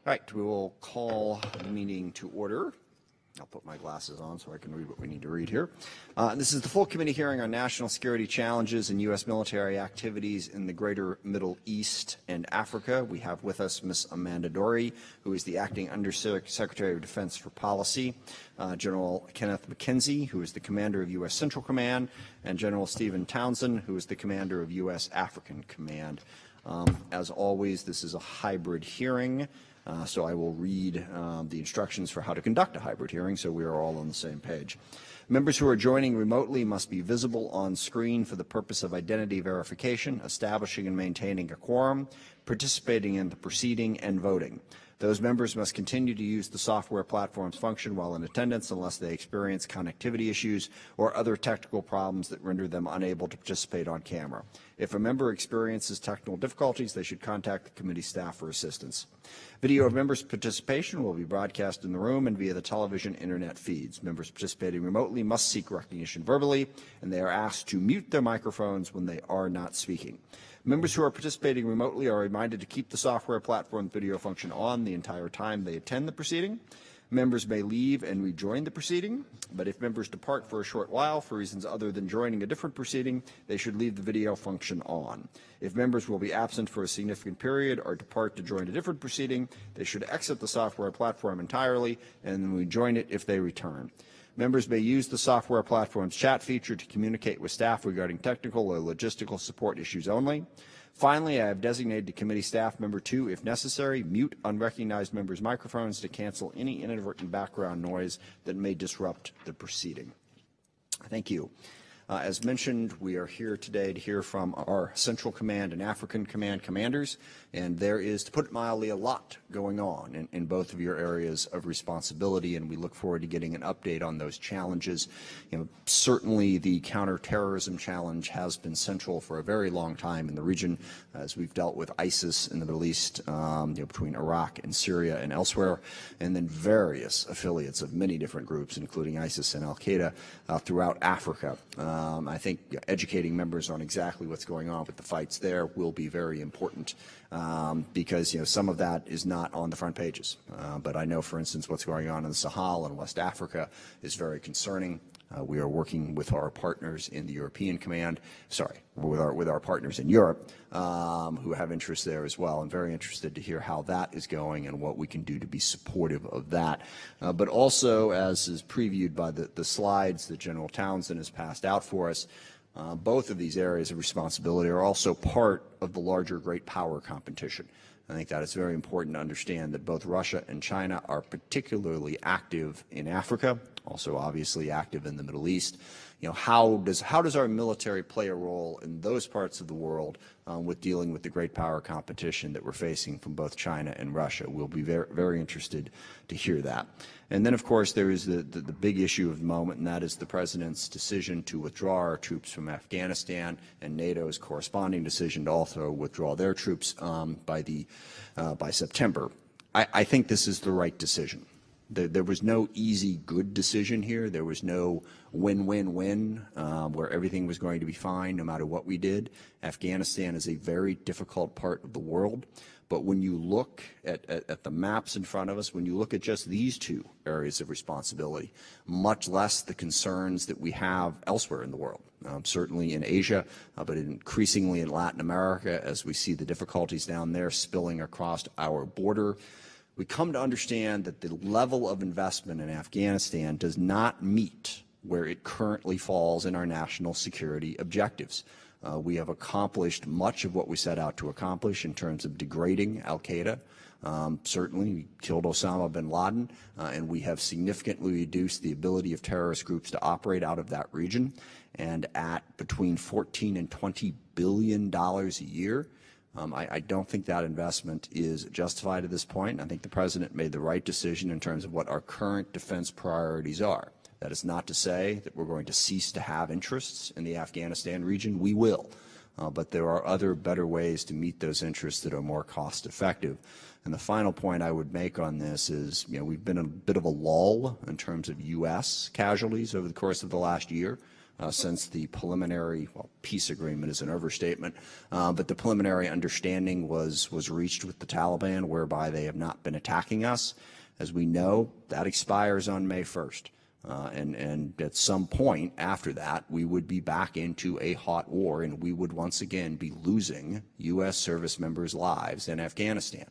All right, we will call the meeting to order. I'll put my glasses on so I can read what we need to read here. This is the full committee hearing on national security challenges and U.S. military activities in the greater Middle East and Africa. We have with us Ms. Amanda Dory, who is the acting undersecretary of Defense for Policy, General Kenneth McKenzie, who is the commander of U.S. Central Command, and General Stephen Townsend, who is the commander of U.S. African Command. As always, this is a hybrid hearing. So I will read the instructions for how to conduct a hybrid hearing so we are all on the same page. Members who are joining remotely must be visible on screen for the purpose of identity verification, establishing and maintaining a quorum, participating in the proceeding, and voting. Those members must continue to use the software platform's function while in attendance unless they experience connectivity issues or other technical problems that render them unable to participate on camera. If a member experiences technical difficulties, they should contact the committee staff for assistance. Video of members' participation will be broadcast in the room and via the television internet feeds. Members participating remotely must seek recognition verbally, and they are asked to mute their microphones when they are not speaking. Members who are participating remotely are reminded to keep the software platform video function on the entire time they attend the proceeding. Members may leave and rejoin the proceeding, but if members depart for a short while for reasons other than joining a different proceeding, they should leave the video function on. If members will be absent for a significant period or depart to join a different proceeding, they should exit the software platform entirely and then rejoin it if they return. Members may use the software platform's chat feature to communicate with staff regarding technical or logistical support issues only. Finally, I have designated the committee staff member to, if necessary, mute unrecognized members' microphones to cancel any inadvertent background noise that may disrupt the proceeding. Thank you. As mentioned, we are here today to hear from our Central Command and African Command commanders, and there is, to put it mildly, a lot going on in both of your areas of responsibility, and we look forward to getting an update on those challenges. Certainly the counterterrorism challenge has been central for a very long time in the region as we've dealt with ISIS in the Middle East, between Iraq and Syria and elsewhere, and then various affiliates of many different groups, including ISIS and Al-Qaeda, throughout Africa. I think educating members on exactly what's going on with the fights there will be very important because some of that is not on the front pages. But I know, for instance, what's going on in the Sahel and West Africa is very concerning. We are working with our partners in the European Command, with our partners in Europe who have interests there as well. I'm very interested to hear how that is going and what we can do to be supportive of that. But also, as is previewed by the slides that General Townsend has passed out for us, both of these areas of responsibility are also part of the larger great power competition. I think that it's very important to understand that both Russia and China are particularly active in Africa, also obviously active in the Middle East. How does our military play a role in those parts of the world with dealing with the great power competition that we're facing from both China and Russia? We'll be very, very interested to hear that. And then, of course, there is the big issue of the moment, and that is the President's decision to withdraw our troops from Afghanistan and NATO's corresponding decision to also withdraw their troops by September. I think this is the right decision. There was no easy, good decision here. There was no win-win-win where everything was going to be fine no matter what we did. Afghanistan is a very difficult part of the world. But when you look at the maps in front of us, when you look at just these two areas of responsibility, much less the concerns that we have elsewhere in the world, certainly in Asia, but increasingly in Latin America as we see the difficulties down there spilling across our border, we come to understand that the level of investment in Afghanistan does not meet where it currently falls in our national security objectives. We have accomplished much of what we set out to accomplish in terms of degrading Al-Qaeda. Certainly, we killed Osama bin Laden, and we have significantly reduced the ability of terrorist groups to operate out of that region. And at between $14 and $20 billion a year, I don't think that investment is justified at this point. I think the President made the right decision in terms of what our current defense priorities are. That is not to say that we're going to cease to have interests in the Afghanistan region. We will. But there are other better ways to meet those interests that are more cost effective. And the final point I would make on this is, we've been a bit of a lull in terms of U.S. casualties over the course of the last year. since the preliminary, well, peace agreement is an overstatement, but the preliminary understanding was reached with the Taliban, whereby they have not been attacking us. As we know, that expires on May 1st. And at some point after that, we would be back into a hot war, and we would once again be losing U.S. service members' lives in Afghanistan.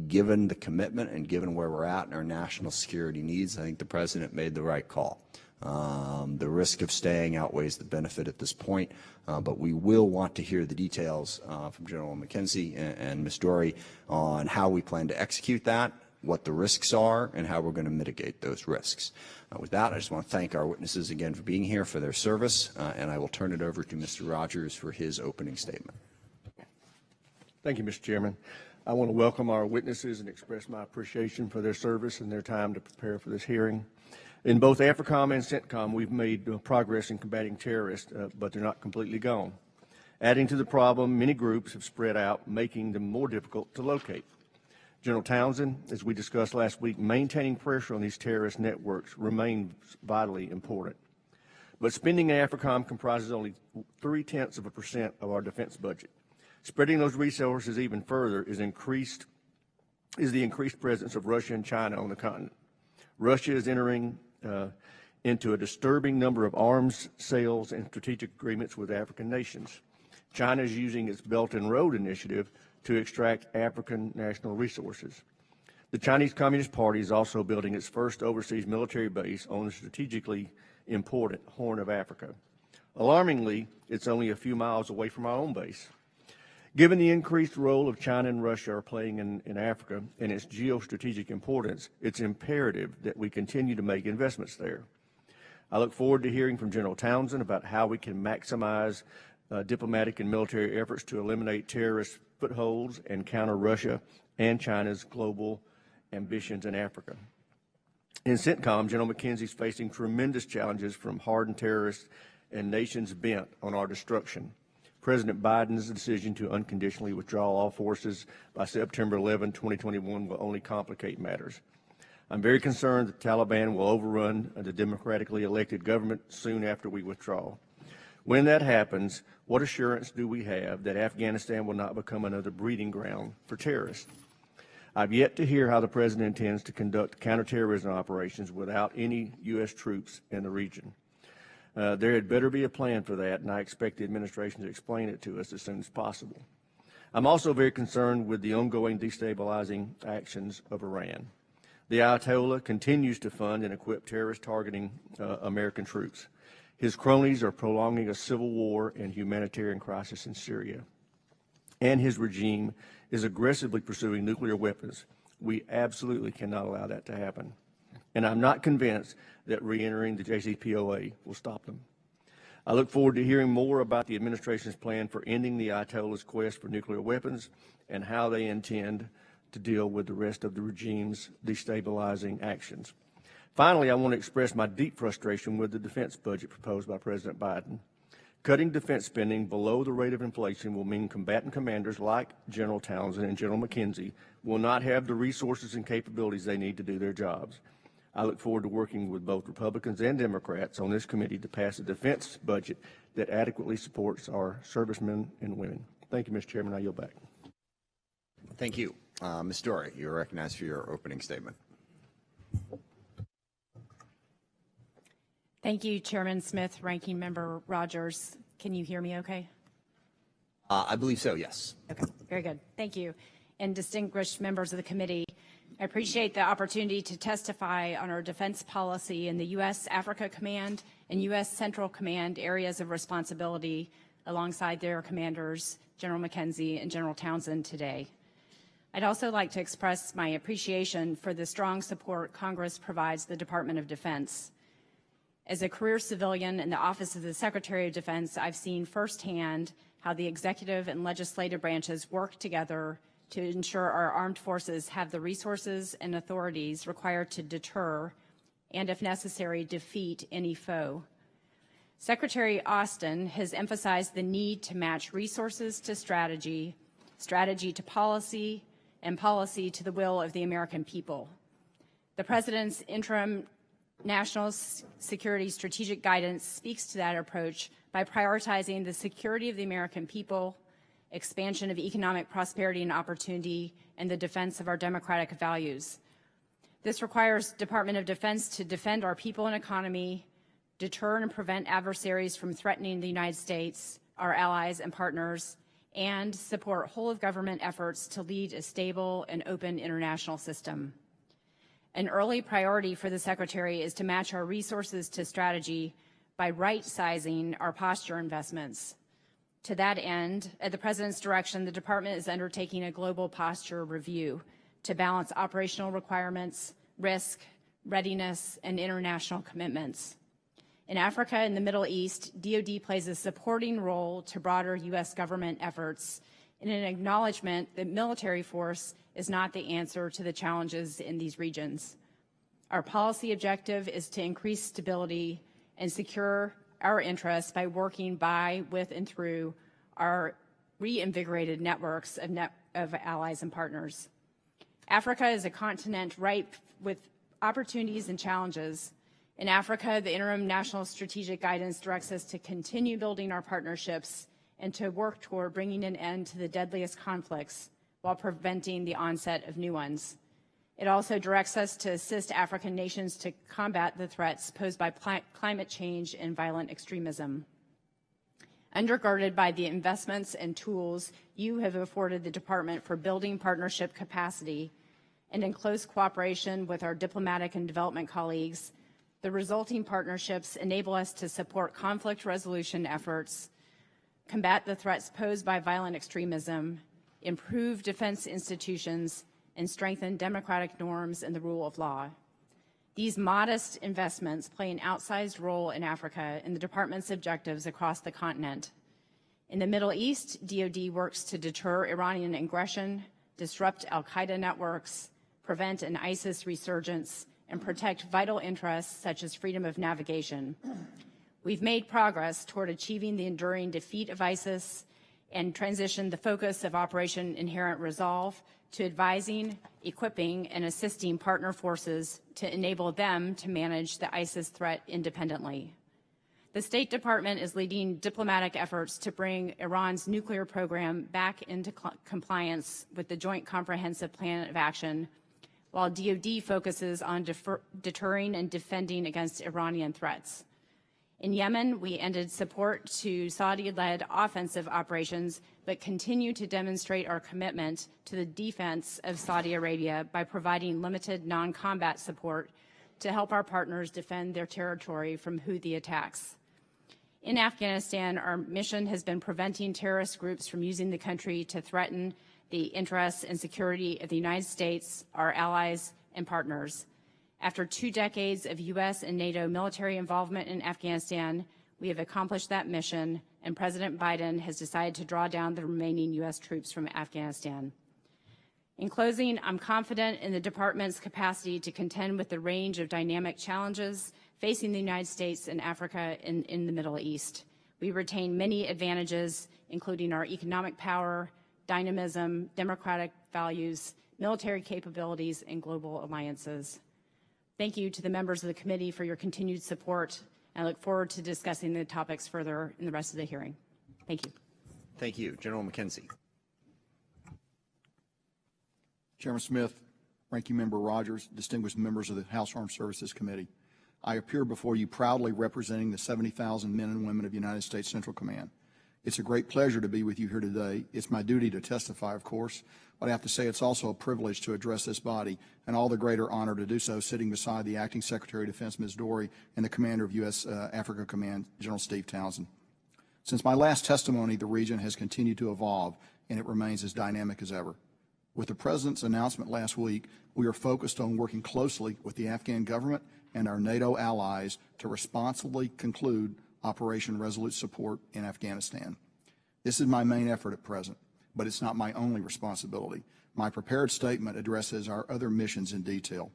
Given the commitment and given where we're at and our national security needs, I think the President made the right call. The risk of staying outweighs the benefit at this point, but we will want to hear the details from General McKenzie and Ms. Dory on how we plan to execute that, what the risks are, and how we're going to mitigate those risks. With that, I just want to thank our witnesses again for being here, for their service, and I will turn it over to Mr. Rogers for his opening statement. Thank you, Mr. Chairman. I want to welcome our witnesses and express my appreciation for their service and their time to prepare for this hearing. In both Africom and Centcom, we've made progress in combating terrorists, but they're not completely gone. Adding to the problem, many groups have spread out, making them more difficult to locate. General Townsend, as we discussed last week, maintaining pressure on these terrorist networks remains vitally important. But spending in Africom comprises only 0.3% of our defense budget. Spreading those resources even further is the increased presence of Russia and China on the continent. Russia is entering into a disturbing number of arms sales and strategic agreements with African nations. China is using its Belt and Road Initiative to extract African national resources. The Chinese Communist Party is also building its first overseas military base on the strategically important Horn of Africa. Alarmingly, it's only a few miles away from our own base. Given the increased role of China and Russia are playing in Africa and its geostrategic importance, it's imperative that we continue to make investments there. I look forward to hearing from General Townsend about how we can maximize diplomatic and military efforts to eliminate terrorist footholds and counter Russia and China's global ambitions in Africa. In Centcom, General McKenzie is facing tremendous challenges from hardened terrorists and nations bent on our destruction. President Biden's decision to unconditionally withdraw all forces by September 11, 2021 will only complicate matters. I'm very concerned that the Taliban will overrun the democratically elected government soon after we withdraw. When that happens, what assurance do we have that Afghanistan will not become another breeding ground for terrorists? I've yet to hear how the President intends to conduct counterterrorism operations without any U.S. troops in the region. There had better be a plan for that, and I expect the administration to explain it to us as soon as possible. I'm also very concerned with the ongoing destabilizing actions of Iran. The Ayatollah continues to fund and equip terrorists targeting American troops. His cronies are prolonging a civil war and humanitarian crisis in Syria. And his regime is aggressively pursuing nuclear weapons. We absolutely cannot allow that to happen. And I'm not convinced that re-entering the JCPOA will stop them. I look forward to hearing more about the administration's plan for ending the Ayatollah's quest for nuclear weapons and how they intend to deal with the rest of the regime's destabilizing actions. Finally, I want to express my deep frustration with the defense budget proposed by President Biden. Cutting defense spending below the rate of inflation will mean combatant commanders like General Townsend and General McKenzie will not have the resources and capabilities they need to do their jobs. I look forward to working with both Republicans and Democrats on this committee to pass a defense budget that adequately supports our servicemen and women. Thank you, Mr. Chairman. I yield back. Thank you. Ms. Dory, you're recognized for your opening statement. Thank you, Chairman Smith, Ranking Member Rogers. Can you hear me okay? I believe so, yes. Okay, very good. Thank you. And distinguished members of the committee, I appreciate the opportunity to testify on our defense policy in the U.S. Africa Command and U.S. Central Command areas of responsibility alongside their commanders, General McKenzie and General Townsend today. I'd also like to express my appreciation for the strong support Congress provides the Department of Defense. As a career civilian in the Office of the Secretary of Defense, I've seen firsthand how the executive and legislative branches work together to ensure our armed forces have the resources and authorities required to deter and, if necessary, defeat any foe. Secretary Austin has emphasized the need to match resources to strategy, strategy to policy, and policy to the will of the American people. The President's interim National Security Strategic Guidance speaks to that approach by prioritizing the security of the American people, expansion of economic prosperity and opportunity, and the defense of our democratic values. This requires Department of Defense to defend our people and economy, deter and prevent adversaries from threatening the United States, our allies and partners, and support whole-of-government efforts to lead a stable and open international system. An early priority for the Secretary is to match our resources to strategy by right-sizing our posture investments. To that end, at the President's direction, the Department is undertaking a global posture review to balance operational requirements, risk, readiness, and international commitments. In Africa and the Middle East, DoD plays a supporting role to broader U.S. government efforts in an acknowledgement that military force is not the answer to the challenges in these regions. Our policy objective is to increase stability and secure our interests by working by, with, and through our reinvigorated networks of allies and partners. Africa is a continent ripe with opportunities and challenges. In Africa, the interim national strategic guidance directs us to continue building our partnerships and to work toward bringing an end to the deadliest conflicts while preventing the onset of new ones. It also directs us to assist African nations to combat the threats posed by climate change and violent extremism. Undergirded by the investments and tools you have afforded the Department for building partnership capacity, and in close cooperation with our diplomatic and development colleagues, the resulting partnerships enable us to support conflict resolution efforts, combat the threats posed by violent extremism, improve defense institutions, and strengthen democratic norms and the rule of law. These modest investments play an outsized role in Africa and the Department's objectives across the continent. In the Middle East, DoD works to deter Iranian aggression, disrupt al-Qaeda networks, prevent an ISIS resurgence, and protect vital interests such as freedom of navigation. We've made progress toward achieving the enduring defeat of ISIS and transitioned the focus of Operation Inherent Resolve to advising, equipping, and assisting partner forces to enable them to manage the ISIS threat independently. The State Department is leading diplomatic efforts to bring Iran's nuclear program back into compliance with the Joint Comprehensive Plan of Action, while DoD focuses on deterring and defending against Iranian threats. In Yemen, we ended support to Saudi-led offensive operations, but continue to demonstrate our commitment to the defense of Saudi Arabia by providing limited non-combat support to help our partners defend their territory from Houthi attacks. In Afghanistan, our mission has been preventing terrorist groups from using the country to threaten the interests and security of the United States, our allies, and partners. After 2 decades of U.S. and NATO military involvement in Afghanistan, we have accomplished that mission, and President Biden has decided to draw down the remaining U.S. troops from Afghanistan. In closing, I'm confident in the Department's capacity to contend with the range of dynamic challenges facing the United States and Africa and in the Middle East. We retain many advantages, including our economic power, dynamism, democratic values, military capabilities, and global alliances. Thank you to the members of the committee for your continued support. I look forward to discussing the topics further in the rest of the hearing. Thank you. Thank you. General McKenzie. Chairman Smith, Ranking Member Rogers, distinguished members of the House Armed Services Committee, I appear before you proudly representing the 70,000 men and women of United States Central Command. It's a great pleasure to be with you here today. It's my duty to testify, of course, but I have to say it's also a privilege to address this body, and all the greater honor to do so sitting beside the Acting Secretary of Defense, Ms. Dory, and the Commander of U.S. Africa Command, General Steve Townsend. Since my last testimony, the region has continued to evolve, and it remains as dynamic as ever. With the President's announcement last week, we are focused on working closely with the Afghan government and our NATO allies to responsibly conclude Operation Resolute Support in Afghanistan. This is my main effort at present, but it's not my only responsibility. My prepared statement addresses our other missions in detail.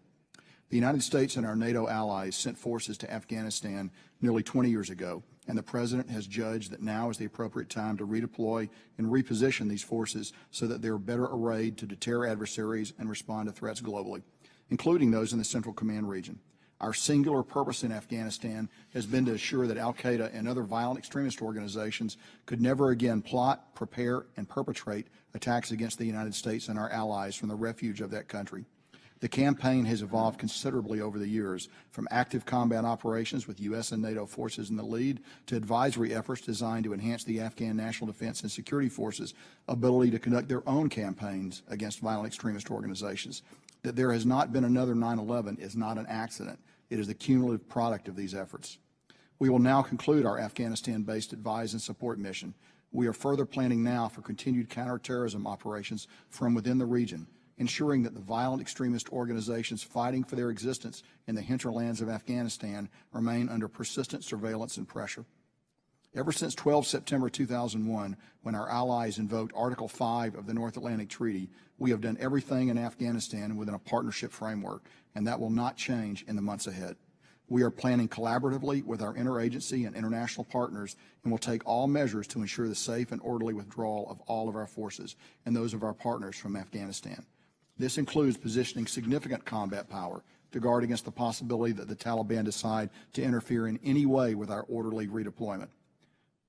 The United States and our NATO allies sent forces to Afghanistan nearly 20 years ago, and the President has judged that now is the appropriate time to redeploy and reposition these forces so that they are better arrayed to deter adversaries and respond to threats globally, including those in the Central Command region. Our singular purpose in Afghanistan has been to assure that al-Qaeda and other violent extremist organizations could never again plot, prepare, and perpetrate attacks against the United States and our allies from the refuge of that country. The campaign has evolved considerably over the years, from active combat operations with U.S. and NATO forces in the lead to advisory efforts designed to enhance the Afghan National Defense and Security Forces' ability to conduct their own campaigns against violent extremist organizations. That there has not been another 9/11 is not an accident. It is the cumulative product of these efforts. We will now conclude our Afghanistan-based advise and support mission. We are further planning now for continued counterterrorism operations from within the region, ensuring that the violent extremist organizations fighting for their existence in the hinterlands of Afghanistan remain under persistent surveillance and pressure. Ever since 12 September 2001, when our allies invoked Article 5 of the North Atlantic Treaty, we have done everything in Afghanistan within a partnership framework, and that will not change in the months ahead. We are planning collaboratively with our interagency and international partners and will take all measures to ensure the safe and orderly withdrawal of all of our forces and those of our partners from Afghanistan. This includes positioning significant combat power to guard against the possibility that the Taliban decide to interfere in any way with our orderly redeployment.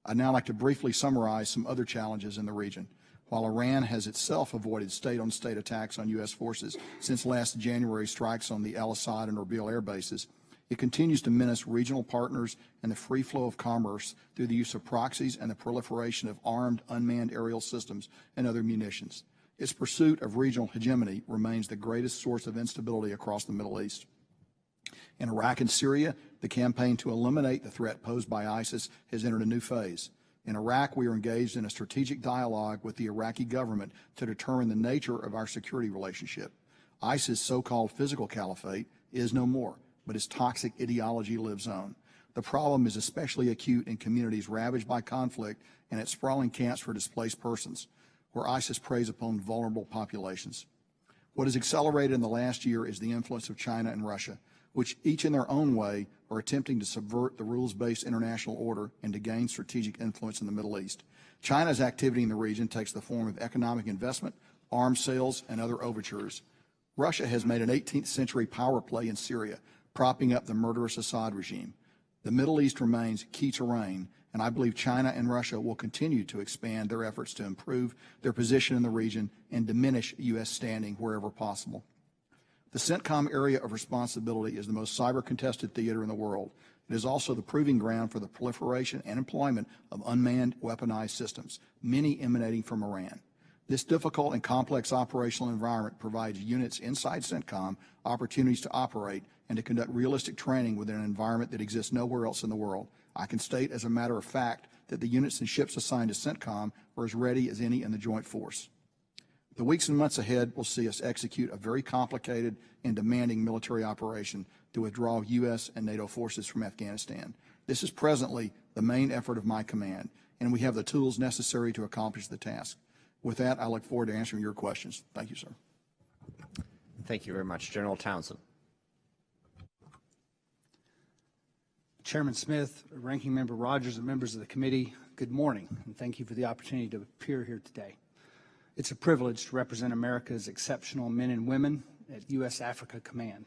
I'd now like to briefly summarize some other challenges in the region. While Iran has itself avoided state-on-state attacks on U.S. forces since last January's strikes on the Al-Assad and Erbil air bases, it continues to menace regional partners and the free flow of commerce through the use of proxies and the proliferation of armed, unmanned aerial systems and other munitions. Its pursuit of regional hegemony remains the greatest source of instability across the Middle East. In Iraq and Syria, the campaign to eliminate the threat posed by ISIS has entered a new phase. In Iraq, we are engaged in a strategic dialogue with the Iraqi government to determine the nature of our security relationship. ISIS' so-called physical caliphate is no more, but its toxic ideology lives on. The problem is especially acute in communities ravaged by conflict and at sprawling camps for displaced persons, where ISIS preys upon vulnerable populations. What has accelerated in the last year is the influence of China and Russia, which each in their own way are attempting to subvert the rules-based international order and to gain strategic influence in the Middle East. China's activity in the region takes the form of economic investment, arms sales, and other overtures. Russia has made an 18th century power play in Syria, propping up the murderous Assad regime. The Middle East remains key terrain, and I believe China and Russia will continue to expand their efforts to improve their position in the region and diminish U.S. standing wherever possible. The Centcom area of responsibility is the most cyber-contested theater in the world. It is also the proving ground for the proliferation and employment of unmanned weaponized systems, many emanating from Iran. This difficult and complex operational environment provides units inside Centcom opportunities to operate and to conduct realistic training within an environment that exists nowhere else in the world. I can state as a matter of fact that the units and ships assigned to Centcom are as ready as any in the joint force. The weeks and months ahead will see us execute a very complicated and demanding military operation to withdraw U.S. and NATO forces from Afghanistan. This is presently the main effort of my command, and we have the tools necessary to accomplish the task. With that, I look forward to answering your questions. Thank you, sir. Thank you very much. General Townsend. Chairman Smith, Ranking Member Rogers, and members of the committee, good morning, and thank you for the opportunity to appear here today. It's a privilege to represent America's exceptional men and women at U.S. Africa Command,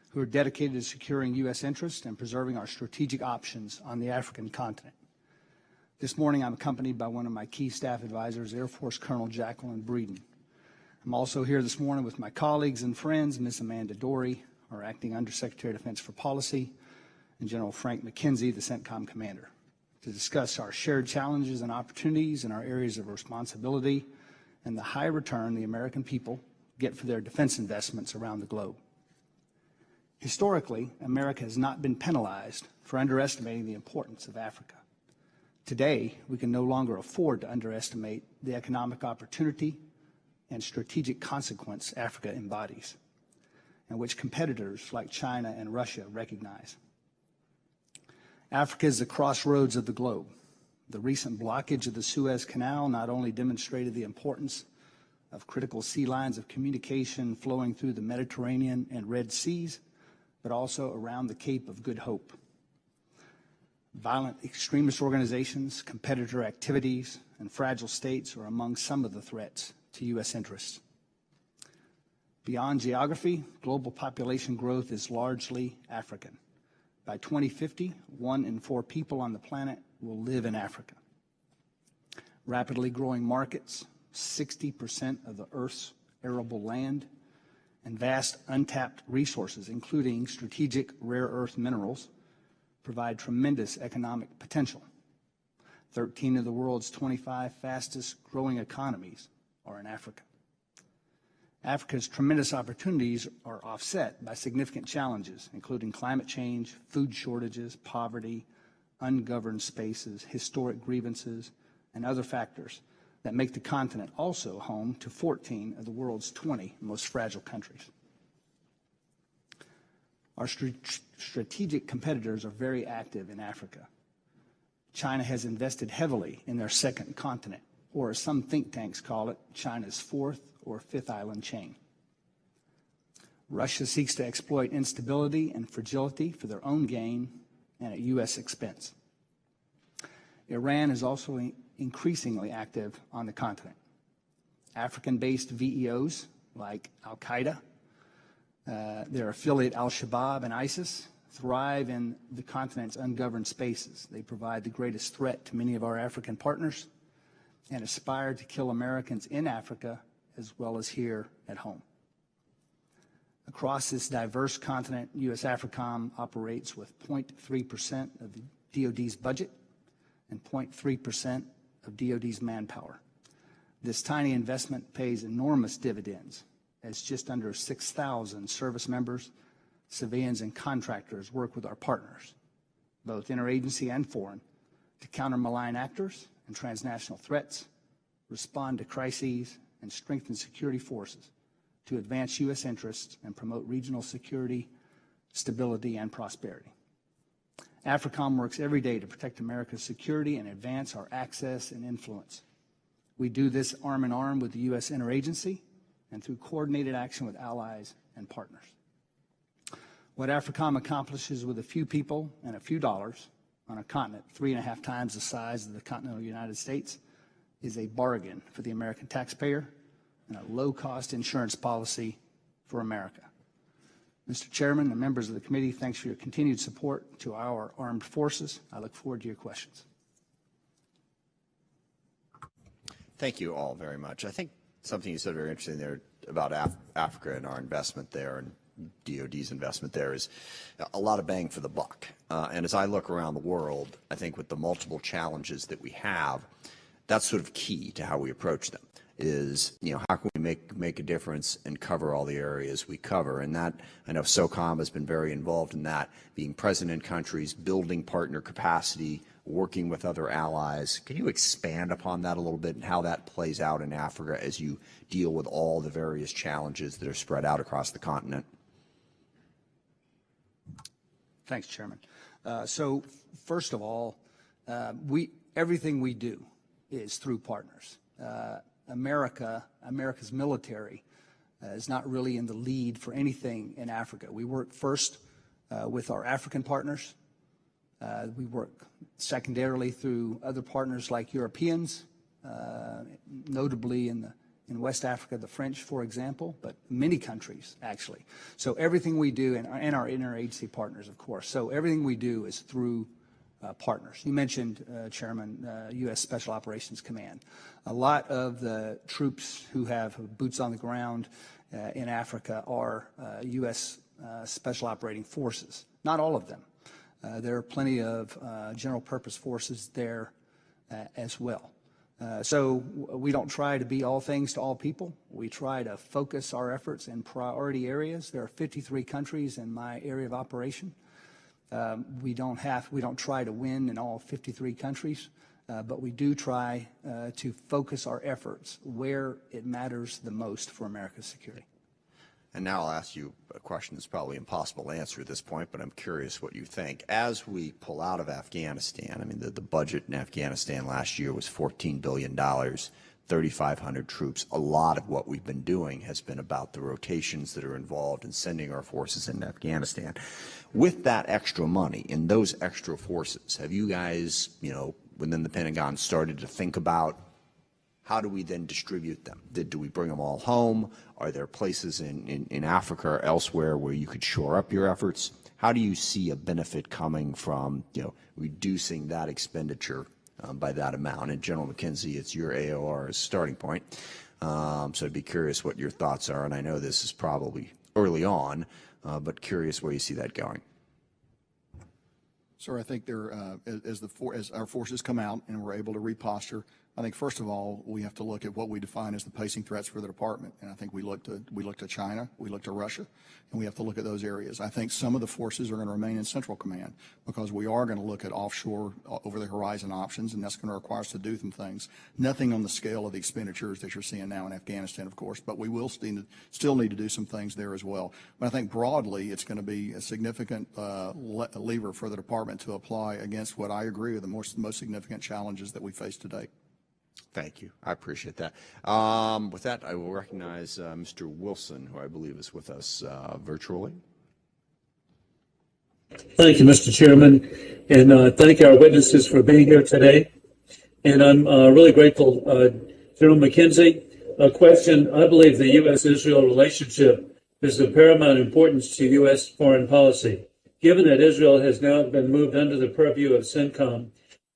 who are dedicated to securing U.S. interests and preserving our strategic options on the African continent. This morning, I'm accompanied by one of my key staff advisors, Air Force Colonel Jacqueline Breeden. I'm also here this morning with my colleagues and friends, Ms. Amanda Dory, our Acting Undersecretary of Defense for Policy, and General Frank McKenzie, the CENTCOM Commander, to discuss our shared challenges and opportunities in our areas of responsibility and the high return the American people get for their defense investments around the globe. Historically, America has not been penalized for underestimating the importance of Africa. Today, we can no longer afford to underestimate the economic opportunity and strategic consequence Africa embodies, and which competitors like China and Russia recognize. Africa is the crossroads of the globe. The recent blockage of the Suez Canal not only demonstrated the importance of critical sea lines of communication flowing through the Mediterranean and Red Seas, but also around the Cape of Good Hope. Violent extremist organizations, competitor activities, and fragile states are among some of the threats to U.S. interests. Beyond geography, global population growth is largely African. By 2050, 1 in 4 people on the planet will live in Africa. Rapidly growing markets, 60% of the Earth's arable land, and vast untapped resources, including strategic rare earth minerals, provide tremendous economic potential. 13 of the world's 25 fastest growing economies are in Africa. Africa's tremendous opportunities are offset by significant challenges, including climate change, food shortages, poverty, ungoverned spaces, historic grievances, and other factors that make the continent also home to 14 of the world's 20 most fragile countries. Our strategic competitors are very active in Africa. China has invested heavily in their second continent, or as some think tanks call it, China's fourth or fifth island chain. Russia seeks to exploit instability and fragility for their own gain and at U.S. expense. Iran is also increasingly active on the continent. African-based VEOs like Al-Qaeda, their affiliate Al-Shabaab and ISIS thrive in the continent's ungoverned spaces. They provide the greatest threat to many of our African partners and aspire to kill Americans in Africa as well as here at home. Across this diverse continent, U.S. AFRICOM operates with 0.3% of the DoD's budget and 0.3% of DoD's manpower. This tiny investment pays enormous dividends, as just under 6,000 service members, civilians, and contractors work with our partners, both interagency and foreign, to counter malign actors and transnational threats, respond to crises, and strengthen security forces to advance U.S. interests and promote regional security, stability, and prosperity. AFRICOM works every day to protect America's security and advance our access and influence. We do this arm in arm with the U.S. interagency and through coordinated action with allies and partners. What AFRICOM accomplishes with a few people and a few dollars on a continent 3.5 times the size of the continental United States is a bargain for the American taxpayer and a low-cost insurance policy for America. Mr. Chairman and members of the committee, thanks for your continued support to our armed forces. I look forward to your questions. Thank you all very much. I think something you said very interesting there about Africa and our investment there and DoD's investment there is a lot of bang for the buck. And as I look around the world, I think with the multiple challenges that we have, that's sort of key to how we approach them. Is, how can we make a difference and cover all the areas we cover? And that, I know SOCOM has been very involved in that, being present in countries, building partner capacity, working with other allies. Can you expand upon that a little bit and how that plays out in Africa as you deal with all the various challenges that are spread out across the continent? Thanks, Chairman. So first of all, everything we do is through partners. America's military is not really in the lead for anything in Africa. We work first with our African partners. We work secondarily through other partners like Europeans, notably in West Africa, the French, for example, but many countries, actually. So everything we do, and our interagency partners, of course. So everything we do is through partners. You mentioned, Chairman, U.S. Special Operations Command. A lot of the troops who have boots on the ground in Africa are U.S. Special Operating Forces. Not all of them. There are plenty of general purpose forces there as well. So we don't try to be all things to all people. We try to focus our efforts in priority areas. There are 53 countries in my area of operation. We don't try to win in all 53 countries, but we do try to focus our efforts where it matters the most for America's security. And now I'll ask you a question that's probably impossible to answer at this point, but I'm curious what you think. As we pull out of Afghanistan, I mean, the budget in Afghanistan last year was $14 billion, 3,500 troops. A lot of what we've been doing has been about the rotations that are involved in sending our forces into Afghanistan. With that extra money and those extra forces, have you guys, within the Pentagon started to think about how do we then distribute them? Do we bring them all home? Are there places in Africa or elsewhere where you could shore up your efforts? How do you see a benefit coming from, reducing that expenditure by that amount? And General McKenzie, it's your AOR as starting point. So I'd be curious what your thoughts are. And I know this is probably early on, but curious where you see that going. Sir, I think as our forces come out and we're able to reposture, I think first of all we have to look at what we define as the pacing threats for the department, and I think we look to China, we look to Russia, and we have to look at those areas. I think some of the forces are going to remain in Central Command because we are going to look at offshore, over the horizon options, and that's going to require us to do some things. Nothing on the scale of the expenditures that you're seeing now in Afghanistan, of course, but we will still need to do some things there as well. But I think broadly it's going to be a significant lever for the department to apply against what I agree are the most significant challenges that we face today. Thank you. I appreciate that. With that, I will recognize Mr. Wilson, who I believe is with us virtually. Thank you, Mr. Chairman, and thank our witnesses for being here today. And I'm really grateful, General McKenzie. A question: I believe the U.S.-Israel relationship is of paramount importance to U.S. foreign policy. Given that Israel has now been moved under the purview of Centcom,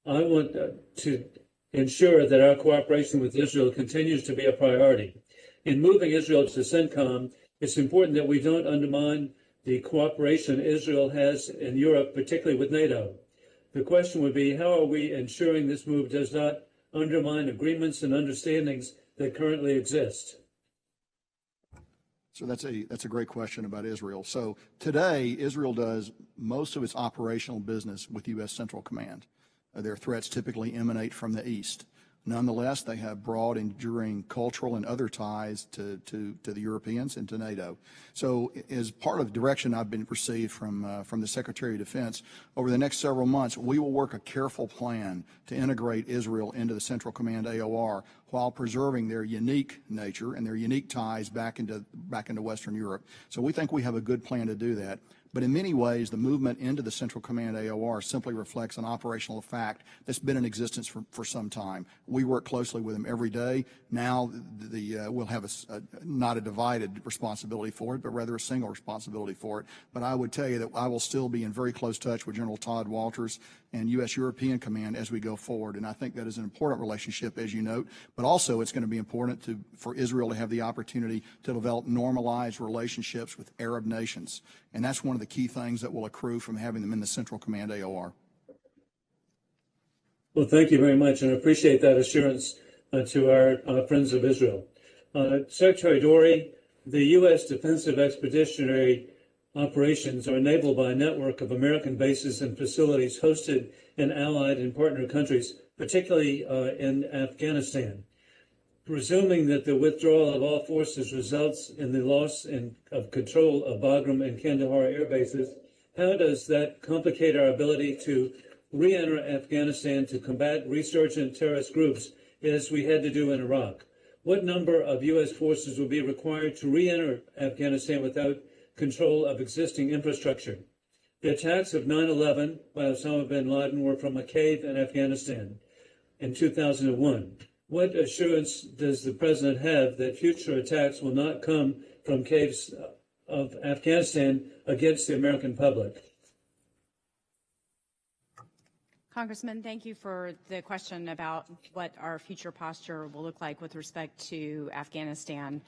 I want to ensure that our cooperation with Israel continues to be a priority. In moving Israel to Centcom, it's important that we don't undermine the cooperation Israel has in Europe, particularly with NATO. The question would be, how are we ensuring this move does not undermine agreements and understandings that currently exist? So that's a great question about Israel. So today, Israel does most of its operational business with U.S. Central Command. Their threats typically emanate from the east. Nonetheless, they have broad, enduring cultural and other ties to the Europeans and to NATO. So as part of direction I've been received from the Secretary of Defense, over the next several months, we will work a careful plan to integrate Israel into the Central Command AOR while preserving their unique nature and their unique ties back into Western Europe. So we think we have a good plan to do that. But in many ways, the movement into the Central Command AOR simply reflects an operational fact that's been in existence for some time. We work closely with them every day. Now we'll have not a divided responsibility for it, but rather a single responsibility for it. But I would tell you that I will still be in very close touch with General Todd Walters and U.S. European Command as we go forward. And I think that is an important relationship, as you note. But also it's going to be important for Israel to have the opportunity to develop normalized relationships with Arab nations. And that's one of the key things that will accrue from having them in the Central Command AOR. Well, thank you very much, and I appreciate that assurance to our friends of Israel. Secretary Dory, the U.S. Defensive Expeditionary Operations are enabled by a network of American bases and facilities hosted in allied and partner countries, particularly in Afghanistan. Presuming that the withdrawal of all forces results in the loss of control of Bagram and Kandahar air bases, how does that complicate our ability to re-enter Afghanistan to combat resurgent terrorist groups as we had to do in Iraq? What number of U.S. forces will be required to re-enter Afghanistan without control of existing infrastructure? The attacks of 9/11 by Osama bin Laden were from a cave in Afghanistan in 2001. What assurance does the President have that future attacks will not come from caves of Afghanistan against the American public? Congressman, thank you for the question about what our future posture will look like with respect to Afghanistan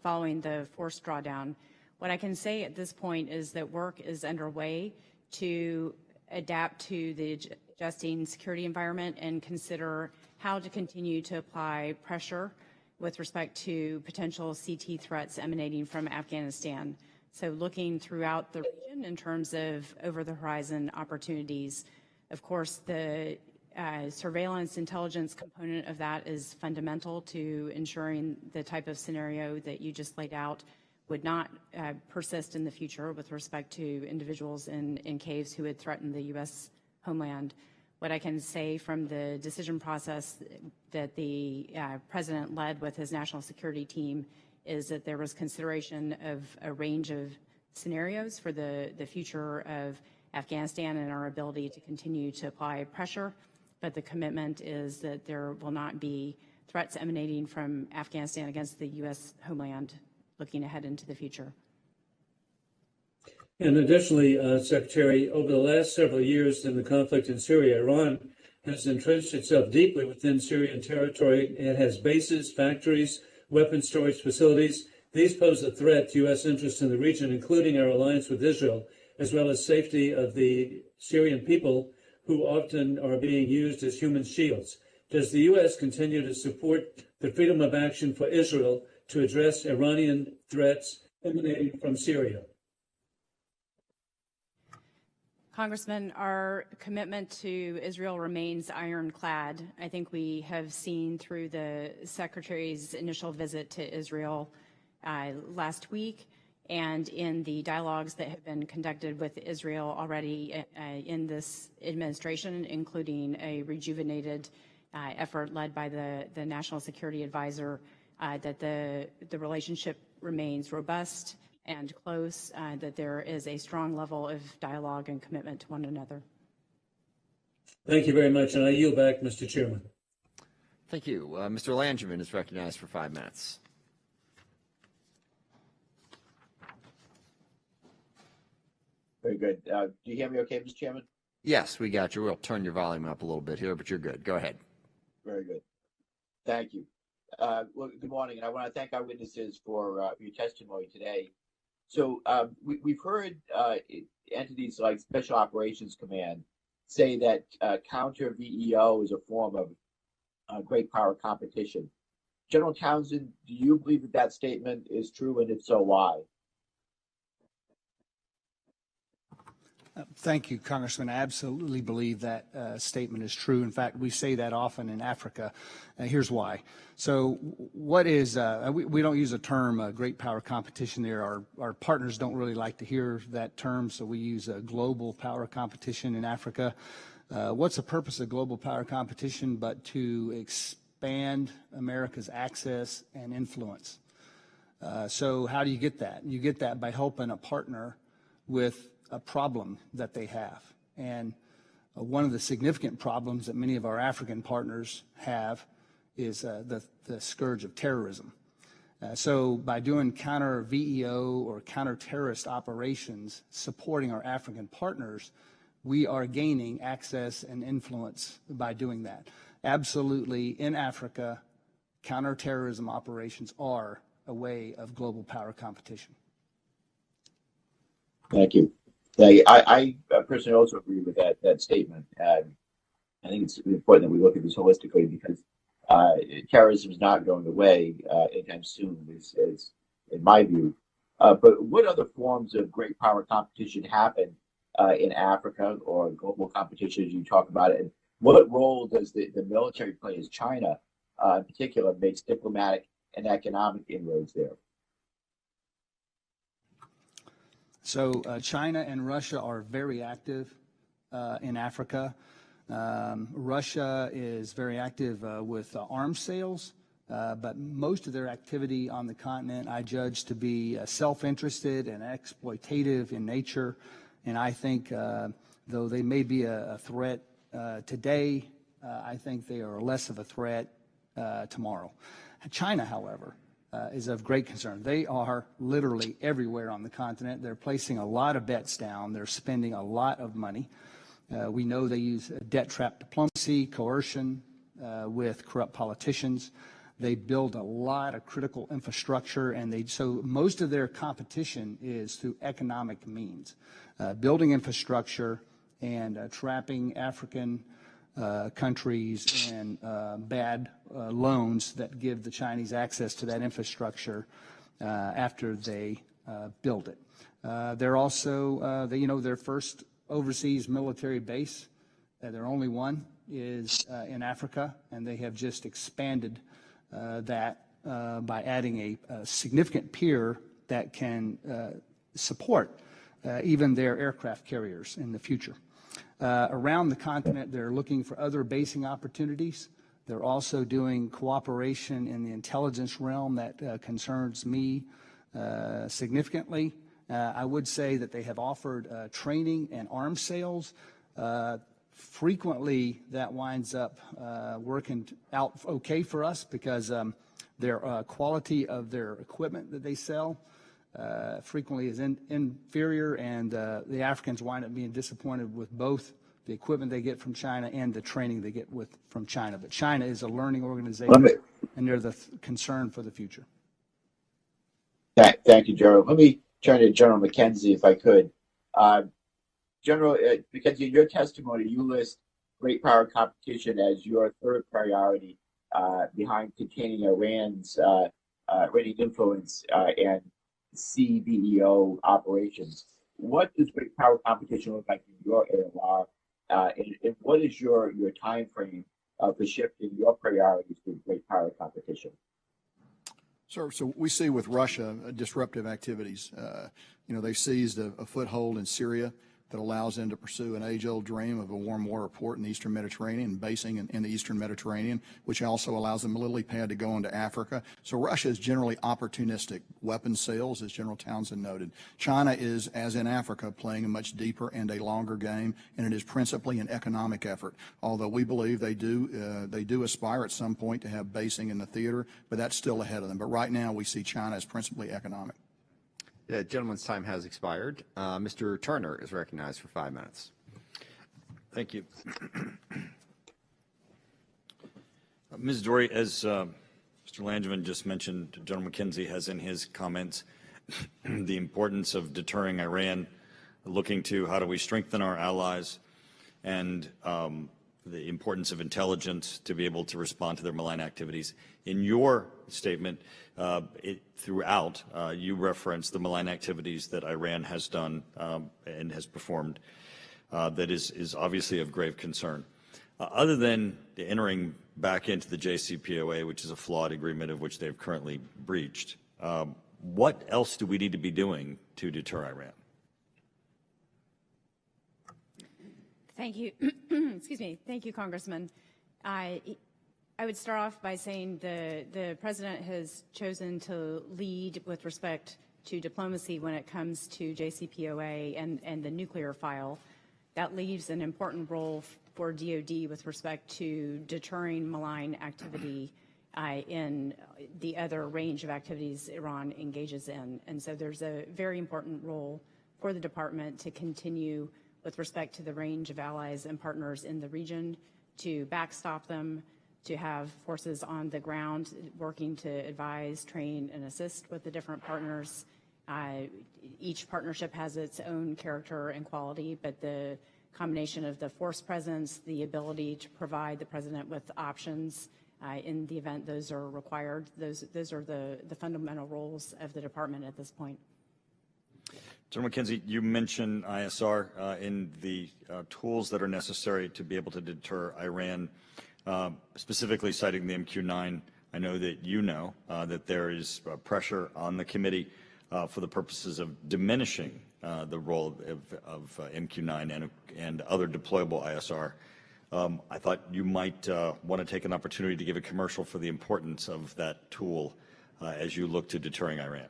following the forced drawdown. What I can say at this point is that work is underway to adapt to the adjusting security environment and consider how to continue to apply pressure with respect to potential CT threats emanating from Afghanistan. So looking throughout the region in terms of over-the-horizon opportunities. Of course, the surveillance intelligence component of that is fundamental to ensuring the type of scenario that you just laid out would not persist in the future with respect to individuals in caves who would threaten the U.S. homeland. What I can say from the decision process that the President led with his national security team is that there was consideration of a range of scenarios for the future of Afghanistan and our ability to continue to apply pressure, but the commitment is that there will not be threats emanating from Afghanistan against the U.S. homeland looking ahead into the future. And additionally, Secretary, over the last several years in the conflict in Syria, Iran has entrenched itself deeply within Syrian territory. It has bases, factories, weapons storage facilities. These pose a threat to U.S. interests in the region, including our alliance with Israel, as well as safety of the Syrian people, who often are being used as human shields. Does the U.S. continue to support the freedom of action for Israel to address Iranian threats emanating from Syria? Congressman, our commitment to Israel remains ironclad. I think we have seen through the Secretary's initial visit to Israel last week and in the dialogues that have been conducted with Israel already in this administration, including a rejuvenated effort led by the National Security Advisor, that the relationship remains robust and close, that there is a strong level of dialogue and commitment to one another. Thank you very much, and I yield back, Mr. Chairman. Thank you. Mr. Langevin is recognized for 5 minutes. Very good. Do you hear me okay, Mr. Chairman? Yes, we got you. We'll turn your volume up a little bit here, but you're good. Go ahead. Very good. Thank you. Well, good morning, and I want to thank our witnesses for your testimony today. So we've heard entities like Special Operations Command say that counter VEO is a form of great power competition. General Townsend, do you believe that that statement is true, and if so, why? Thank you, Congressman. I absolutely believe that statement is true. In fact, we say that often in Africa. Here's why. So what is, we don't use a term, great power competition there. Our partners don't really like to hear that term, so we use a global power competition in Africa. What's the purpose of global power competition but to expand America's access and influence? So how do you get that? You get that by helping a partner with a problem that they have. And one of the significant problems that many of our African partners have is the scourge of terrorism. So by doing counter VEO or counter-terrorist operations, supporting our African partners, we are gaining access and influence by doing that. Absolutely, in Africa, counter-terrorism operations are a way of global power competition. Thank you. I personally also agree with that statement. I think it's important that we look at this holistically because terrorism is not going away anytime soon, is in my view. But what other forms of great power competition happen in Africa or global competition as you talk about it? And what role does the military play as China, in particular, makes diplomatic and economic inroads there? So China and Russia are very active in Africa. Russia is very active with arms sales, but most of their activity on the continent I judge to be self-interested and exploitative in nature. And I think, though they may be a threat today, I think they are less of a threat tomorrow. China, however, is of great concern. They are literally everywhere on the continent. They're placing a lot of bets down. They're spending a lot of money. We know they use debt trap diplomacy, coercion with corrupt politicians. They build a lot of critical infrastructure, and so most of their competition is through economic means, building infrastructure and trapping African countries and bad loans that give the Chinese access to that infrastructure after they build it. They're also, their first overseas military base, their only one, is in Africa, and they have just expanded that by adding a significant pier that can support even their aircraft carriers in the future. Around the continent, they're looking for other basing opportunities. They're also doing cooperation in the intelligence realm that concerns me significantly. I would say that they have offered training and arms sales Frequently, that winds up working out okay for us because their quality of their equipment that they sell frequently is inferior, and the Africans wind up being disappointed with both the equipment they get from China and the training they get from China. But China is a learning organization, and they're the concern for the future. Thank you, General. Let me turn to General McKenzie, if I could. General McKenzie, in your testimony, you list great power competition as your third priority behind containing Iran's Iranian influence and CBEO operations. What does great power competition look like in your AOR, and what is your time frame for shifting your priorities to great power competition? Sir, so we see with Russia disruptive activities. They've seized a foothold in Syria that allows them to pursue an age-old dream of a warm water port in the Eastern Mediterranean, basing in the Eastern Mediterranean, which also allows them a lily pad to go into Africa. So Russia is generally opportunistic. Weapons sales, as General Townsend noted. China is, as in Africa, playing a much deeper and a longer game, and it is principally an economic effort. Although we believe they do aspire at some point to have basing in the theater, but that's still ahead of them. But right now we see China as principally economic. The gentleman's time has expired. Mr. Turner is recognized for 5 minutes. Thank you. Ms. Dory, as Mr. Langevin just mentioned, General McKenzie has in his comments the importance of deterring Iran, looking to how do we strengthen our allies, and the importance of intelligence to be able to respond to their malign activities. In your statement, throughout, you reference the malign activities that Iran has done and has performed that is obviously of grave concern. Other than entering back into the JCPOA, which is a flawed agreement of which they've currently breached, what else do we need to be doing to deter Iran? Thank you. Excuse me. Thank you, Congressman. I would start off by saying the President has chosen to lead with respect to diplomacy when it comes to JCPOA and the nuclear file. That leaves an important role for DOD with respect to deterring malign activity in the other range of activities Iran engages in. And so there's a very important role for the Department to continue with respect to the range of allies and partners in the region, to backstop them, to have forces on the ground working to advise, train, and assist with the different partners. Each partnership has its own character and quality, but the combination of the force presence, the ability to provide the President with options in the event those are required, those are the fundamental roles of the Department at this point. General McKenzie, you mentioned ISR in the tools that are necessary to be able to deter Iran, specifically citing the MQ-9. I know that you know that there is pressure on the committee for the purposes of diminishing the role of MQ-9 and other deployable ISR. I thought you might want to take an opportunity to give a commercial for the importance of that tool as you look to deterring Iran.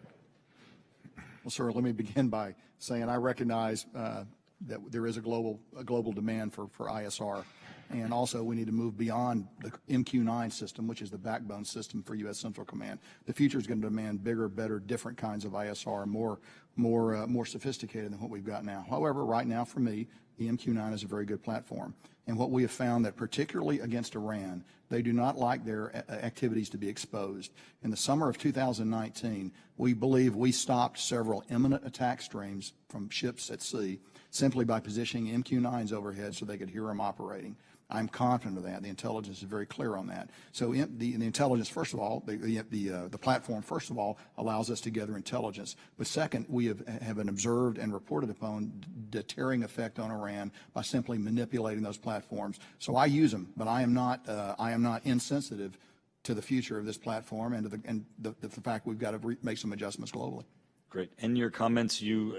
Well, sir, let me begin by saying I recognize that there is a global demand for ISR, and also we need to move beyond the MQ-9 system, which is the backbone system for U.S. Central Command. The future is going to demand bigger, better, different kinds of ISR, more sophisticated than what we've got now. However, right now, for me, the MQ-9 is a very good platform. And what we have found that particularly against Iran, they do not like their activities to be exposed. In the summer of 2019, we believe we stopped several imminent attack streams from ships at sea simply by positioning MQ-9s overhead so they could hear them operating. I'm confident of that. The intelligence is very clear on that. So the intelligence, first of all, the platform, first of all, allows us to gather intelligence. But second, we have an observed and reported upon deterring effect on Iran by simply manipulating those platforms. So I use them, but I am not insensitive to the future of this platform and to the fact we've got to make some adjustments globally. Great. In your comments, you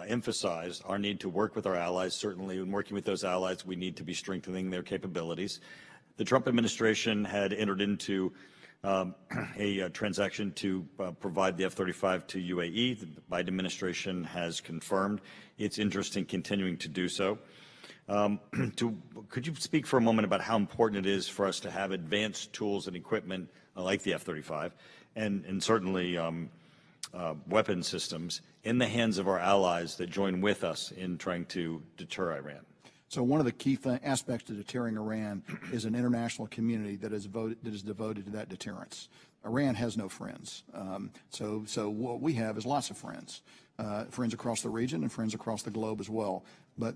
emphasized our need to work with our allies. Certainly, in working with those allies, we need to be strengthening their capabilities. The Trump administration had entered into a transaction to provide the F-35 to UAE. The Biden administration has confirmed its interest in continuing to do so. Could you speak for a moment about how important it is for us to have advanced tools and equipment like the F-35 and certainly weapon systems in the hands of our allies that join with us in trying to deter Iran? So one of the key aspects to deterring Iran is an international community that is devoted to that deterrence. Iran has no friends. So what we have is lots of friends, friends across the region and friends across the globe as well. But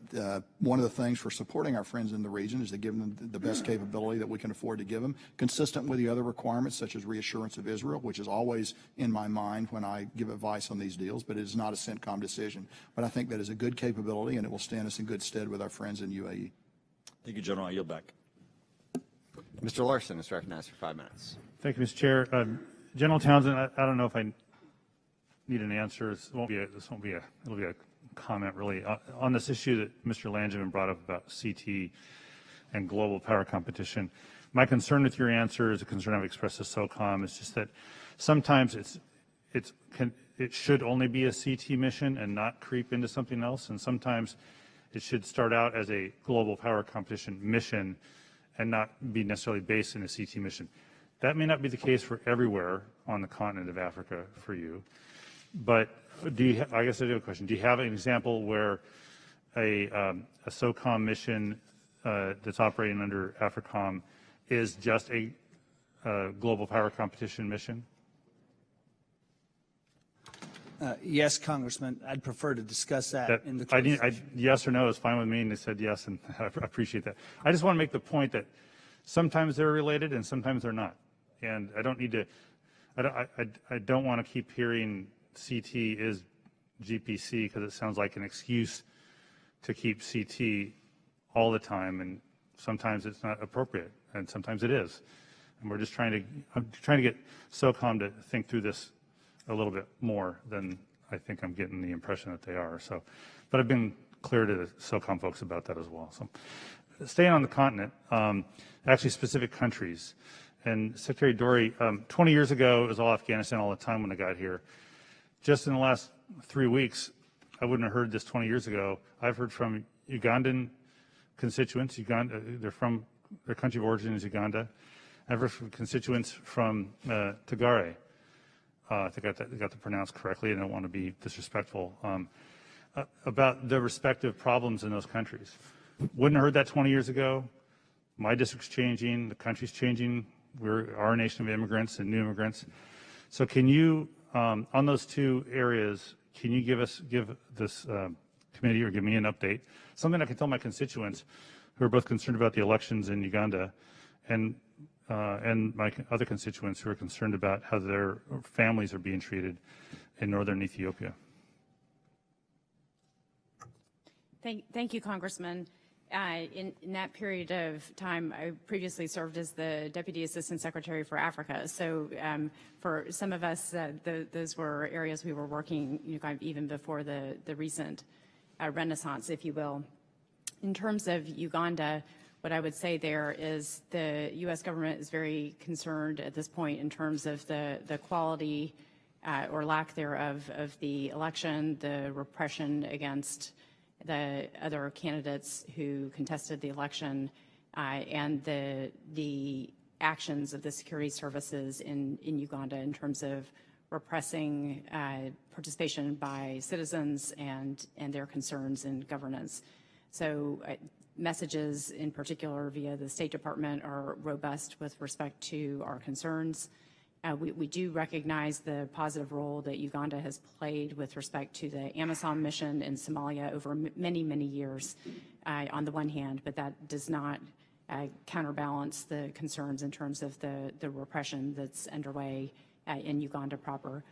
one of the things for supporting our friends in the region is to give them the best capability that we can afford to give them, consistent with the other requirements such as reassurance of Israel, which is always in my mind when I give advice on these deals, but it is not a Centcom decision. But I think that is a good capability, and it will stand us in good stead with our friends in UAE. Thank you, General. I yield back. Mr. Larson is recognized for 5 minutes. Thank you, Mr. Chair. General Townsend, I don't know if I need an answer. It'll be a comment really on this issue that Mr. Langevin brought up about CT and global power competition. My concern with your answer is a concern I've expressed to SOCOM. It's just that sometimes it should only be a CT mission and not creep into something else, and sometimes it should start out as a global power competition mission and not be necessarily based in a CT mission. That may not be the case for everywhere on the continent of Africa for you, but I guess I do have a question. Do you have an example where a SOCOM mission that's operating under AFRICOM is just a global power competition mission? Yes, Congressman. I'd prefer to discuss that in the yes or no is fine with me, and they said yes, and I appreciate that. I just want to make the point that sometimes they're related and sometimes they're not, and I don't want to keep hearing CT is GPC because it sounds like an excuse to keep CT all the time, and sometimes it's not appropriate, and sometimes it is. And I'm trying to get SOCOM to think through this a little bit more than I think I'm getting the impression that they are. So, but I've been clear to the SOCOM folks about that as well. So, staying on the continent, actually specific countries. And Secretary Dory, 20 years ago, it was all Afghanistan all the time when I got here. Just in the last 3 weeks, I wouldn't have heard this 20 years ago. I've heard from Ugandan constituents. Their country of origin is Uganda. I've heard from constituents from Tigray. I think I got that pronounced correctly, and I don't want to be disrespectful, about the respective problems in those countries. Wouldn't have heard that 20 years ago. My district's changing. The country's changing. We are a nation of immigrants and new immigrants. So can you, on those two areas, can you give this committee or give me an update, something I can tell my constituents who are both concerned about the elections in Uganda and my other constituents who are concerned about how their families are being treated in northern Ethiopia? Thank you, Congressman. In that period of time, I previously served as the Deputy Assistant Secretary for Africa. So for some of us, those were areas we were working, kind of even before the recent renaissance, if you will. In terms of Uganda, what I would say there is the U.S. government is very concerned at this point in terms of the quality or lack thereof of the election, the repression against the other candidates who contested the election, and the actions of the security services in Uganda in terms of repressing participation by citizens and their concerns in governance. So messages in particular via the State Department are robust with respect to our concerns. We do recognize the positive role that Uganda has played with respect to the AMISOM mission in Somalia over many, many years on the one hand, but that does not counterbalance the concerns in terms of the repression that's underway in Uganda proper.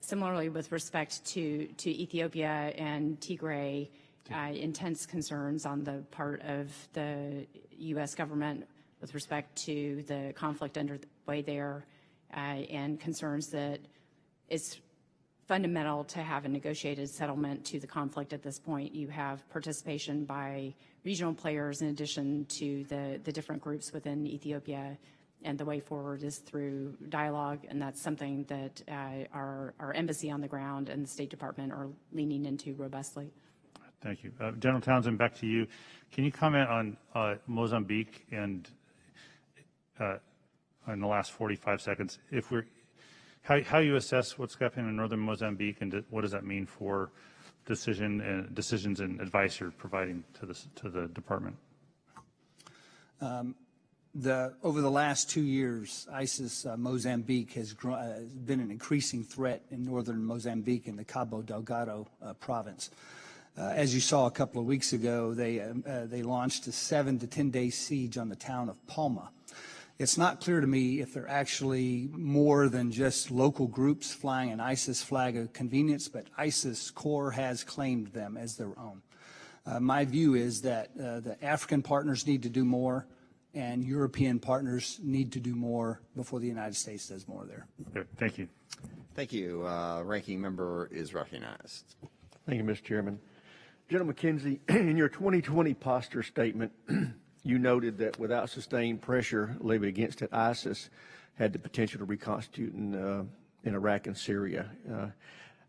Similarly, with respect to Ethiopia and Tigray, intense concerns on the part of the U.S. government with respect to the conflict underway there, and concerns that it's fundamental to have a negotiated settlement to the conflict at this point. You have participation by regional players in addition to the different groups within Ethiopia, and the way forward is through dialogue, and that's something that our embassy on the ground and the State Department are leaning into robustly. Thank you. General Townsend, back to you. Can you comment on Mozambique and in the last 45 seconds, how you assess what's happening in northern Mozambique, and what does that mean for decisions and advice you're providing to the department? Over the last 2 years, ISIS Mozambique has been an increasing threat in northern Mozambique in the Cabo Delgado province. As you saw a couple of weeks ago, they launched a 7 to 10 day siege on the town of Palma. It's not clear to me if they're actually more than just local groups flying an ISIS flag of convenience, but ISIS core has claimed them as their own. My view is that the African partners need to do more, and European partners need to do more before the United States does more there. Okay, thank you. Thank you. Ranking member is recognized. Thank you, Mr. Chairman. General McKenzie, in your 2020 posture statement, you noted that without sustained pressure levied against it, ISIS had the potential to reconstitute in Iraq and Syria.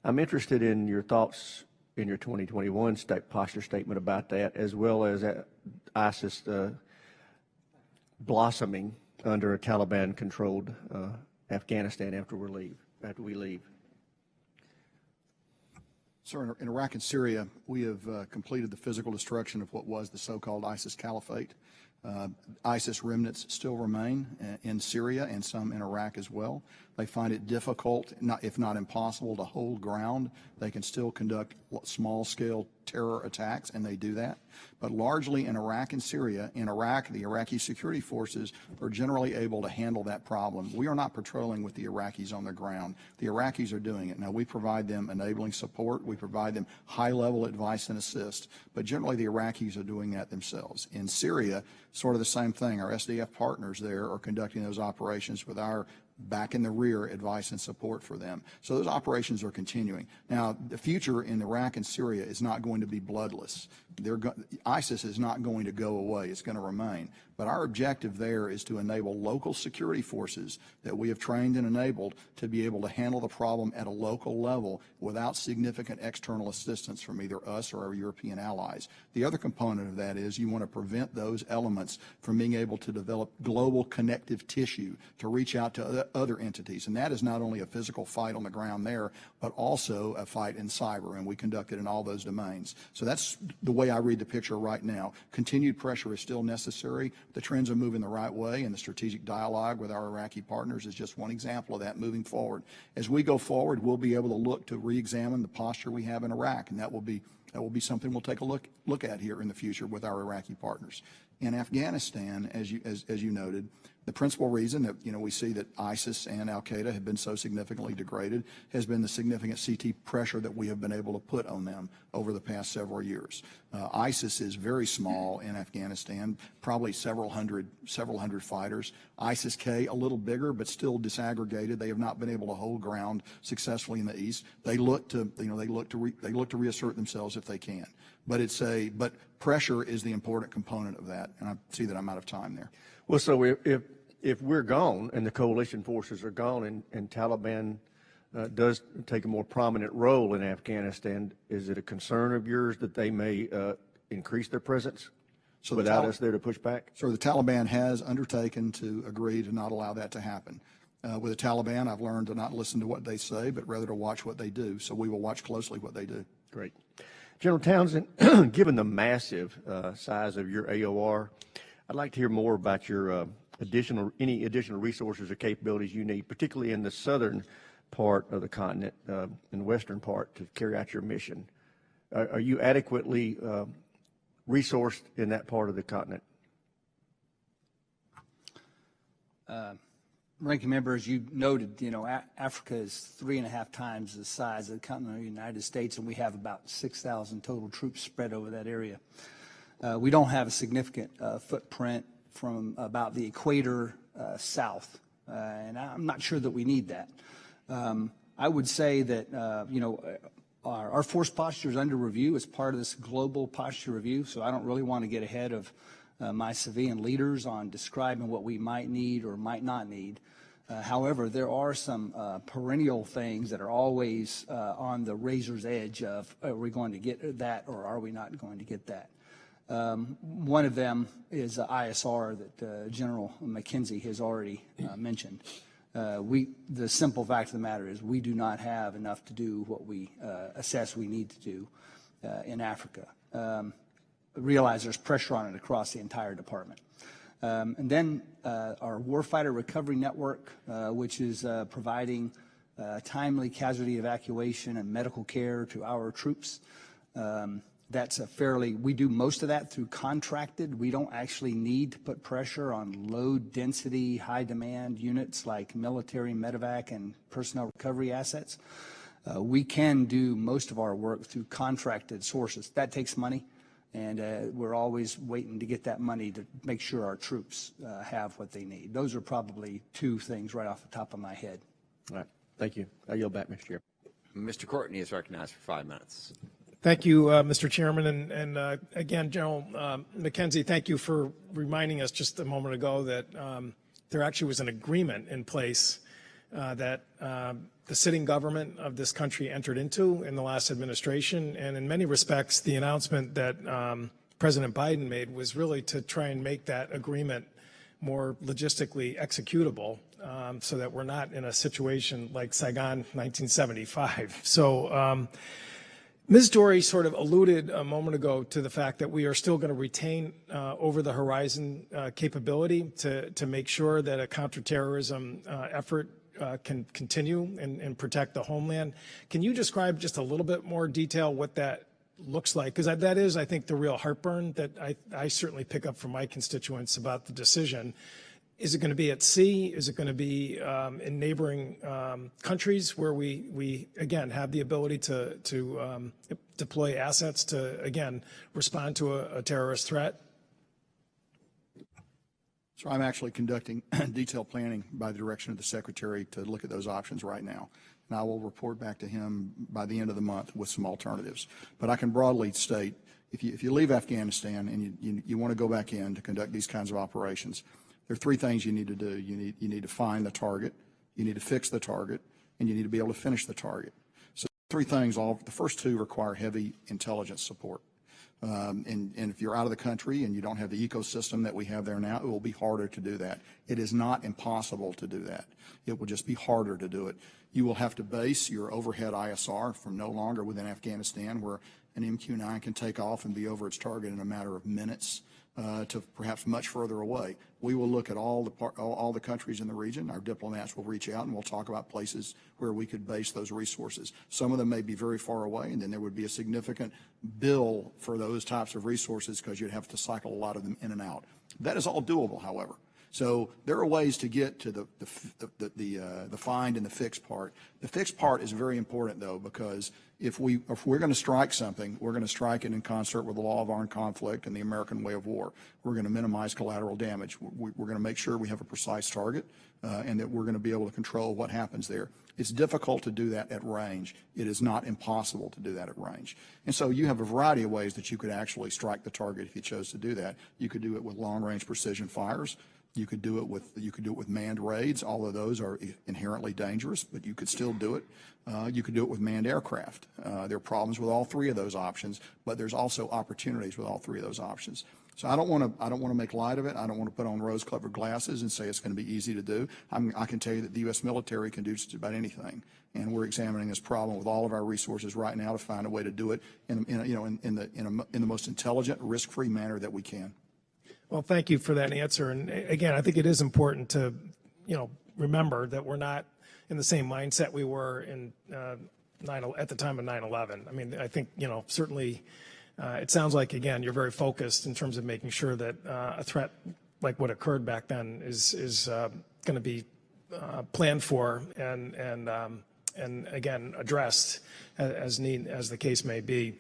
I'm interested in your thoughts in your 2021 posture statement about that, as well as ISIS blossoming under a Taliban-controlled Afghanistan after we leave. Sir, in Iraq and Syria, we have completed the physical destruction of what was the so-called ISIS caliphate. ISIS remnants still remain in Syria and some in Iraq as well. They find it difficult, if not impossible, to hold ground. They can still conduct small-scale terror attacks, and they do that. But largely in Iraq and Syria, in Iraq, the Iraqi security forces are generally able to handle that problem. We are not patrolling with the Iraqis on the ground. The Iraqis are doing it. Now, we provide them enabling support. We provide them high-level advice and assist. But generally, the Iraqis are doing that themselves. In Syria, sort of the same thing. Our SDF partners there are conducting those operations with our back in the rear advice and support for them. So those operations are continuing. Now, the future in Iraq and Syria is not going to be bloodless. ISIS is not going to go away. It's going to remain. But our objective there is to enable local security forces that we have trained and enabled to be able to handle the problem at a local level without significant external assistance from either us or our European allies. The other component of that is you want to prevent those elements from being able to develop global connective tissue to reach out to other entities. And that is not only a physical fight on the ground there, but also a fight in cyber, and we conduct it in all those domains. So that's the way I read the picture right now. Continued pressure is still necessary. The trends are moving the right way, and the strategic dialogue with our Iraqi partners is just one example of that moving forward. As we go forward, we'll be able to look to re-examine the posture we have in Iraq, and that will be something we'll take a look at here in the future with our Iraqi partners. In Afghanistan, as you noted, the principal reason that we see that ISIS and Al-Qaeda have been so significantly degraded has been the significant CT pressure that we have been able to put on them over the past several years. ISIS is very small in Afghanistan, probably several hundred fighters. ISIS-K a little bigger, but still disaggregated. They have not been able to hold ground successfully in the east. They look to reassert themselves if they can. But pressure is the important component of that, and I see that I'm out of time there. Well, so if we're gone and the coalition forces are gone and Taliban does take a more prominent role in Afghanistan, is it a concern of yours that they may increase their presence without us there to push back? So the Taliban has undertaken to agree to not allow that to happen. With the Taliban, I've learned to not listen to what they say, but rather to watch what they do. So we will watch closely what they do. Great. General Townsend, given the massive size of your AOR, I'd like to hear more about your any additional resources or capabilities you need, particularly in the southern part of the continent, in the western part, to carry out your mission. Are you adequately resourced in that part of the continent? Ranking member, as you noted, Africa is 3.5 times the size of the continental United States, and we have about 6,000 total troops spread over that area. We don't have a significant footprint from about the equator south, and I'm not sure that we need that. I would say that, our force posture is under review as part of this global posture review, so I don't really want to get ahead of my civilian leaders on describing what we might need or might not need. However, there are some perennial things that are always on the razor's edge of, are we going to get that or are we not going to get that? One of them is ISR that General McKenzie has already mentioned. The simple fact of the matter is we do not have enough to do what we assess we need to do in Africa. Realize there's pressure on it across the entire department. And then our Warfighter Recovery Network, which is providing timely casualty evacuation and medical care to our troops. That's we do most of that through contracted. We don't actually need to put pressure on low density, high demand units like military, medevac, and personnel recovery assets. We can do most of our work through contracted sources. That takes money, and we're always waiting to get that money to make sure our troops have what they need. Those are probably two things right off the top of my head. All right. Thank you. I yield back, Mr. Chair. Mr. Courtney is recognized for 5 minutes. Thank you, Mr. Chairman. And again, General McKenzie, thank you for reminding us just a moment ago that there actually was an agreement in place that the sitting government of this country entered into in the last administration. And in many respects, the announcement that President Biden made was really to try and make that agreement more logistically executable so that we're not in a situation like Saigon 1975. So Ms. Dory sort of alluded a moment ago to the fact that we are still going to retain over-the-horizon capability to make sure that a counterterrorism effort can continue and protect the homeland. Can you describe just a little bit more detail what that looks like? Because that is, I think, the real heartburn that I certainly pick up from my constituents about the decision. Is it going to be at sea? Is it going to be in neighboring countries where we again have the ability to deploy assets to again respond to a terrorist threat? So I'm actually conducting detailed planning by the direction of the Secretary to look at those options right now. And I will report back to him by the end of the month with some alternatives. But I can broadly state, if you leave Afghanistan and you want to go back in to conduct these kinds of operations, there are three things you need to do. You need to find the target, you need to fix the target, and you need to be able to finish the target. So three things, the first two require heavy intelligence support. And if you're out of the country and you don't have the ecosystem that we have there now, it will be harder to do that. It is not impossible to do that. It will just be harder to do it. You will have to base your overhead ISR from no longer within Afghanistan, where an MQ-9 can take off and be over its target in a matter of minutes, to perhaps much further away. We will look at all the countries in the region. Our diplomats will reach out and we'll talk about places where we could base those resources. Some of them may be very far away, and then there would be a significant bill for those types of resources because you'd have to cycle a lot of them in and out. That is all doable, however. So there are ways to get to the find and the fix part. The fix part is very important, though, because if we're going to strike something, we're going to strike it in concert with the law of armed conflict and the American way of war. We're going to minimize collateral damage. We're going to make sure we have a precise target and that we're going to be able to control what happens there. It's difficult to do that at range. It is not impossible to do that at range. And so you have a variety of ways that you could actually strike the target if you chose to do that. You could do it with long-range precision fires. You could do it with manned raids. All of those are inherently dangerous, but you could still do it. You could do it with manned aircraft. There are problems with all three of those options, but there's also opportunities with all three of those options. So I don't want to make light of it. I don't want to put on rose-colored glasses and say it's going to be easy to do. I can tell you that the U.S. military can do just about anything, and we're examining this problem with all of our resources right now to find a way to do it in the most intelligent, risk-free manner that we can. Well, thank you for that answer. And again, I think it is important to, remember that we're not in the same mindset we were in at the time of 9/11. I mean, I think, certainly it sounds like, again, you're very focused in terms of making sure that a threat like what occurred back then is going to be planned for and again addressed as the case may be.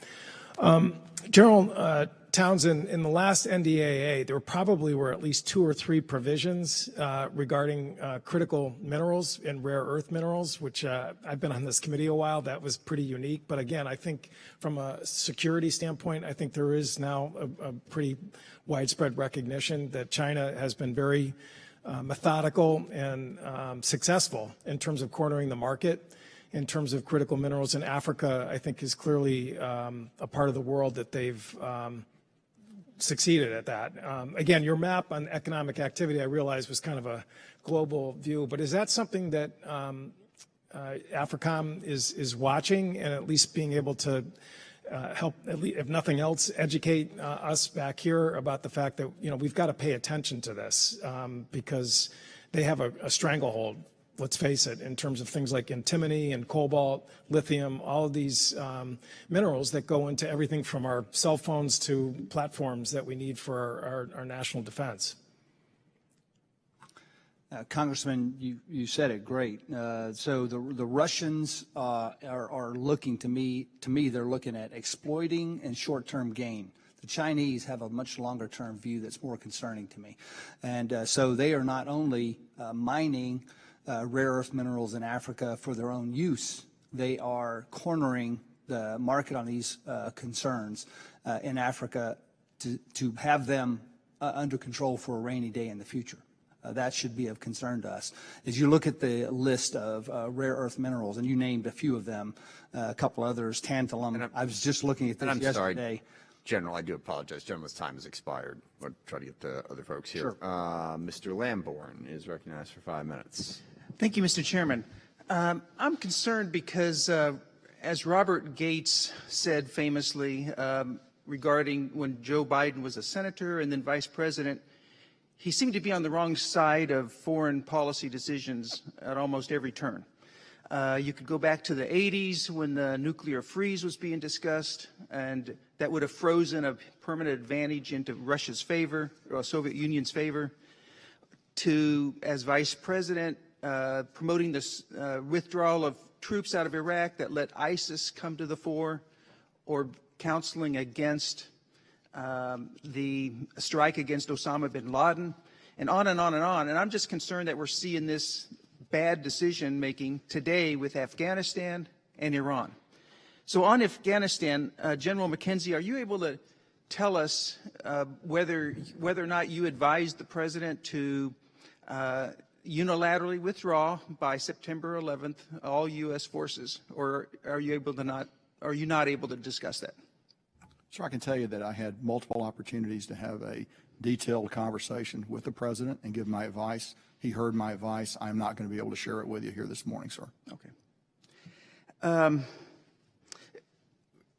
General Townsend, in the last NDAA, there probably were at least 2 or 3 provisions regarding critical minerals and rare earth minerals, which I've been on this committee a while. That was pretty unique. But again, I think from a security standpoint, I think there is now a pretty widespread recognition that China has been very methodical and successful in terms of cornering the market. In terms of critical minerals in Africa, I think is clearly a part of the world that they've succeeded at that. Again, your map on economic activity, I realize, was kind of a global view, but is that something that Africom is watching and at least being able to help, at least, if nothing else, educate us back here about the fact that, we've got to pay attention to this because they have a stranglehold, let's face it, in terms of things like antimony and cobalt, lithium, all of these minerals that go into everything from our cell phones to platforms that we need for our national defense. Congressman, you said it great. So the Russians are looking, to me, they're looking at exploiting and short-term gain. The Chinese have a much longer-term view that's more concerning to me. And so they are not only mining rare earth minerals in Africa for their own use, they are cornering the market on these concerns in Africa to have them under control for a rainy day in the future. That should be of concern to us. As you look at the list of rare earth minerals, and you named a few of them, a couple others, tantalum. I was just looking at this yesterday. Sorry, General, I do apologize. Gentleman's time has expired. We'll try to get the other folks here. Sure. Mr. Lamborn is recognized for 5 minutes. Thank you, Mr. Chairman. I'm concerned because, as Robert Gates said famously regarding when Joe Biden was a senator and then vice president, he seemed to be on the wrong side of foreign policy decisions at almost every turn. You could go back to the 80s when the nuclear freeze was being discussed, and that would have frozen a permanent advantage into Russia's favor, or Soviet Union's favor, to, as vice president, promoting this withdrawal of troops out of Iraq that let ISIS come to the fore, or counseling against the strike against Osama bin Laden, and on and on and on. And I'm just concerned that we're seeing this bad decision making today with Afghanistan and Iran. So on Afghanistan, General McKenzie, are you able to tell us whether or not you advised the president to unilaterally withdraw by September 11th all U.S. forces, or are you not able to discuss that? So I can tell you that I had multiple opportunities to have a detailed conversation with the president and give my advice. He heard my advice. I'm not going to be able to share it with you here this morning, sir. Okay.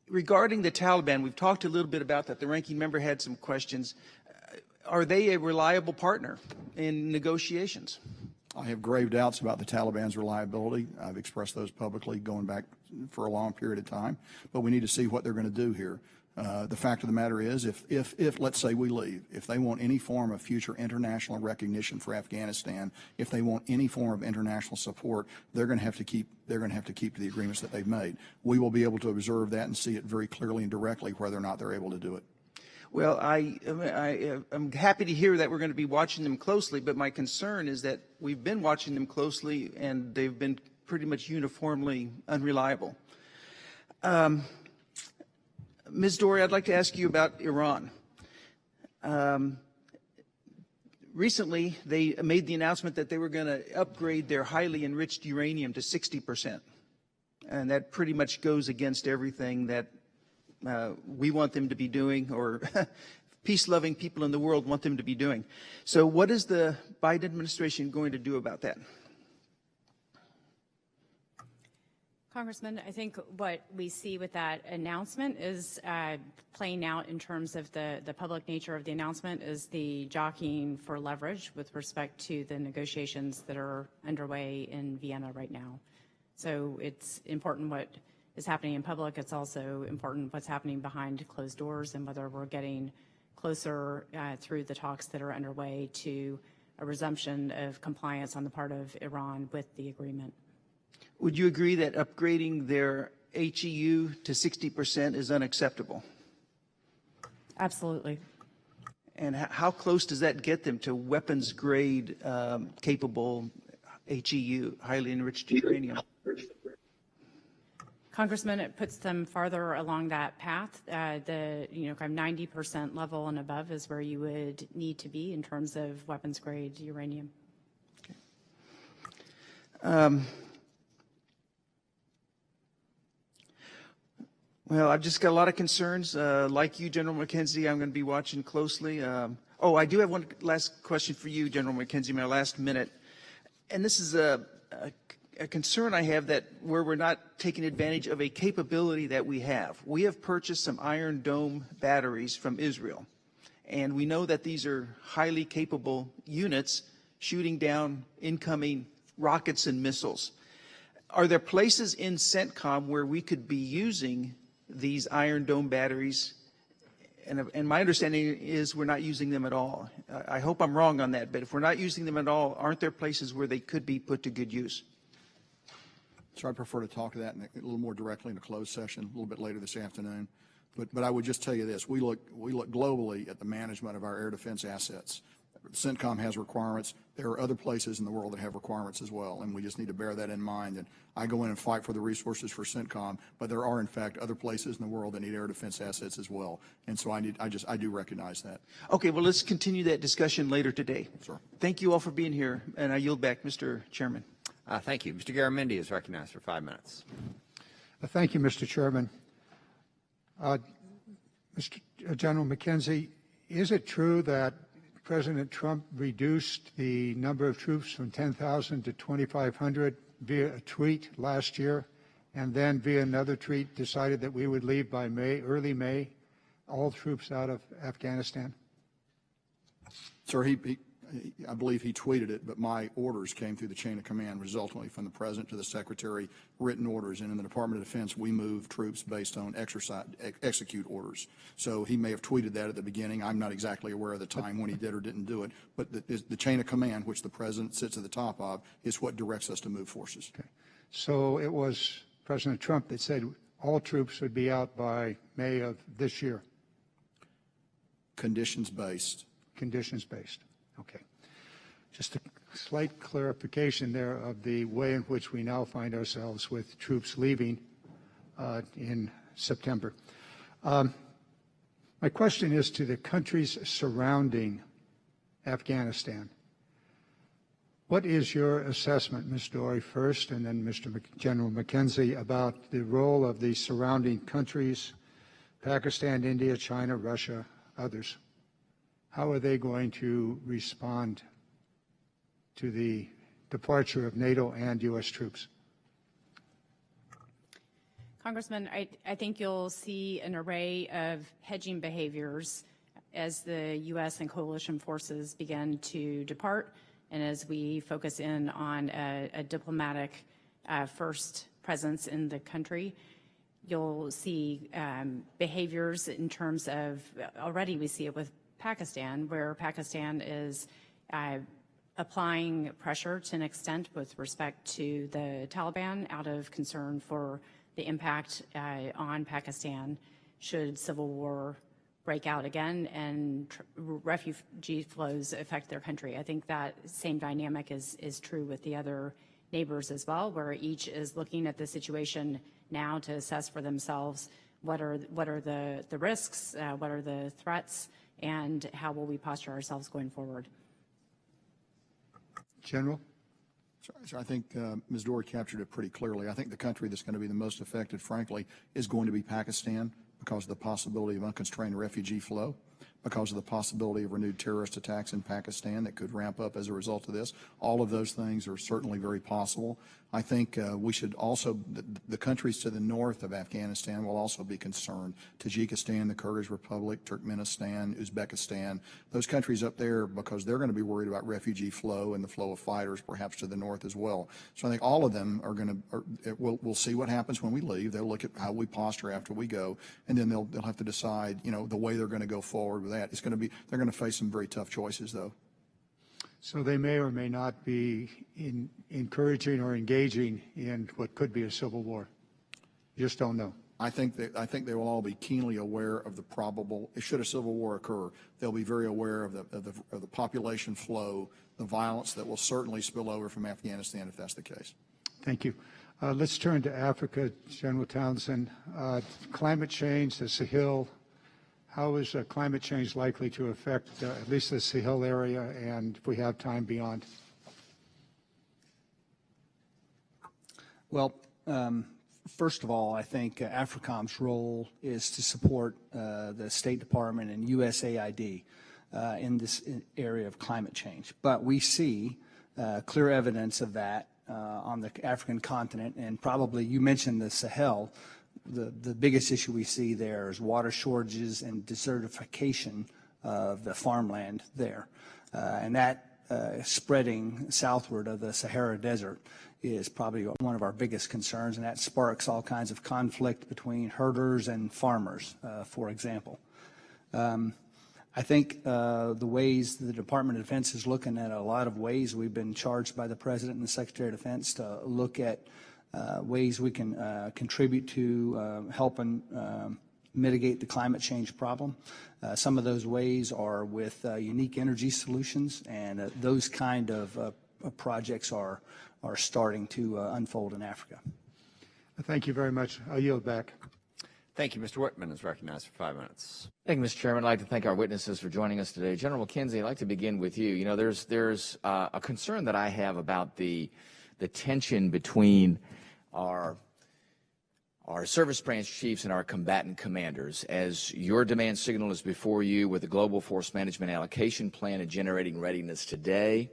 Regarding the Taliban, we've talked a little bit about that. The ranking member had some questions. Are they a reliable partner in negotiations? I have grave doubts about the Taliban's reliability. I've expressed those publicly going back for a long period of time, but we need to see what they're going to do here. The fact of the matter is, if let's say we leave, if they want any form of future international recognition for Afghanistan, if they want any form of international support, they're going to have to keep to the agreements that they've made. We will be able to observe that and see it very clearly and directly whether or not they're able to do it. Well, I'm happy to hear that we're going to be watching them closely, but my concern is that we've been watching them closely and they've been pretty much uniformly unreliable. Ms. Dory, I'd like to ask you about Iran. Recently, they made the announcement that they were going to upgrade their highly enriched uranium to 60%. And that pretty much goes against everything that we want them to be doing, or peace-loving people in the world want them to be doing. So what is the Biden administration going to do about that? Congressman, I think what we see with that announcement is playing out in terms of the public nature of the announcement is the jockeying for leverage with respect to the negotiations that are underway in Vienna right now. So it's important what is happening in public. It's also important what's happening behind closed doors and whether we're getting closer through the talks that are underway to a resumption of compliance on the part of Iran with the agreement. Would you agree that upgrading their HEU to 60% is unacceptable? Absolutely. And how close does that get them to weapons-grade capable HEU, highly enriched uranium? Congressman, it puts them farther along that path. Kind of 90% level and above is where you would need to be in terms of weapons grade uranium. Well, I've just got a lot of concerns. Like you, General McKenzie, I'm going to be watching closely. I do have one last question for you, General McKenzie, my last minute. And this is a concern I have that where we're not taking advantage of a capability that we have. We have purchased some Iron Dome batteries from Israel. And we know that these are highly capable units shooting down incoming rockets and missiles. Are there places in Centcom where we could be using these Iron Dome batteries? And my understanding is we're not using them at all. I hope I'm wrong on that, but if we're not using them at all, aren't there places where they could be put to good use? So I prefer to talk to that a little more directly in a closed session a little bit later this afternoon. But I would just tell you this: we look globally at the management of our air defense assets. CENTCOM has requirements. There are other places in the world that have requirements as well, and we just need to bear that in mind. And I go in and fight for the resources for CENTCOM, but there are in fact other places in the world that need air defense assets as well. And so I do recognize that. Okay, well, let's continue that discussion later today. Sure. Thank you all for being here, and I yield back, Mr. Chairman. Thank you. Mr. Garamendi is recognized for 5 minutes. Thank you, Mr. Chairman. General McKenzie, is it true that President Trump reduced the number of troops from 10,000 to 2,500 via a tweet last year, and then via another tweet decided that we would leave by early May, all troops out of Afghanistan? Sir, I believe he tweeted it, but my orders came through the chain of command, resultantly from the President to the Secretary, written orders. And in the Department of Defense, we move troops based on execute orders. So he may have tweeted that at the beginning. I'm not exactly aware of the time when he did or didn't do it. But the chain of command, which the President sits at the top of, is what directs us to move forces. Okay. So it was President Trump that said all troops would be out by May of this year? Conditions-based. Conditions-based. Okay. Just a slight clarification there of the way in which we now find ourselves with troops leaving in September. My question is to the countries surrounding Afghanistan. What is your assessment, Ms. Dory first, and then Mr. General McKenzie, about the role of the surrounding countries, Pakistan, India, China, Russia, others? How are they going to respond to the departure of NATO and U.S. troops? Congressman, I think you'll see an array of hedging behaviors as the U.S. and coalition forces begin to depart and as we focus in on a diplomatic first presence in the country. You'll see behaviors in terms of, already we see it with Pakistan, where Pakistan is applying pressure to an extent with respect to the Taliban out of concern for the impact on Pakistan should civil war break out again and refugee flows affect their country. I think that same dynamic is true with the other neighbors as well, where each is looking at the situation now to assess for themselves what are the risks, what are the threats, and how will we posture ourselves going forward? General? So I think Ms. Dory captured it pretty clearly. I think the country that's going to be the most affected, frankly, is going to be Pakistan because of the possibility of unconstrained refugee flow, because of the possibility of renewed terrorist attacks in Pakistan that could ramp up as a result of this. All of those things are certainly very possible. I think we should also, the countries to the north of Afghanistan will also be concerned. Tajikistan, the Kyrgyz Republic, Turkmenistan, Uzbekistan, those countries up there, because they're going to be worried about refugee flow and the flow of fighters perhaps to the north as well. So I think all of them are going to, we'll see what happens when we leave. They'll look at how we posture after we go, and then they'll have to decide, the way they're going to go forward with that. It's going to be, they're going to face some very tough choices, though. So they may or may not be encouraging or engaging in what could be a civil war. You just don't know. I think they will all be keenly aware of the probable. Should a civil war occur, they'll be very aware of the population flow, the violence that will certainly spill over from Afghanistan if that's the case. Thank you. Let's turn to Africa, General Townsend. Climate change, the Sahel. How is climate change likely to affect at least the Sahel area, and if we have time beyond? Well, first of all, I think AFRICOM's role is to support the State Department and USAID in this area of climate change. But we see clear evidence of that on the African continent, and probably you mentioned the Sahel. The biggest issue we see there is water shortages and desertification of the farmland there. And that spreading southward of the Sahara Desert is probably one of our biggest concerns, and that sparks all kinds of conflict between herders and farmers, for example. I think the ways the Department of Defense is looking at a lot of ways. We've been charged by the President and the Secretary of Defense to look at ways we can contribute to helping mitigate the climate change problem. Some of those ways are with unique energy solutions, and those kind of projects are starting to unfold in Africa. Thank you very much. I'll yield back. Thank you. Mr. Whitman is recognized for 5 minutes. Thank you, Mr. Chairman. I'd like to thank our witnesses for joining us today. General McKenzie, I'd like to begin with you. You know, there's a concern that I have about the tension between our service branch chiefs and our combatant commanders. As your demand signal is before you with the Global Force Management Allocation Plan and generating readiness today,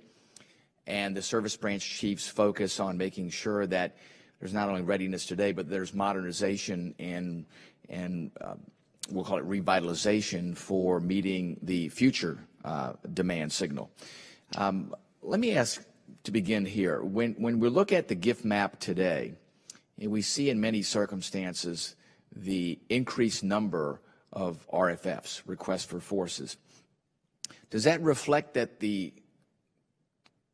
and the service branch chiefs focus on making sure that there's not only readiness today, but there's modernization and we'll call it revitalization for meeting the future demand signal. Let me ask to begin here. When we look at the gift map today, and we see in many circumstances the increased number of RFFs, requests for forces, does that reflect that the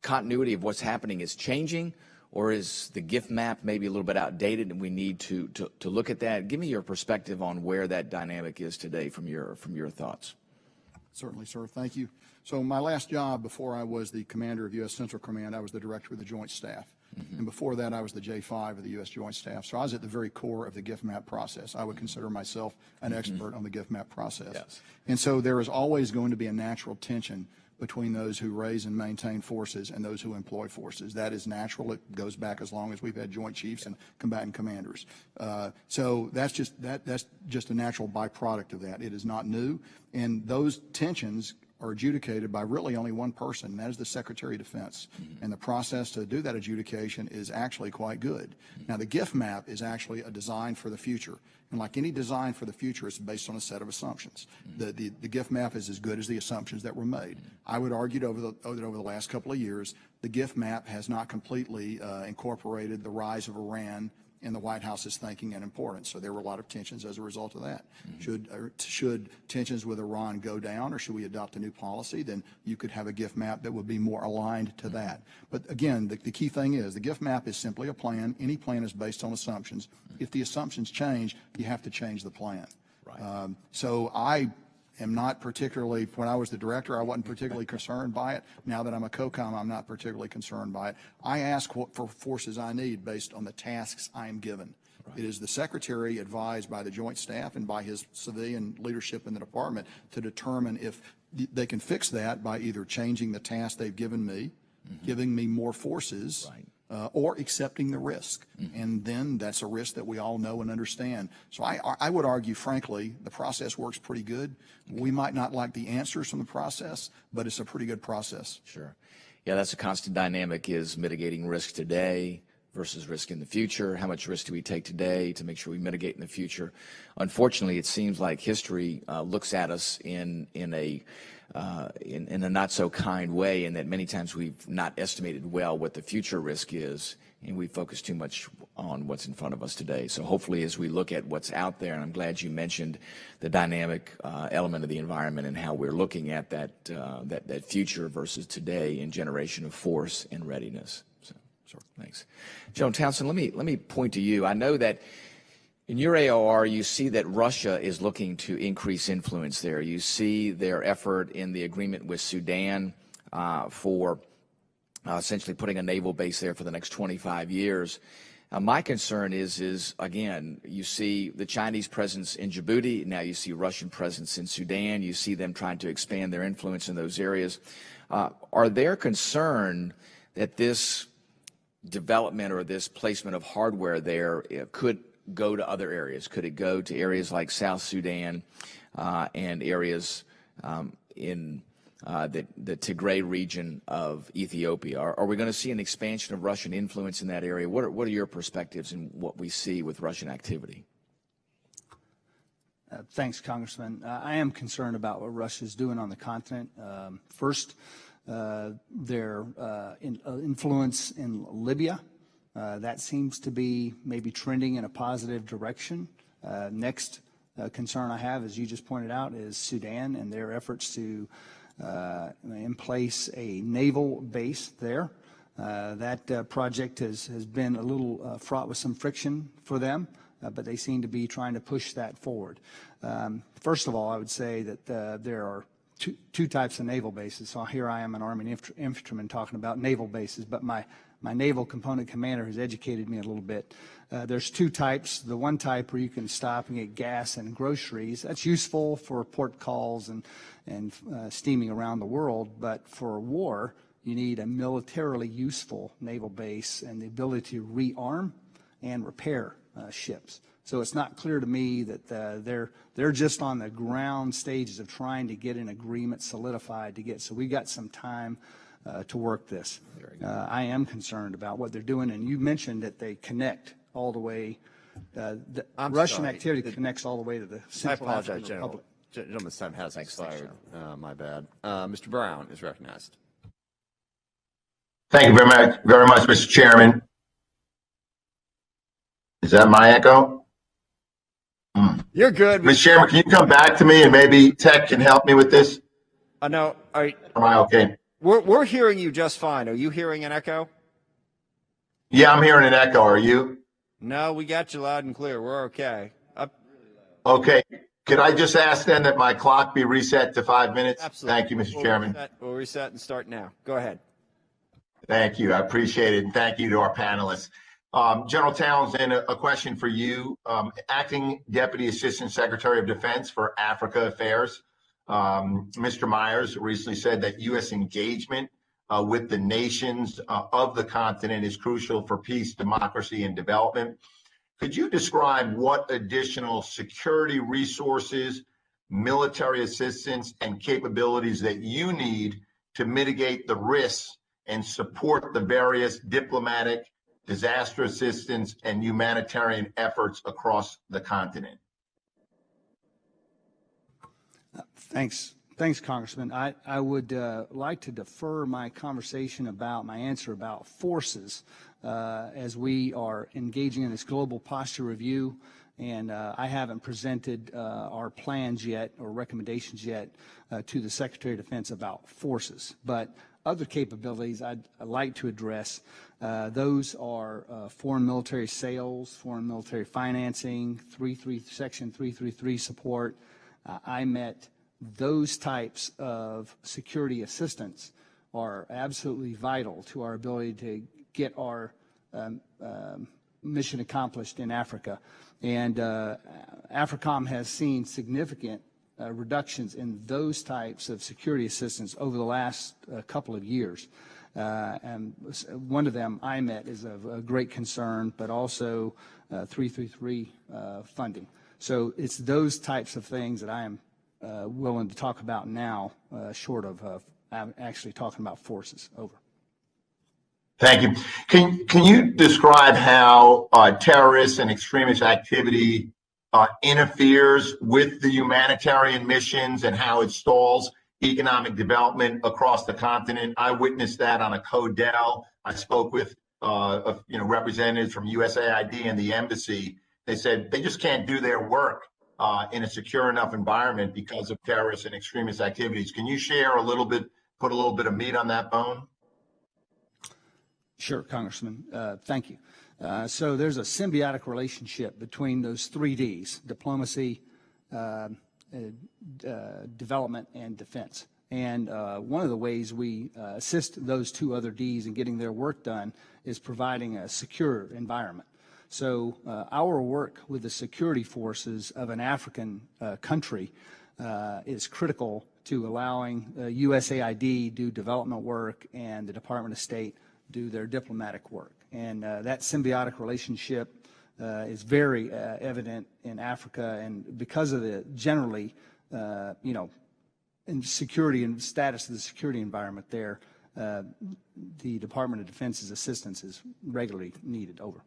continuity of what's happening is changing, or is the gift map maybe a little bit outdated and we need to look at that? Give me your perspective on where that dynamic is today from your thoughts. Certainly, sir. Thank you. So my last job before I was the commander of U.S. Central Command, I was the director of the Joint Staff. And before that, I was the J5 of the U.S. Joint Staff. So I was at the very core of the gift map process. I would consider myself an expert on the gift map process. Yes. And so there is always going to be a natural tension between those who raise and maintain forces and those who employ forces. That is natural. It goes back as long as we've had joint chiefs and combatant commanders. So that's just a natural byproduct of that. It is not new, and those tensions are adjudicated by really only one person, and that is the Secretary of Defense. And the process to do that adjudication is actually quite good. Now, the gift map is actually a design for the future. And like any design for the future, it's based on a set of assumptions. The gift map is as good as the assumptions that were made. I would argue that over the last couple of years, the gift map has not completely incorporated the rise of Iran in the White House's thinking and importance. So there were a lot of tensions as a result of that. Should tensions with Iran go down, or should we adopt a new policy? Then you could have a gift map that would be more aligned to that. But again, the key thing is the gift map is simply a plan. Any plan is based on assumptions. If the assumptions change, you have to change the plan. Right. So I am not particularly, when I was the director, I wasn't particularly concerned by it. Now that I'm a COCOM, I'm not particularly concerned by it. I ask what for forces I need based on the tasks I am given. Right. It is the Secretary, advised by the Joint Staff and by his civilian leadership in the department, to determine if they can fix that by either changing the task they've given me, giving me more forces, right, or accepting the risk. And then that's a risk that we all know and understand. So I would argue, frankly, the process works pretty good. We might not like the answers from the process, but it's a pretty good process. Sure. Yeah, that's a constant dynamic, is mitigating risk today versus risk in the future. How much risk do we take today to make sure we mitigate in the future? Unfortunately, it seems like history looks at us in a not so kind way, in that many times we've not estimated well what the future risk is, and we focus too much on what's in front of us today. So hopefully, as we look at what's out there, and I'm glad you mentioned the dynamic element of the environment and how we're looking at that future versus today in generation of force and readiness. So, sure. Thanks. General Townsend, let me point to you. I know that in your AOR, you see that Russia is looking to increase influence there. You see their effort in the agreement with Sudan for essentially putting a naval base there for the next 25 years. My concern is again, you see the Chinese presence in Djibouti, now you see Russian presence in Sudan, you see them trying to expand their influence in those areas. Are there concern that this development or this placement of hardware there could go to other areas? Could it go to areas like South Sudan and areas in the Tigray region of Ethiopia? Are we going to see an expansion of Russian influence in that area? What are your perspectives in what we see with Russian activity? Thanks, Congressman. I am concerned about what Russia is doing on the continent. First, their influence in Libya. That seems to be maybe trending in a positive direction. Next concern I have, as you just pointed out, is Sudan and their efforts to in place a naval base there. That project has been a little fraught with some friction for them, but they seem to be trying to push that forward. First of all, I would say that there are two types of naval bases. So here I am, an Army infantryman, talking about naval bases, but my naval component commander has educated me a little bit. There's two types. The one type where you can stop and get gas and groceries. That's useful for port calls and steaming around the world, but for war, you need a militarily useful naval base and the ability to rearm and repair ships. So it's not clear to me that they're just on the ground stages of trying to get an agreement solidified to get. So we got some time to work this. I am concerned about what they're doing, and you mentioned that they connect all the way. The Russian activity connects all the way to the Central African Republic. Gentleman's time has expired. My bad. Mr. Brown is recognized. Thank you very much, Mr. Chairman. Is that my echo? You're good. Mr. Chairman, can you come back to me and maybe tech can help me with this? No. Am I okay? We're hearing you just fine. Are you hearing an echo? Yeah, I'm hearing an echo. Are you? No, we got you loud and clear. We're okay. Okay. Could I just ask then that my clock be reset to 5 minutes? Absolutely. Thank you, Mr. Chairman. We'll reset and start now. Go ahead. Thank you. I appreciate it. And thank you to our panelists. General Townsend, a question for you. Acting Deputy Assistant Secretary of Defense for Africa Affairs, Mr. Myers recently said that U.S. engagement with the nations of the continent is crucial for peace, democracy, and development. Could you describe what additional security resources, military assistance, and capabilities that you need to mitigate the risks and support the various diplomatic, disaster assistance, and humanitarian efforts across the continent? Thanks, Congressman. I would like to defer my answer about forces as we are engaging in this global posture review, and I haven't presented our plans yet or recommendations yet to the Secretary of Defense about forces. But other capabilities I'd like to address, those are foreign military sales, foreign military financing, Section 333 support. I met those types of security assistance are absolutely vital to our ability to get our mission accomplished in Africa. And AFRICOM has seen significant reductions in those types of security assistance over the last couple of years. And one of them I met is of a great concern, but also 333 funding. So it's those types of things that I am willing to talk about now, short of actually talking about forces. Over. Thank you. Can you describe how terrorist and extremist activity interferes with the humanitarian missions and how it stalls economic development across the continent? I witnessed that on a CODEL. I spoke with representatives from USAID and the embassy. They said they just can't do their work in a secure enough environment because of terrorist and extremist activities. Can you share a little bit, put a little bit of meat on that bone? Sure, Congressman. Thank you. So there's a symbiotic relationship between those 3 Ds, diplomacy, development, and defense. And one of the ways we assist those 2 other Ds in getting their work done is providing a secure environment. So our work with the security forces of an African country is critical to allowing USAID do development work and the Department of State do their diplomatic work. And that symbiotic relationship is very evident in Africa, and because of the generally, in security and status of the security environment there, the Department of Defense's assistance is regularly needed. Over.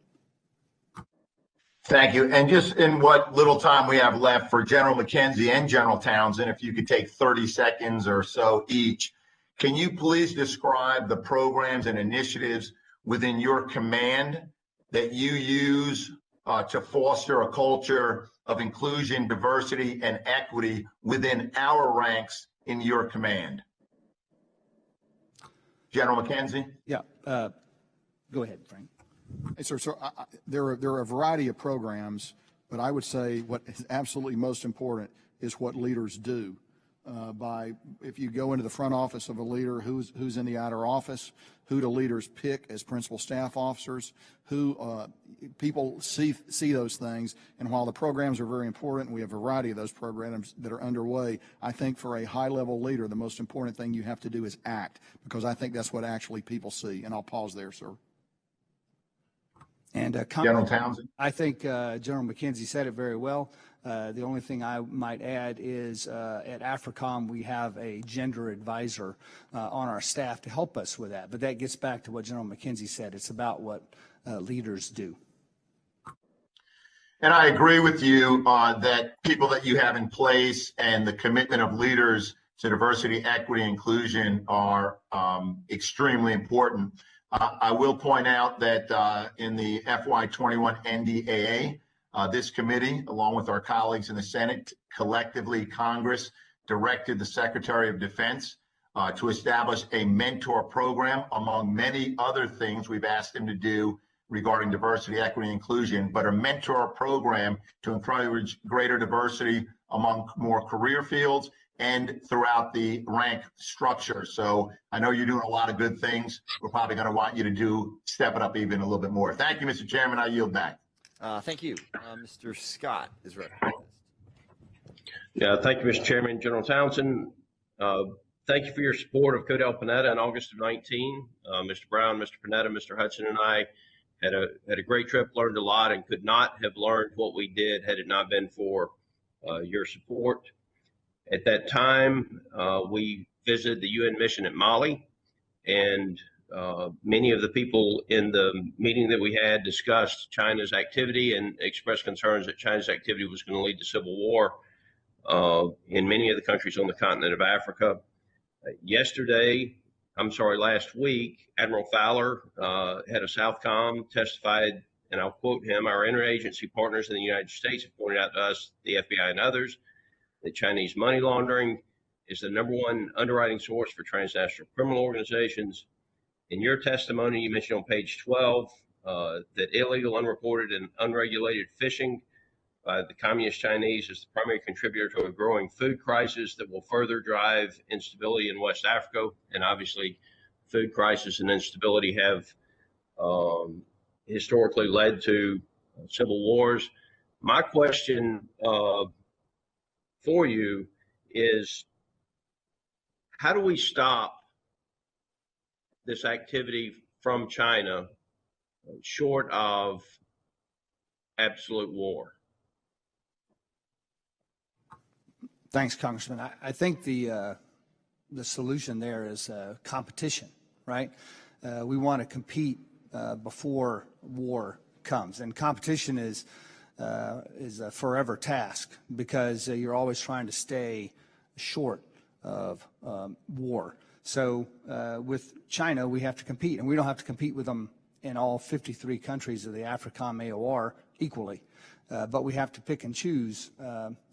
Thank you. And just in what little time we have left for General McKenzie and General Townsend, if you could take 30 seconds or so each, can you please describe the programs and initiatives within your command that you use to foster a culture of inclusion, diversity, and equity within our ranks in your command? General McKenzie? Yeah. Go ahead, Frank. Hey, sir. So there are a variety of programs, but I would say what is absolutely most important is what leaders do. If you go into the front office of a leader, who's in the outer office, who do leaders pick as principal staff officers, who people see those things. And while the programs are very important, we have a variety of those programs that are underway. I think for a high-level leader, the most important thing you have to do is act, because I think that's what actually people see. And I'll pause there, sir. And General Townsend? I think General McKenzie said it very well. The only thing I might add is at AFRICOM we have a gender advisor on our staff to help us with that. But that gets back to what General McKenzie said. It's about what leaders do. And I agree with you that people that you have in place and the commitment of leaders to diversity, equity, inclusion are extremely important. I will point out that in the FY21 NDAA, this committee, along with our colleagues in the Senate, collectively, Congress directed the Secretary of Defense to establish a mentor program, among many other things we've asked him to do regarding diversity, equity, and inclusion, but a mentor program to encourage greater diversity among more career fields and throughout the rank structure. So I know you're doing a lot of good things. We're probably going to want you to step it up even a little bit more. Thank you, Mr. Chairman. I yield back. Thank you. Mr. Scott is recognized. Yeah, thank you, Mr. Chairman. General Townsend, thank you for your support of Codell Panetta in August of 19. Mr. Brown, Mr. Panetta, Mr. Hudson, and I had a great trip, learned a lot, and could not have learned what we did had it not been for your support. At that time, we visited the UN mission at Mali, and many of the people in the meeting that we had discussed China's activity and expressed concerns that China's activity was going to lead to civil war in many of the countries on the continent of Africa. Last week, Admiral Fowler, head of Southcom, testified, and I'll quote him, "Our interagency partners in the United States have pointed out to us, the FBI and others, that Chinese money laundering is the #1 underwriting source for transnational criminal organizations. In your testimony, you mentioned on page 12 that illegal, unreported, and unregulated fishing by the Communist Chinese is the primary contributor to a growing food crisis that will further drive instability in West Africa." And obviously, food crisis and instability have historically led to civil wars. My question for you is, how do we stop this activity from China short of absolute war? Thanks, Congressman. I think the solution there is competition, right? We want to compete before war comes, and competition is a forever task, because you're always trying to stay short of war. So with China, we have to compete, and we don't have to compete with them in all 53 countries of the AFRICOM AOR equally, but we have to pick and choose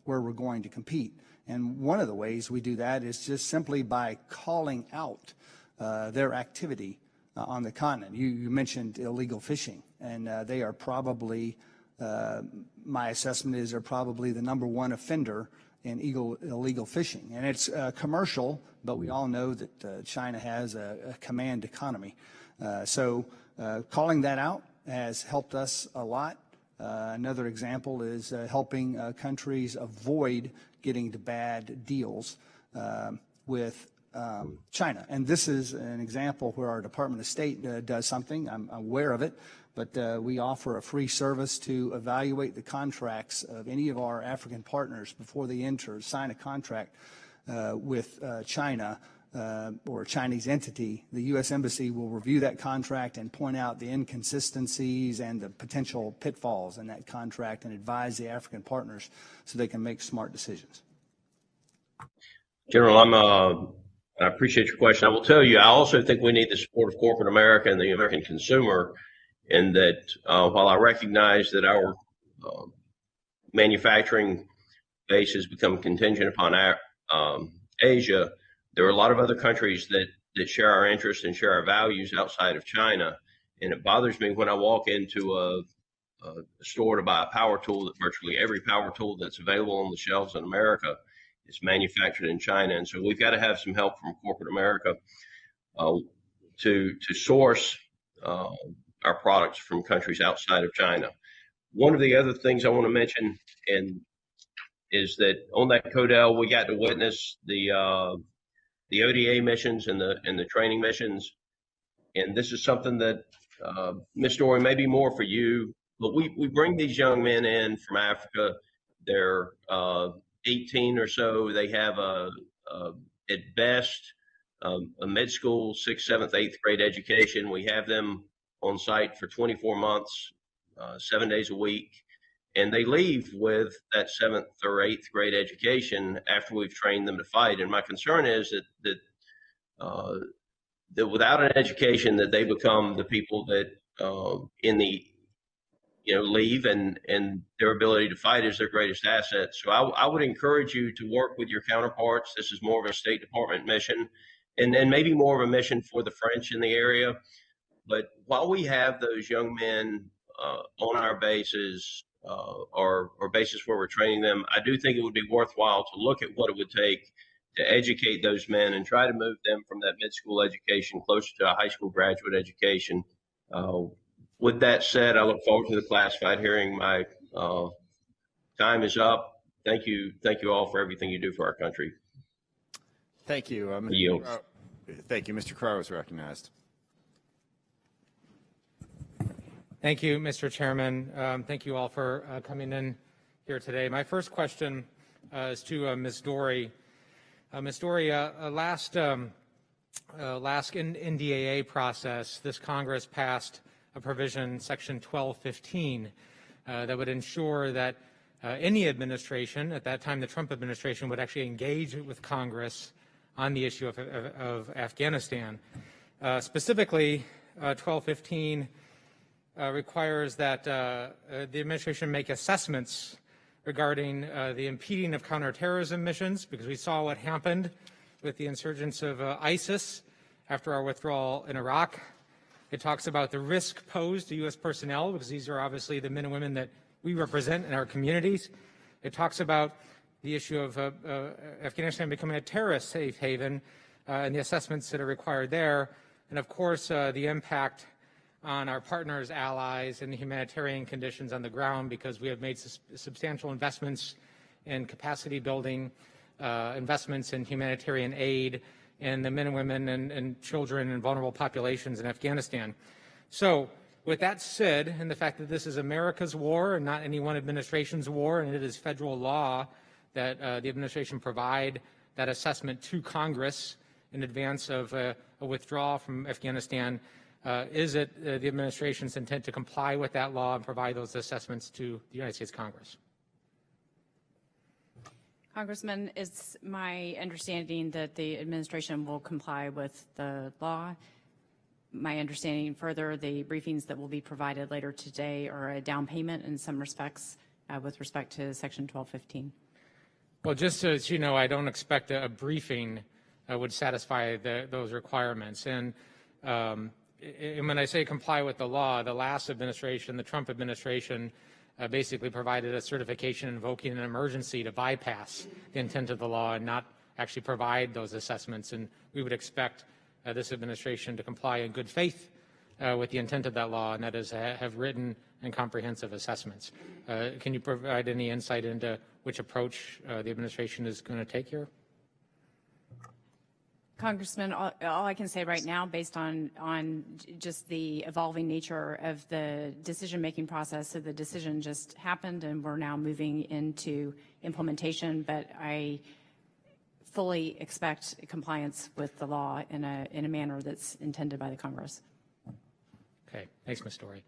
where we're going to compete. And one of the ways we do that is just simply by calling out their activity on the continent. You mentioned illegal fishing, and they are probably, my assessment is they're probably the #1 offender in illegal fishing. And it's commercial, but we all know that China has a command economy. So calling that out has helped us a lot. Another example is helping countries avoid getting to bad deals with China. And this is an example where our Department of State does something. I'm aware of it, but we offer a free service to evaluate the contracts of any of our African partners before they sign a contract with China or a Chinese entity. The U.S. Embassy will review that contract and point out the inconsistencies and the potential pitfalls in that contract and advise the African partners so they can make smart decisions. General, I appreciate your question. I will tell you, I also think we need the support of corporate America and the American consumer, in that while I recognize that our manufacturing base has become contingent upon Asia, there are a lot of other countries that share our interests and share our values outside of China. And it bothers me when I walk into a store to buy a power tool that virtually every power tool that's available on the shelves in America is manufactured in China. And so we've got to have some help from corporate America to source our products from countries outside of China. One of the other things I want to mention is that on that CODEL, we got to witness the ODA missions and the training missions. And this is something that, Ms. Dory, may be more for you, but we bring these young men in from Africa. They're 18 or so. They have at best a mid-school 6th, 7th, 8th grade education. We have them on site for 24 months, 7 days a week, and they leave with that 7th or 8th grade education after we've trained them to fight. And my concern is that without an education, that they become the people that leave, and their ability to fight is their greatest asset. So I would encourage you to work with your counterparts. This is more of a State Department mission, and maybe more of a mission for the French in the area. But while we have those young men on our bases or bases where we're training them, I do think it would be worthwhile to look at what it would take to educate those men and try to move them from that mid-school education closer to a high school graduate education. With that said, I look forward to the classified hearing. My time is up. Thank you all for everything you do for our country. Thank you. Yield. Thank you. Mr. Crowe is recognized. Thank you, Mr. Chairman. Thank you all for coming in here today. My first question is to Ms. Dory. Ms. Dory, last NDAA process, this Congress passed a provision, Section 1215, that would ensure that any administration, at that time the Trump administration, would actually engage with Congress on the issue of Afghanistan. Specifically, 1215 requires that the administration make assessments regarding the impeding of counterterrorism missions, because we saw what happened with the insurgents of ISIS after our withdrawal in Iraq. It talks about the risk posed to U.S. personnel, because these are obviously the men and women that we represent in our communities. It talks about the issue of Afghanistan becoming a terrorist safe haven and the assessments that are required there. And of course, the impact on our partners, allies, and the humanitarian conditions on the ground, because we have made substantial investments in capacity building, investments in humanitarian aid, and the men and women and children and vulnerable populations in Afghanistan. So with that said, and the fact that this is America's war and not any one administration's war, and it is federal law that the administration provide that assessment to Congress in advance of a withdrawal from Afghanistan, is it the administration's intent to comply with that law and provide those assessments to the United States Congress? Congressman, it's my understanding that the administration will comply with the law. My understanding further, the briefings that will be provided later today are a down payment in some respects with respect to Section 1215. Well, just so you know, I don't expect a briefing would satisfy those requirements. And when I say comply with the law, the last administration, the Trump administration, basically provided a certification invoking an emergency to bypass the intent of the law and not actually provide those assessments. And we would expect this administration to comply in good faith with the intent of that law, and that is have written and comprehensive assessments. Can you provide any insight into which approach the administration is going to take here? Congressman, all I can say right now, based on just the evolving nature of the decision-making process, so the decision just happened and we're now moving into implementation, but I fully expect compliance with the law in a manner that's intended by the Congress. Okay, thanks, Ms. Dory.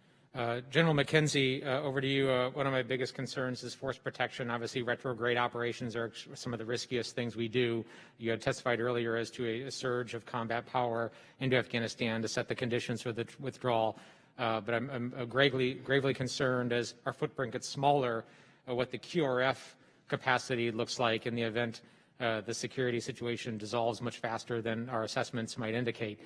General McKenzie, over to you. One of my biggest concerns is force protection. Obviously, retrograde operations are some of the riskiest things we do. You had testified earlier as to a surge of combat power into Afghanistan to set the conditions for the withdrawal. But I'm gravely concerned as our footprint gets smaller, what the QRF capacity looks like in the event the security situation dissolves much faster than our assessments might indicate.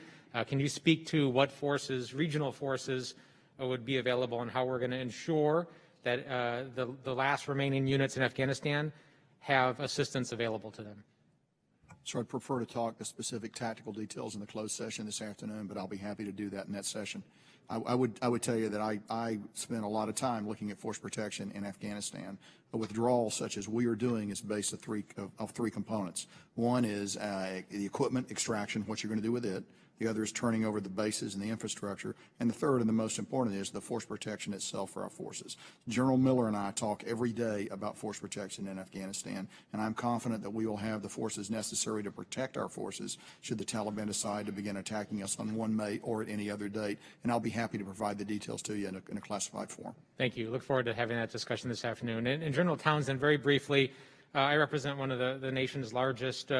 Can you speak to what forces, regional forces, would be available and how we're going to ensure that the last remaining units in Afghanistan have assistance available to them? So I'd prefer to talk the specific tactical details in the closed session this afternoon, but I'll be happy to do that in that session. I would tell you that I spent a lot of time looking at force protection in Afghanistan. A withdrawal such as we are doing is based of three components. One is the equipment extraction, what you're going to do with it. The other is turning over the bases and the infrastructure. And the third and the most important is the force protection itself for our forces. General Miller and I talk every day about force protection in Afghanistan, and I'm confident that we will have the forces necessary to protect our forces should the Taliban decide to begin attacking us on 1 May or at any other date. And I'll be happy to provide the details to you in a classified form. Thank you. Look forward to having that discussion this afternoon. And General Townsend, very briefly, I represent one of the nation's largest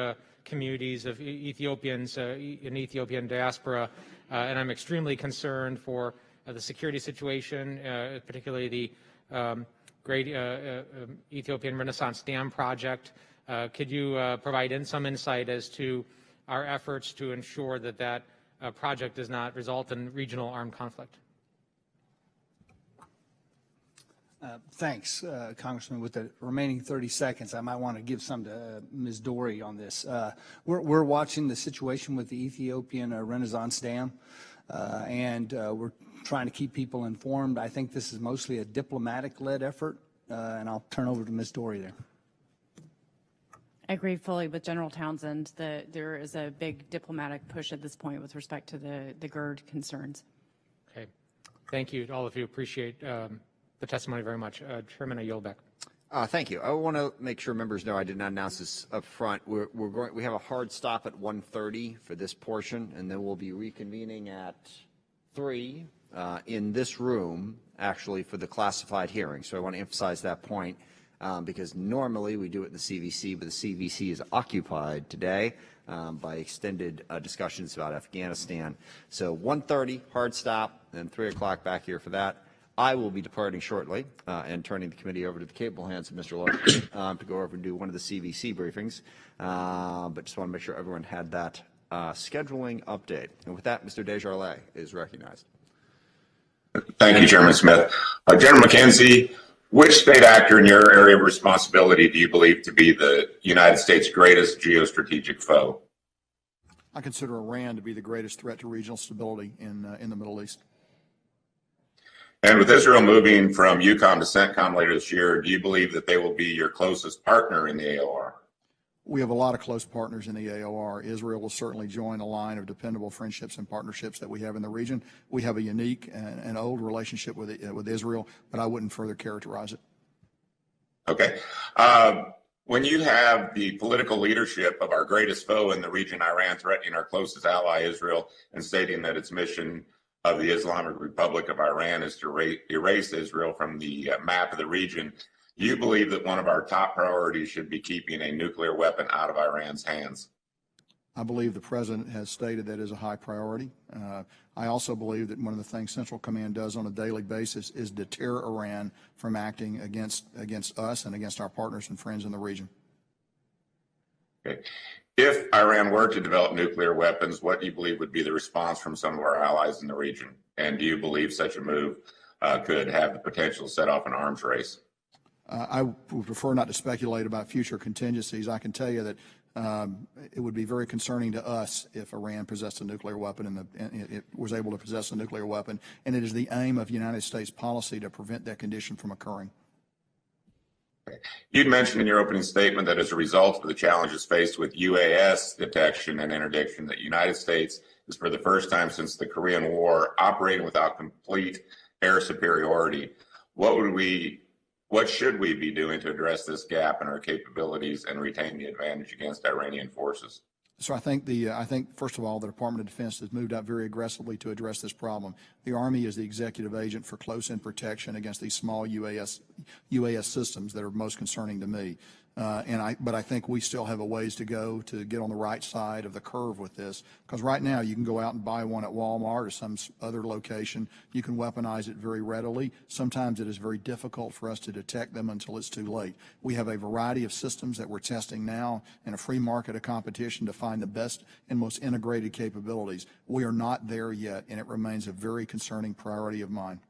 communities of Ethiopians in Ethiopian diaspora, and I'm extremely concerned for the security situation, particularly the great Ethiopian Renaissance Dam project. Could you provide some insight as to our efforts to ensure that that project does not result in regional armed conflict? Thanks, Congressman. With the remaining 30 seconds, I might want to give some to Ms. Dory on this. We're watching the situation with the Ethiopian Renaissance Dam, and we're trying to keep people informed. I think this is mostly a diplomatic-led effort, and I'll turn over to Ms. Dory there. I agree fully with General Townsend that there is a big diplomatic push at this point with respect to the GERD concerns. Okay. Thank you to all of you. Appreciate the testimony very much. Chairman, I yield back. Thank you. I want to make sure members know I did not announce this up front. We have a hard stop at 1:30 for this portion, and then we'll be reconvening at 3 in this room, actually, for the classified hearing. So I want to emphasize that point because normally we do it in the CVC, but the CVC is occupied today by extended discussions about Afghanistan. So 1:30, hard stop, and 3 o'clock back here for that. I will be departing shortly and turning the committee over to the capable hands of Mr. Larson to go over and do one of the CVC briefings. But just want to make sure everyone had that scheduling update. And with that, Mr. Desjardins is recognized. Thank you, Chairman Smith. General McKenzie, which state actor in your area of responsibility do you believe to be the United States' greatest geostrategic foe? I consider Iran to be the greatest threat to regional stability in the Middle East. And with Israel moving from EUCOM to Centcom later this year, do you believe that they will be your closest partner in the AOR? We have a lot of close partners in the AOR. Israel will certainly join a line of dependable friendships and partnerships that we have in the region. We have a unique and old relationship with Israel, but I wouldn't further characterize it. Okay. When you have the political leadership of our greatest foe in the region, Iran, threatening our closest ally, Israel, and stating that its mission of the Islamic Republic of Iran is to erase Israel from the map of the region, do you believe that one of our top priorities should be keeping a nuclear weapon out of Iran's hands? I believe the President has stated that is a high priority. I also believe that one of the things Central Command does on a daily basis is deter Iran from acting against us and against our partners and friends in the region. Okay. If Iran were to develop nuclear weapons, what do you believe would be the response from some of our allies in the region? And do you believe such a move could have the potential to set off an arms race? I would prefer not to speculate about future contingencies. I can tell you that It would be very concerning to us if Iran possessed a nuclear weapon and it was able to possess a nuclear weapon, and it is the aim of United States policy to prevent that condition from occurring. You'd mentioned in your opening statement that as a result of the challenges faced with UAS detection and interdiction, that the United States is for the first time since the Korean War operating without complete air superiority. What should we be doing to address this gap in our capabilities and retain the advantage against Iranian forces? So I think first of all, the Department of Defense has moved out very aggressively to address this problem. The Army is the executive agent for close-in protection against these small UAS systems that are most concerning to me. But I think we still have a ways to go to get on the right side of the curve with this, because right now you can go out and buy one at Walmart or some other location. You can weaponize it very readily. Sometimes it is very difficult for us to detect them until it's too late. We have a variety of systems that we're testing now in a free market of competition to find the best and most integrated capabilities. We are not there yet, and it remains a very concerning priority of mine.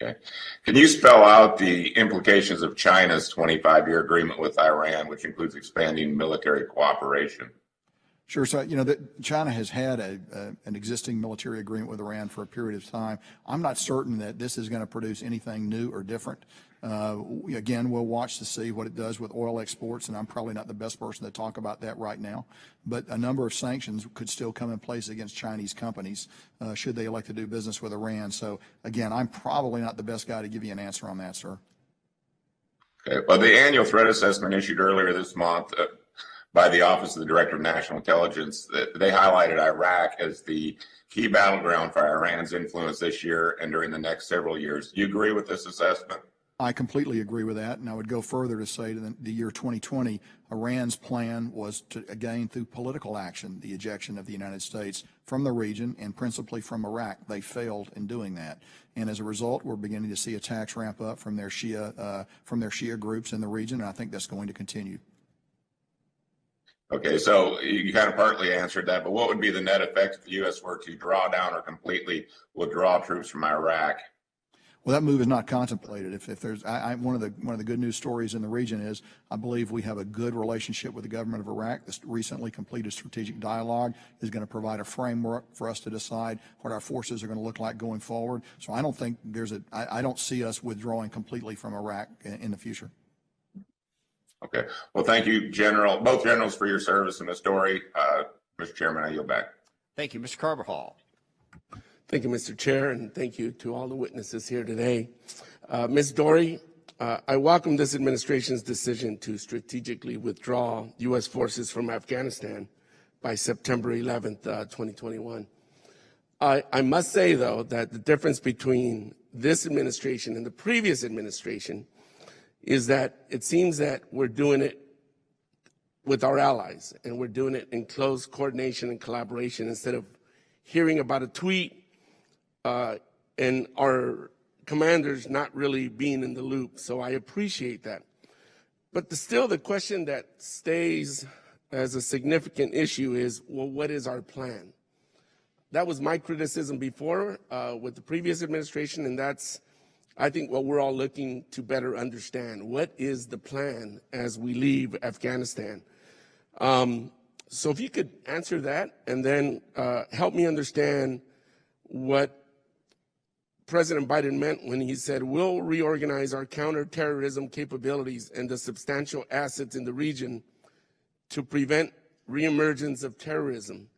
Okay. Can you spell out the implications of China's 25-year agreement with Iran, which includes expanding military cooperation? Sure. So, China has had an existing military agreement with Iran for a period of time. I'm not certain that this is going to produce anything new or different. Again, we'll watch to see what it does with oil exports, and I'm probably not the best person to talk about that right now. But a number of sanctions could still come in place against Chinese companies should they elect to do business with Iran. So, again, I'm probably not the best guy to give you an answer on that, sir. Okay. Well, the annual threat assessment issued earlier this month by the Office of the Director of National Intelligence, they highlighted Iraq as the key battleground for Iran's influence this year and during the next several years. Do you agree with this assessment? I completely agree with that, and I would go further to say that the year 2020, Iran's plan was to, again, through political action, the ejection of the United States from the region and principally from Iraq. They failed in doing that, and as a result, we're beginning to see attacks ramp up from their Shia groups in the region, and I think that's going to continue. Okay, so you kind of partly answered that, but what would be the net effect if the U.S. were to draw down or completely withdraw troops from Iraq? Well, that move is not contemplated. If there's one of the good news stories in the region is I believe we have a good relationship with the government of Iraq. This recently completed strategic dialogue is going to provide a framework for us to decide what our forces are going to look like going forward. So I don't think I don't see us withdrawing completely from Iraq in the future. Okay. Well, thank you, both generals, for your service, and Ms. Dory. Mr. Chairman, I yield back. Thank you, Mr. Carbajal. Thank you, Mr. Chair, and thank you to all the witnesses here today. Ms. Dory, I welcome this administration's decision to strategically withdraw U.S. forces from Afghanistan by September 11th, 2021. I must say, though, that the difference between this administration and the previous administration is that it seems that we're doing it with our allies, and we're doing it in close coordination and collaboration instead of hearing about a tweet and our commanders not really being in the loop. So I appreciate that. But still, the question that stays as a significant issue is, well, what is our plan? That was my criticism before with the previous administration, and that's, I think, what we're all looking to better understand. What is the plan as we leave Afghanistan? So if you could answer that and then help me understand what President Biden meant when he said, we'll reorganize our counterterrorism capabilities and the substantial assets in the region to prevent reemergence of terrorism.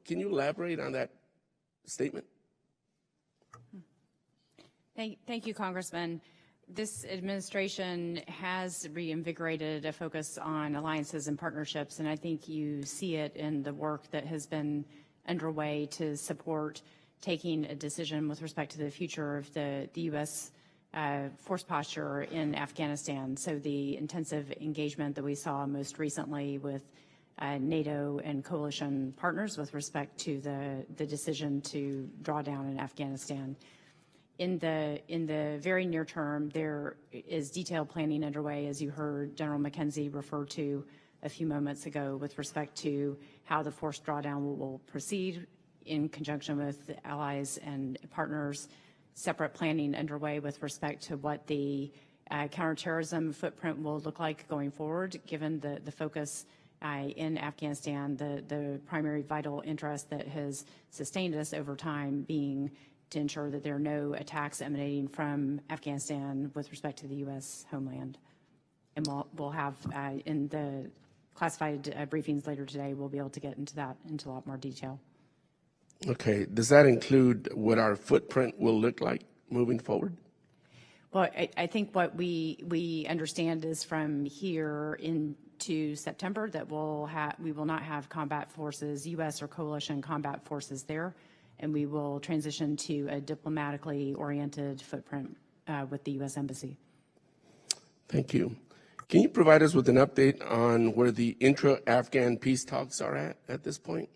Can you elaborate on that statement? Thank you, Congressman. This administration has reinvigorated a focus on alliances and partnerships, and I think you see it in the work that has been underway to support taking a decision with respect to the future of the U.S. Force posture in Afghanistan. So the intensive engagement that we saw most recently with NATO and coalition partners with respect to the decision to draw down in Afghanistan. In the very near term, there is detailed planning underway, as you heard General McKenzie refer to a few moments ago, with respect to how the forced drawdown will proceed in conjunction with allies and partners. Separate planning underway with respect to what the counterterrorism footprint will look like going forward, given the focus in Afghanistan, the primary vital interest that has sustained us over time being to ensure that there are no attacks emanating from Afghanistan with respect to the U.S. homeland. And we'll have in the classified briefings later today, we'll be able to get into that into a lot more detail. Okay. Does that include what our footprint will look like moving forward? Well, I think what we understand is from here into September that we will not have combat forces, U.S. or coalition combat forces there, and we will transition to a diplomatically oriented footprint with the U.S. Embassy. Thank you. Can you provide us with an update on where the intra-Afghan peace talks are at this point?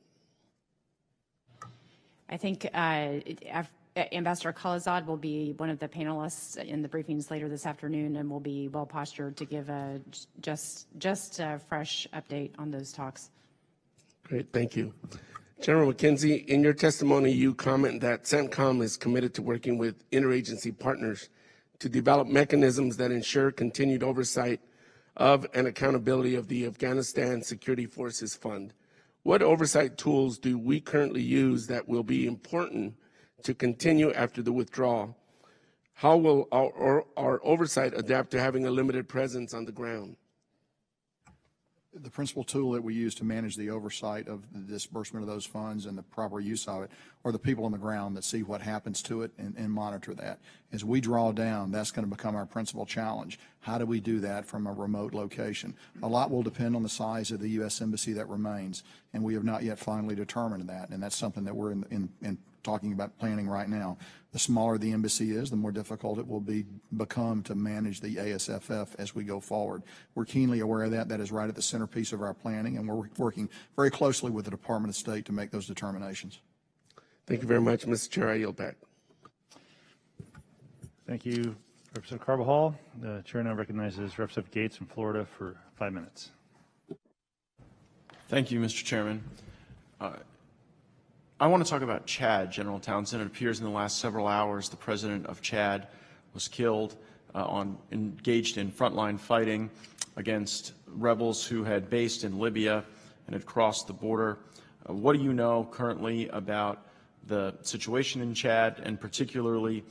I think Ambassador Khalilzad will be one of the panelists in the briefings later this afternoon and will be well postured to give a just a fresh update on those talks. Great, thank you. General McKenzie, in your testimony, you comment that Centcom is committed to working with interagency partners to develop mechanisms that ensure continued oversight of and accountability of the Afghanistan Security Forces Fund. What oversight tools do we currently use that will be important to continue after the withdrawal? How will our oversight adapt to having a limited presence on the ground? The principal tool that we use to manage the oversight of the disbursement of those funds and the proper use of it are the people on the ground that see what happens to it and monitor that. As we draw down, that's going to become our principal challenge. How do we do that from a remote location? A lot will depend on the size of the U.S. Embassy that remains, and we have not yet finally determined that, and that's something that we're in talking about planning right now. The smaller the embassy is, the more difficult it will become to manage the ASFF as we go forward. We're keenly aware of that. That is right at the centerpiece of our planning, and we're working very closely with the Department of State to make those determinations. Thank you very much, Mr. Chair. I yield back. Thank you, Representative Carbajal. The chair now recognizes Representative Gates from Florida for 5 minutes. Thank you, Mr. Chairman. I want to talk about Chad, General Townsend. It appears in the last several hours the president of Chad was killed engaged in frontline fighting against rebels who had based in Libya and had crossed the border. What do you know currently about the situation in Chad, and particularly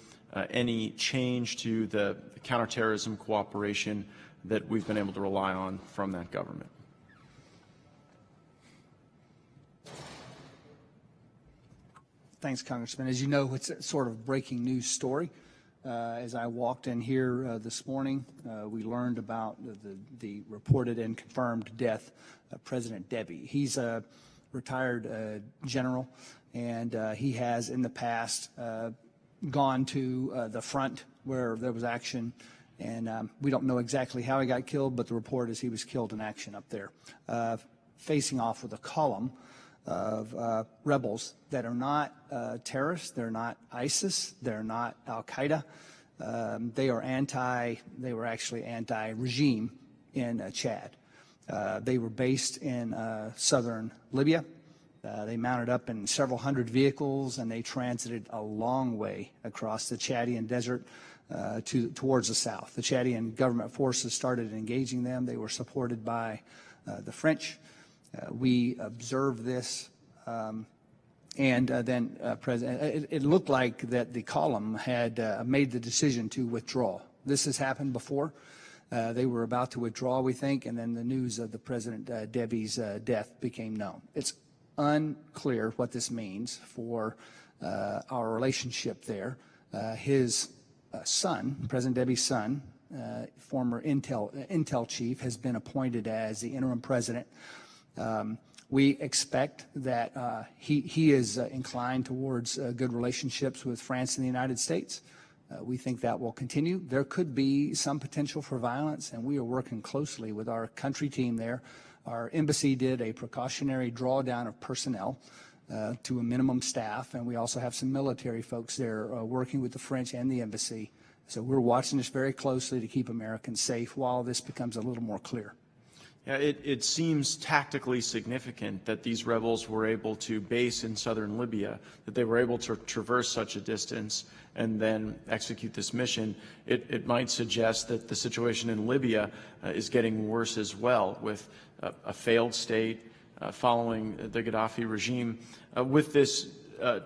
any change to the counterterrorism cooperation that we've been able to rely on from that government? Thanks, Congressman. As you know, it's a sort of breaking news story. As I walked in here this morning, we learned about the reported and confirmed death of President Deby. He's a retired general, and he has in the past gone to the front where there was action, and we don't know exactly how he got killed, but the report is he was killed in action up there, facing off with a column of rebels that are not terrorists, they're not ISIS, they're not Al-Qaeda. They were actually anti-regime in Chad. They were based in southern Libya. They mounted up in several hundred vehicles, and they transited a long way across the Chadian desert towards the south. The Chadian government forces started engaging them. They were supported by the French. We observed this, and then it looked like that the column had made the decision to withdraw. This has happened before. They were about to withdraw, we think, and then the news of the President Deby's death became known. It's unclear what this means for our relationship there. His son, President Deby's son, former Intel chief, has been appointed as the interim president. We expect that he is inclined towards good relationships with France and the United States. We think that will continue. There could be some potential for violence, and we are working closely with our country team there. Our embassy did a precautionary drawdown of personnel to a minimum staff, and we also have some military folks there working with the French and the embassy. So we're watching this very closely to keep Americans safe while this becomes a little more clear. Yeah, it seems tactically significant that these rebels were able to base in southern Libya, that they were able to traverse such a distance and then execute this mission. It might suggest that the situation in Libya is getting worse as well, with a failed state following the Gaddafi regime. With this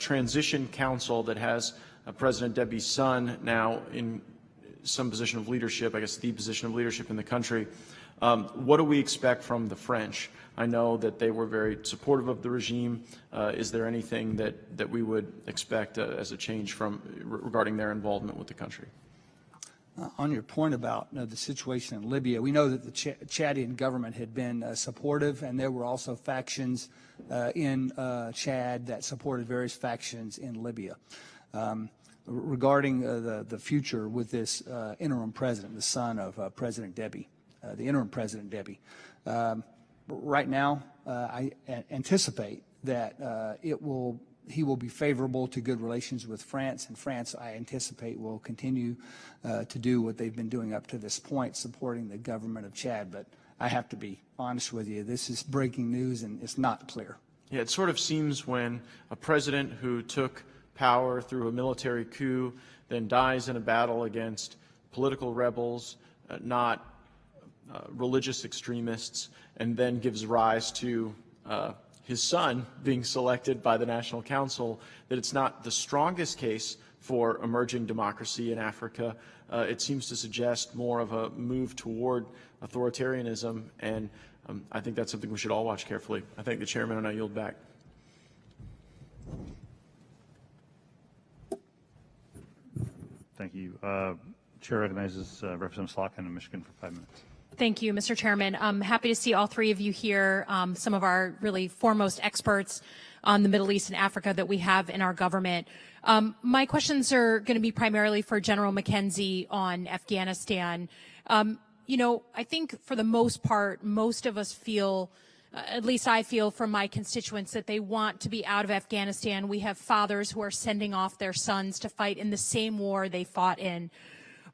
transition council that has President Debi's son now in some position of leadership, I guess the position of leadership in the country, what do we expect from the French? I know that they were very supportive of the regime. Is there anything that we would expect as a change regarding their involvement with the country? On your point about the situation in Libya, we know that the Chadian government had been supportive, and there were also factions in Chad that supported various factions in Libya. Regarding the future with this interim president, the son of President Deby, the interim President Deby, right now I anticipate that he will be favorable to good relations with France, and France, I anticipate, will continue to do what they've been doing up to this point, supporting the government of Chad. But I have to be honest with you, this is breaking news and it's not clear. Yeah, it sort of seems when a president who took power through a military coup then dies in a battle against political rebels, not religious extremists, and then gives rise to his son being selected by the National Council, that it's not the strongest case for emerging democracy in Africa. It seems to suggest more of a move toward authoritarianism, and I think that's something we should all watch carefully. I thank the chairman, and I yield back. Thank you. Chair recognizes Representative Slotkin of Michigan for 5 minutes. Thank you, Mr. Chairman. I'm happy to see all three of you here, some of our really foremost experts on the Middle East and Africa that we have in our government. My questions are going to be primarily for General McKenzie on Afghanistan. You know, I think for the most part, most of us feel, at least I feel from my constituents, that they want to be out of Afghanistan. We have fathers who are sending off their sons to fight in the same war they fought in.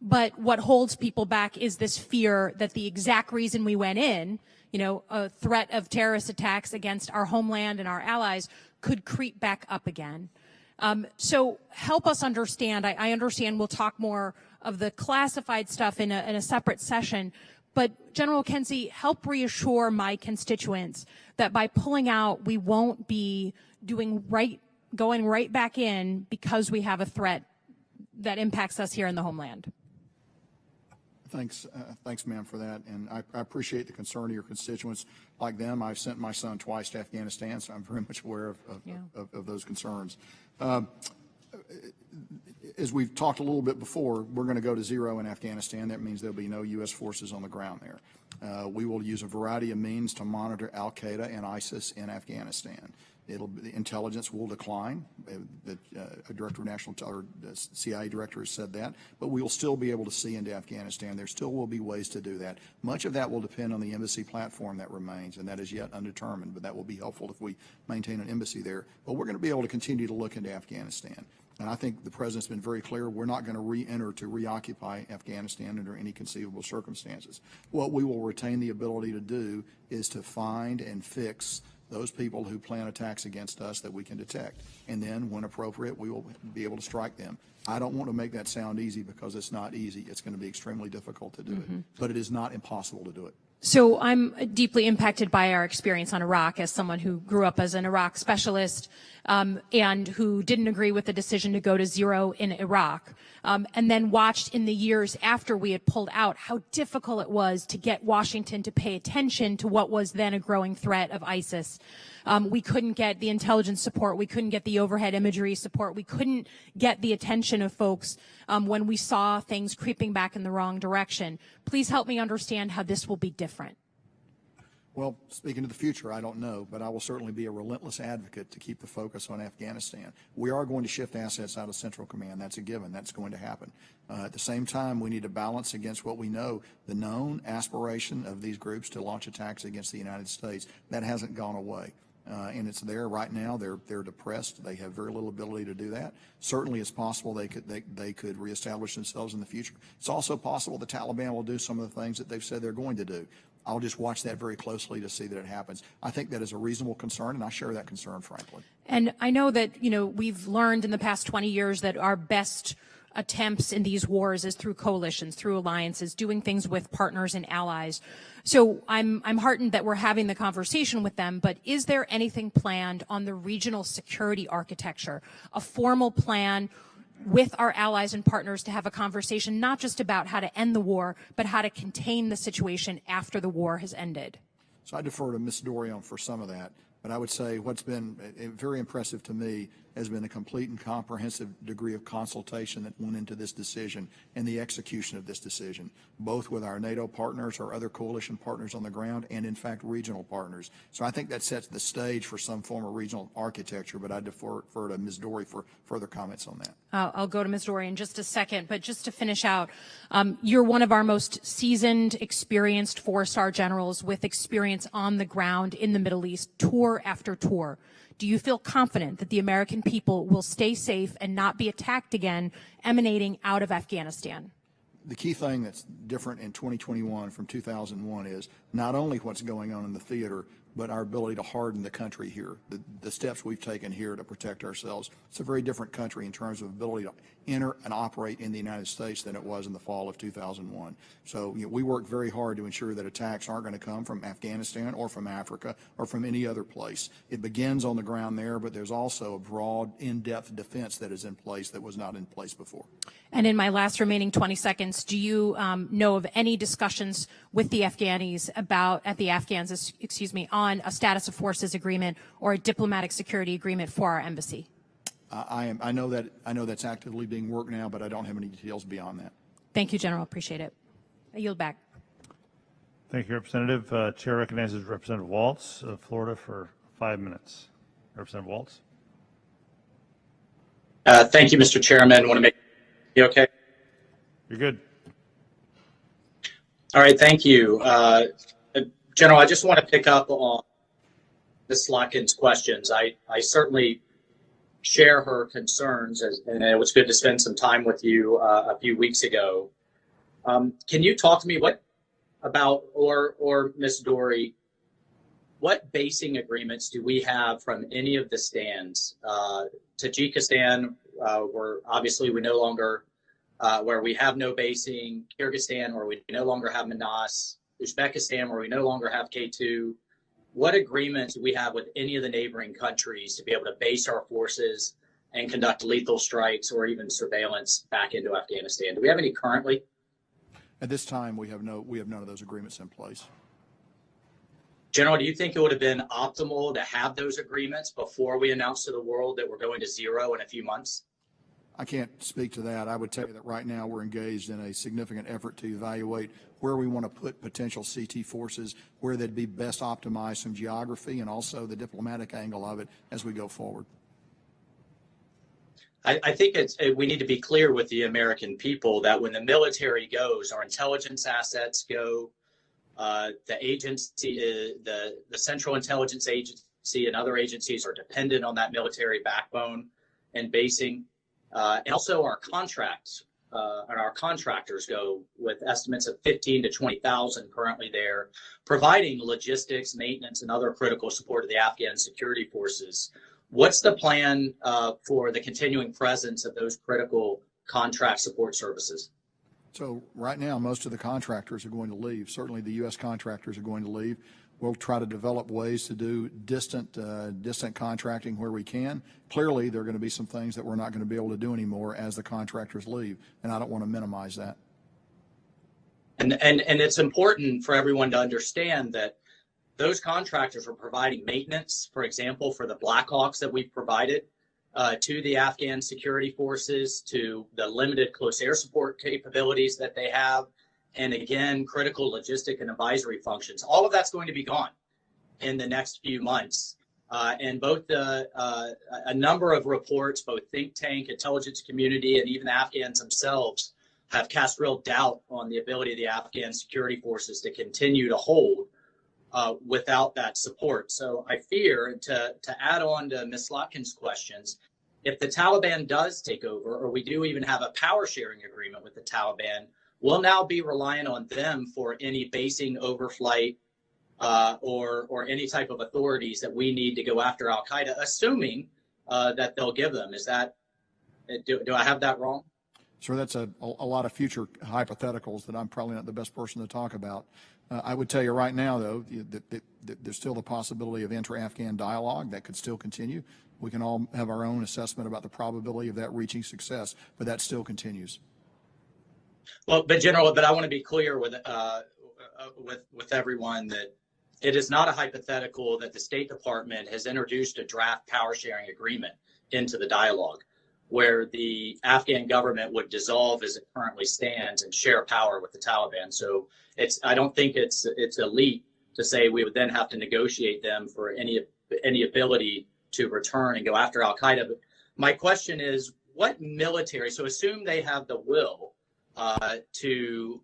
But what holds people back is this fear that the exact reason we went in, you know, a threat of terrorist attacks against our homeland and our allies, could creep back up again. So help us understand. I understand we'll talk more of the classified stuff in a separate session. But General McKenzie, help reassure my constituents that by pulling out, we won't be going right back in because we have a threat that impacts us here in the homeland. Thanks, ma'am, for that. And I appreciate the concern of your constituents. Like them, I've sent my son twice to Afghanistan, so I'm very much aware of those concerns. As we've talked a little bit before, we're going to go to zero in Afghanistan. That means there'll be no U.S. forces on the ground there. We will use a variety of means to monitor al-Qaeda and ISIS in Afghanistan. The intelligence will decline. The director of national, or the CIA director has said that, but we will still be able to see into Afghanistan. There still will be ways to do that. Much of that will depend on the embassy platform that remains, and that is yet undetermined, but that will be helpful if we maintain an embassy there. But we're going to be able to continue to look into Afghanistan. And I think the president's been very clear, we're not going to re-enter to reoccupy Afghanistan under any conceivable circumstances. What we will retain the ability to do is to find and fix those people who plan attacks against us that we can detect. And then, when appropriate, we will be able to strike them. I don't want to make that sound easy because it's not easy. It's going to be extremely difficult to do it. But it is not impossible to do it. So I'm deeply impacted by our experience on Iraq as someone who grew up as an Iraq specialist and who didn't agree with the decision to go to zero in Iraq, and then watched in the years after we had pulled out how difficult it was to get Washington to pay attention to what was then a growing threat of ISIS. We couldn't get the intelligence support. We couldn't get the overhead imagery support. We couldn't get the attention of folks when we saw things creeping back in the wrong direction. Please help me understand how this will be different. Well, speaking of the future, I don't know, but I will certainly be a relentless advocate to keep the focus on Afghanistan. We are going to shift assets out of Central Command. That's a given. That's going to happen. At the same time, we need to balance against what we know, the known aspiration of these groups to launch attacks against the United States. That hasn't gone away. And it's there right now. They're depressed. They have very little ability to do that. Certainly, it's possible they could reestablish themselves in the future. It's also possible the Taliban will do some of the things that they've said they're going to do. I'll just watch that very closely to see that it happens. I think that is a reasonable concern, and I share that concern, frankly. And I know that, you know, we've learned in the past 20 years that our best attempts in these wars is through coalitions, through alliances, doing things with partners and allies. So I'm heartened that we're having the conversation with them, but is there anything planned on the regional security architecture, a formal plan with our allies and partners to have a conversation not just about how to end the war, but how to contain the situation after the war has ended? So I defer to Ms. Dory for some of that, but I would say what's been very impressive to me has been the complete and comprehensive degree of consultation that went into this decision and the execution of this decision, both with our NATO partners, our other coalition partners on the ground, and in fact regional partners. So I think that sets the stage for some form of regional architecture, but I defer to Ms. Dory for further comments on that. I'll go to Ms. Dory in just a second, but just to finish out, you're one of our most seasoned, experienced four-star generals with experience on the ground in the Middle East, tour after tour. Do you feel confident that the American people will stay safe and not be attacked again emanating out of Afghanistan? The key thing that's different in 2021 from 2001 is not only what's going on in the theater, but our ability to harden the country here. The steps we've taken here to protect ourselves. It's a very different country in terms of ability to enter and operate in the United States than it was in the fall of 2001. So we work very hard to ensure that attacks aren't going to come from Afghanistan or from Africa or from any other place. It begins on the ground there, but there's also a broad, in-depth defense that is in place that was not in place before. And in my last remaining 20 seconds, do you know of any discussions with the Afghanis on a status of forces agreement or a diplomatic security agreement for our embassy? I know that's actively being worked now, but I don't have any details beyond that. Thank you, General. Appreciate it. I yield back. Thank you, Representative. Chair recognizes Representative Waltz of Florida for 5 minutes. Representative Waltz. Thank you, Mr. Chairman. Want to make you okay? You're good. All right, thank you. General, I just want to pick up on Ms. Slotkin's questions. I certainly share her concerns, and it was good to spend some time with you a few weeks ago. Can you talk to me or Ms. Dory, what basing agreements do we have from any of the stands? Tajikistan, where obviously we no longer, where we have no basing, Kyrgyzstan, where we no longer have Manas, Uzbekistan, where we no longer have K2. What agreements do we have with any of the neighboring countries to be able to base our forces and conduct lethal strikes or even surveillance back into Afghanistan? Do we have any currently? At this time, we have none of those agreements in place. General, do you think it would have been optimal to have those agreements before we announced to the world that we're going to zero in a few months? I can't speak to that. I would tell you that right now we're engaged in a significant effort to evaluate where we want to put potential CT forces, where they'd be best optimized from geography and also the diplomatic angle of it as we go forward. I think we need to be clear with the American people that when the military goes, our intelligence assets go, the agency, the Central Intelligence Agency and other agencies are dependent on that military backbone and basing. And also our contracts and our contractors go with estimates of 15 to 20,000 currently there, providing logistics, maintenance, and other critical support to the Afghan security forces. What's the plan for the continuing presence of those critical contract support services? So right now, most of the contractors are going to leave. Certainly the U.S. contractors are going to leave. We'll try to develop ways to do distant contracting where we can. Clearly, there are going to be some things that we're not going to be able to do anymore as the contractors leave, and I don't want to minimize that. And it's important for everyone to understand that those contractors are providing maintenance, for example, for the Blackhawks that we've provided to the Afghan security forces, to the limited close air support capabilities that they have, and again, critical logistic and advisory functions. All of that's going to be gone in the next few months. And both a number of reports, both think tank, intelligence community, and even Afghans themselves have cast real doubt on the ability of the Afghan security forces to continue to hold without that support. So I fear, to add on to Ms. Slotkin's questions, if the Taliban does take over, or we do even have a power sharing agreement with the Taliban, we'll now be reliant on them for any basing, overflight, or any type of authorities that we need to go after Al Qaeda, assuming that they'll give them. Is that, do I have that wrong? Sir, that's a lot of future hypotheticals that I'm probably not the best person to talk about. I would tell you right now, though, that there's still the possibility of intra-Afghan dialogue that could still continue. We can all have our own assessment about the probability of that reaching success, but that still continues. Well, but General, but I want to be clear with everyone that it is not a hypothetical that the State Department has introduced a draft power sharing agreement into the dialogue, where the Afghan government would dissolve as it currently stands and share power with the Taliban. So I don't think it's a leap to say we would then have to negotiate them for any ability to return and go after Al Qaeda. But my question is, what military? So assume they have the will to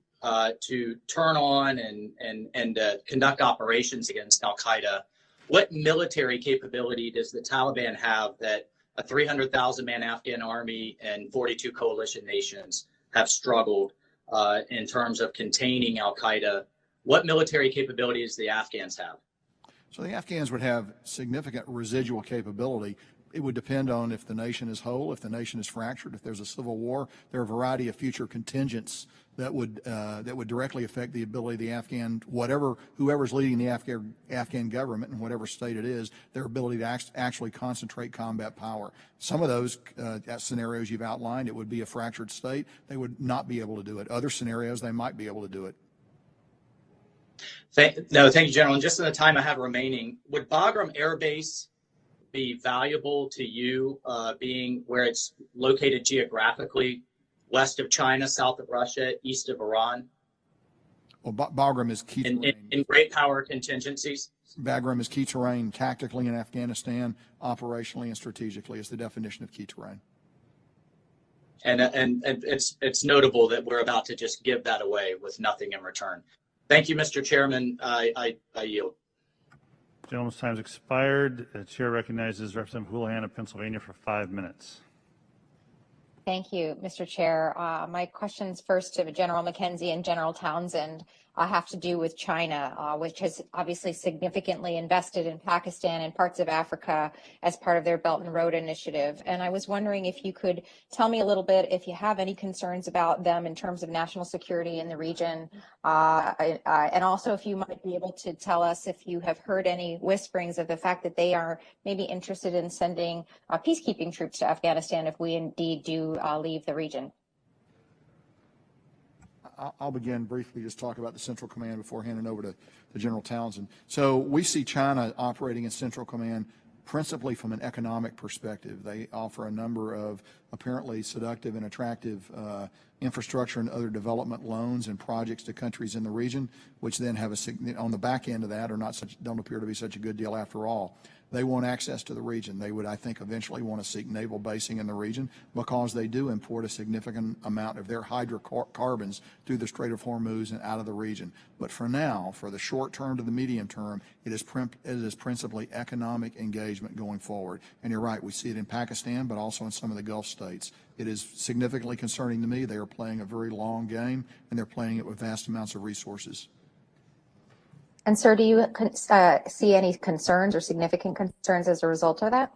turn on and conduct operations against Al Qaeda. What military capability does the Taliban have that a 300,000-man Afghan army and 42 coalition nations have struggled in terms of containing Al Qaeda? What military capabilities do the Afghans have? So the Afghans would have significant residual capability. It would depend on if the nation is whole, if the nation is fractured, if there's a civil war. There are a variety of future contingents that would directly affect the ability of the Afghan, whoever's leading the Afghan government in whatever state it is, their ability to actually concentrate combat power. Some of those scenarios you've outlined, it would be a fractured state. They would not be able to do it. Other scenarios, they might be able to do it. Thank you, General. And just in the time I have remaining, would Bagram Air Base be valuable to you, being where it's located geographically, west of China, south of Russia, east of Iran? Well, Bagram is key terrain. In great power contingencies? Bagram is key terrain tactically in Afghanistan, operationally and strategically. It's the definition of key terrain. And it's notable that we're about to just give that away with nothing in return. Thank you, Mr. Chairman. I yield. Gentleman's time's expired. The chair recognizes Representative Houlihan of Pennsylvania for 5 minutes. Thank you, Mr. Chair. My questions first to General McKenzie and General Townsend have to do with China, which has obviously significantly invested in Pakistan and parts of Africa as part of their Belt and Road Initiative. And I was wondering if you could tell me a little bit if you have any concerns about them in terms of national security in the region, and also if you might be able to tell us if you have heard any whisperings of the fact that they are maybe interested in sending peacekeeping troops to Afghanistan if we indeed do leave the region. I'll begin briefly, just talk about the Central Command before handing over to General Townsend. So we see China operating in Central Command principally from an economic perspective. They offer a number of apparently seductive and attractive infrastructure and other development loans and projects to countries in the region, which then have on the back end of that don't appear to be such a good deal after all. They want access to the region. They would, I think, eventually want to seek naval basing in the region because they do import a significant amount of their hydrocarbons through the Strait of Hormuz and out of the region. But for now, for the short term to the medium term, it is principally economic engagement going forward. And you're right, we see it in Pakistan, but also in some of the Gulf states. It is significantly concerning to me. They are playing a very long game, and they're playing it with vast amounts of resources. And sir, do you see any concerns or significant concerns as a result of that?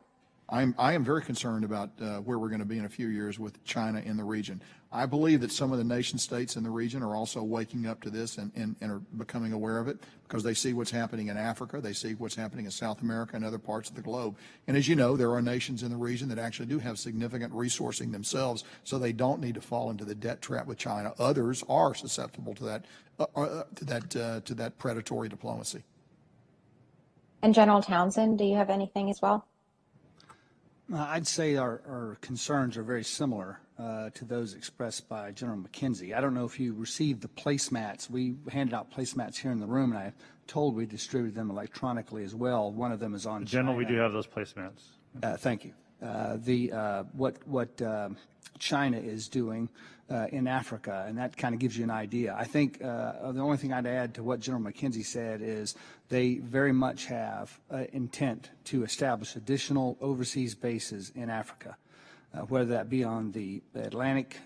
I am very concerned about where we're going to be in a few years with China in the region. I believe that some of the nation states in the region are also waking up to this and are becoming aware of it because they see what's happening in Africa, they see what's happening in South America and other parts of the globe. And as you know, there are nations in the region that actually do have significant resourcing themselves, so they don't need to fall into the debt trap with China. Others are susceptible to that predatory diplomacy. And General Townsend, do you have anything as well? I'd say our concerns are very similar to those expressed by General McKenzie. I don't know if you received the placemats. We handed out placemats here in the room, and I'm told we distributed them electronically as well. One of them is on General, China. we do have those placemats. Thank you. What China is doing in Africa, and that kind of gives you an idea. I think the only thing I'd add to what General McKenzie said is they very much have intent to establish additional overseas bases in Africa. whether that be on the Atlantic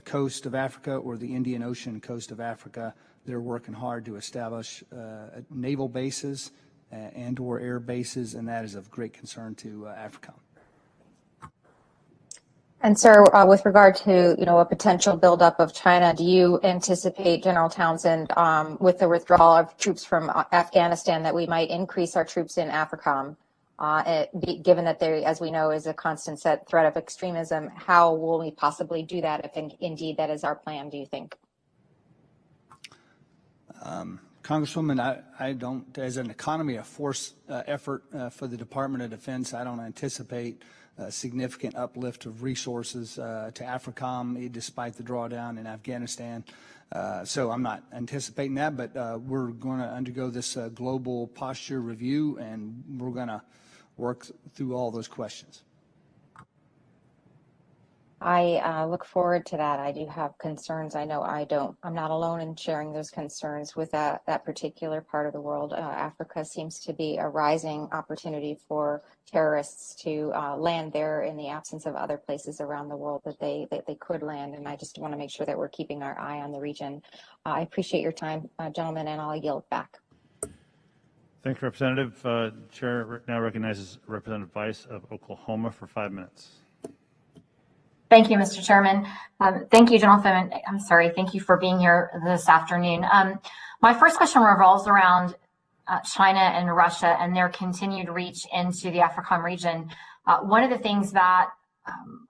coast of Africa or the Indian Ocean coast of Africa. They're working hard to establish naval bases and or air bases, and that is of great concern to AFRICOM. And sir, with regard to a potential buildup of China, do you anticipate, General Townsend, with the withdrawal of troops from Afghanistan, that we might increase our troops in AFRICOM, given that there, as we know, is a constant threat of extremism? How will we possibly do that if indeed that is our plan, do you think? Congresswoman, I don't, as an economy of force effort for the Department of Defense, I don't anticipate a significant uplift of resources to AFRICOM despite the drawdown in Afghanistan. So I'm not anticipating that, but we're going to undergo this global posture review, and we're going to work through all those questions. I look forward to that. I do have concerns. I know I'm not alone in sharing those concerns with that particular part of the world. Africa seems to be a rising opportunity for terrorists to land there in the absence of other places around the world that they could land. And I just want to make sure that we're keeping our eye on the region. I appreciate your time, gentlemen, and I'll yield back. Thank you, Representative. Chair now recognizes Representative Weiss of Oklahoma for 5 minutes. Thank you, Mr. Chairman. Thank you, gentlemen. Thank you for being here this afternoon. My first question revolves around China and Russia and their continued reach into the AFRICOM region. One of the things that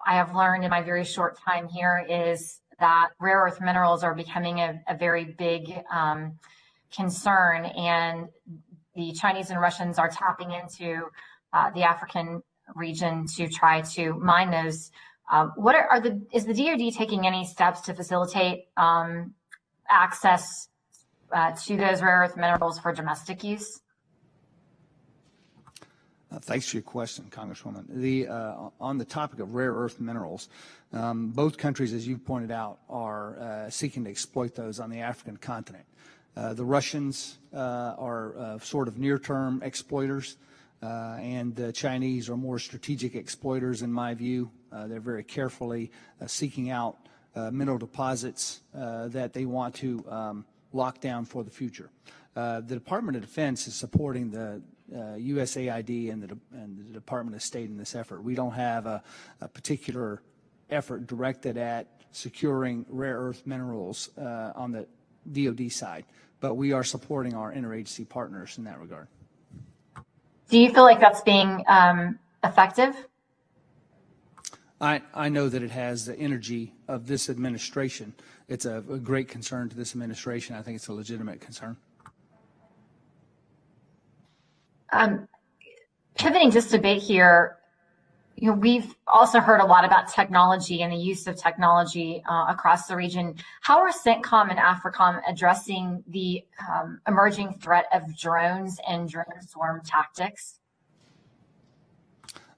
I have learned in my very short time here is that rare earth minerals are becoming a very big concern, and the Chinese and Russians are tapping into the African region to try to mine those. Is the DoD taking any steps to facilitate access to those rare earth minerals for domestic use? Thanks for your question, Congresswoman. On the topic of rare earth minerals, both countries, as you pointed out, are seeking to exploit those on the African continent. The Russians are sort of near-term exploiters, and the Chinese are more strategic exploiters, in my view. They're very carefully seeking out mineral deposits that they want to lock down for the future. The Department of Defense is supporting the USAID and the Department of State in this effort. We don't have a particular effort directed at securing rare earth minerals on the DoD side, but we are supporting our interagency partners in that regard. Do you feel like that's being effective? I know that it has the energy of this administration. It's a great concern to this administration. I think it's a legitimate concern. Pivoting just a bit here, we've also heard a lot about technology and the use of technology across the region. How are Centcom and Africom addressing the emerging threat of drones and drone swarm tactics?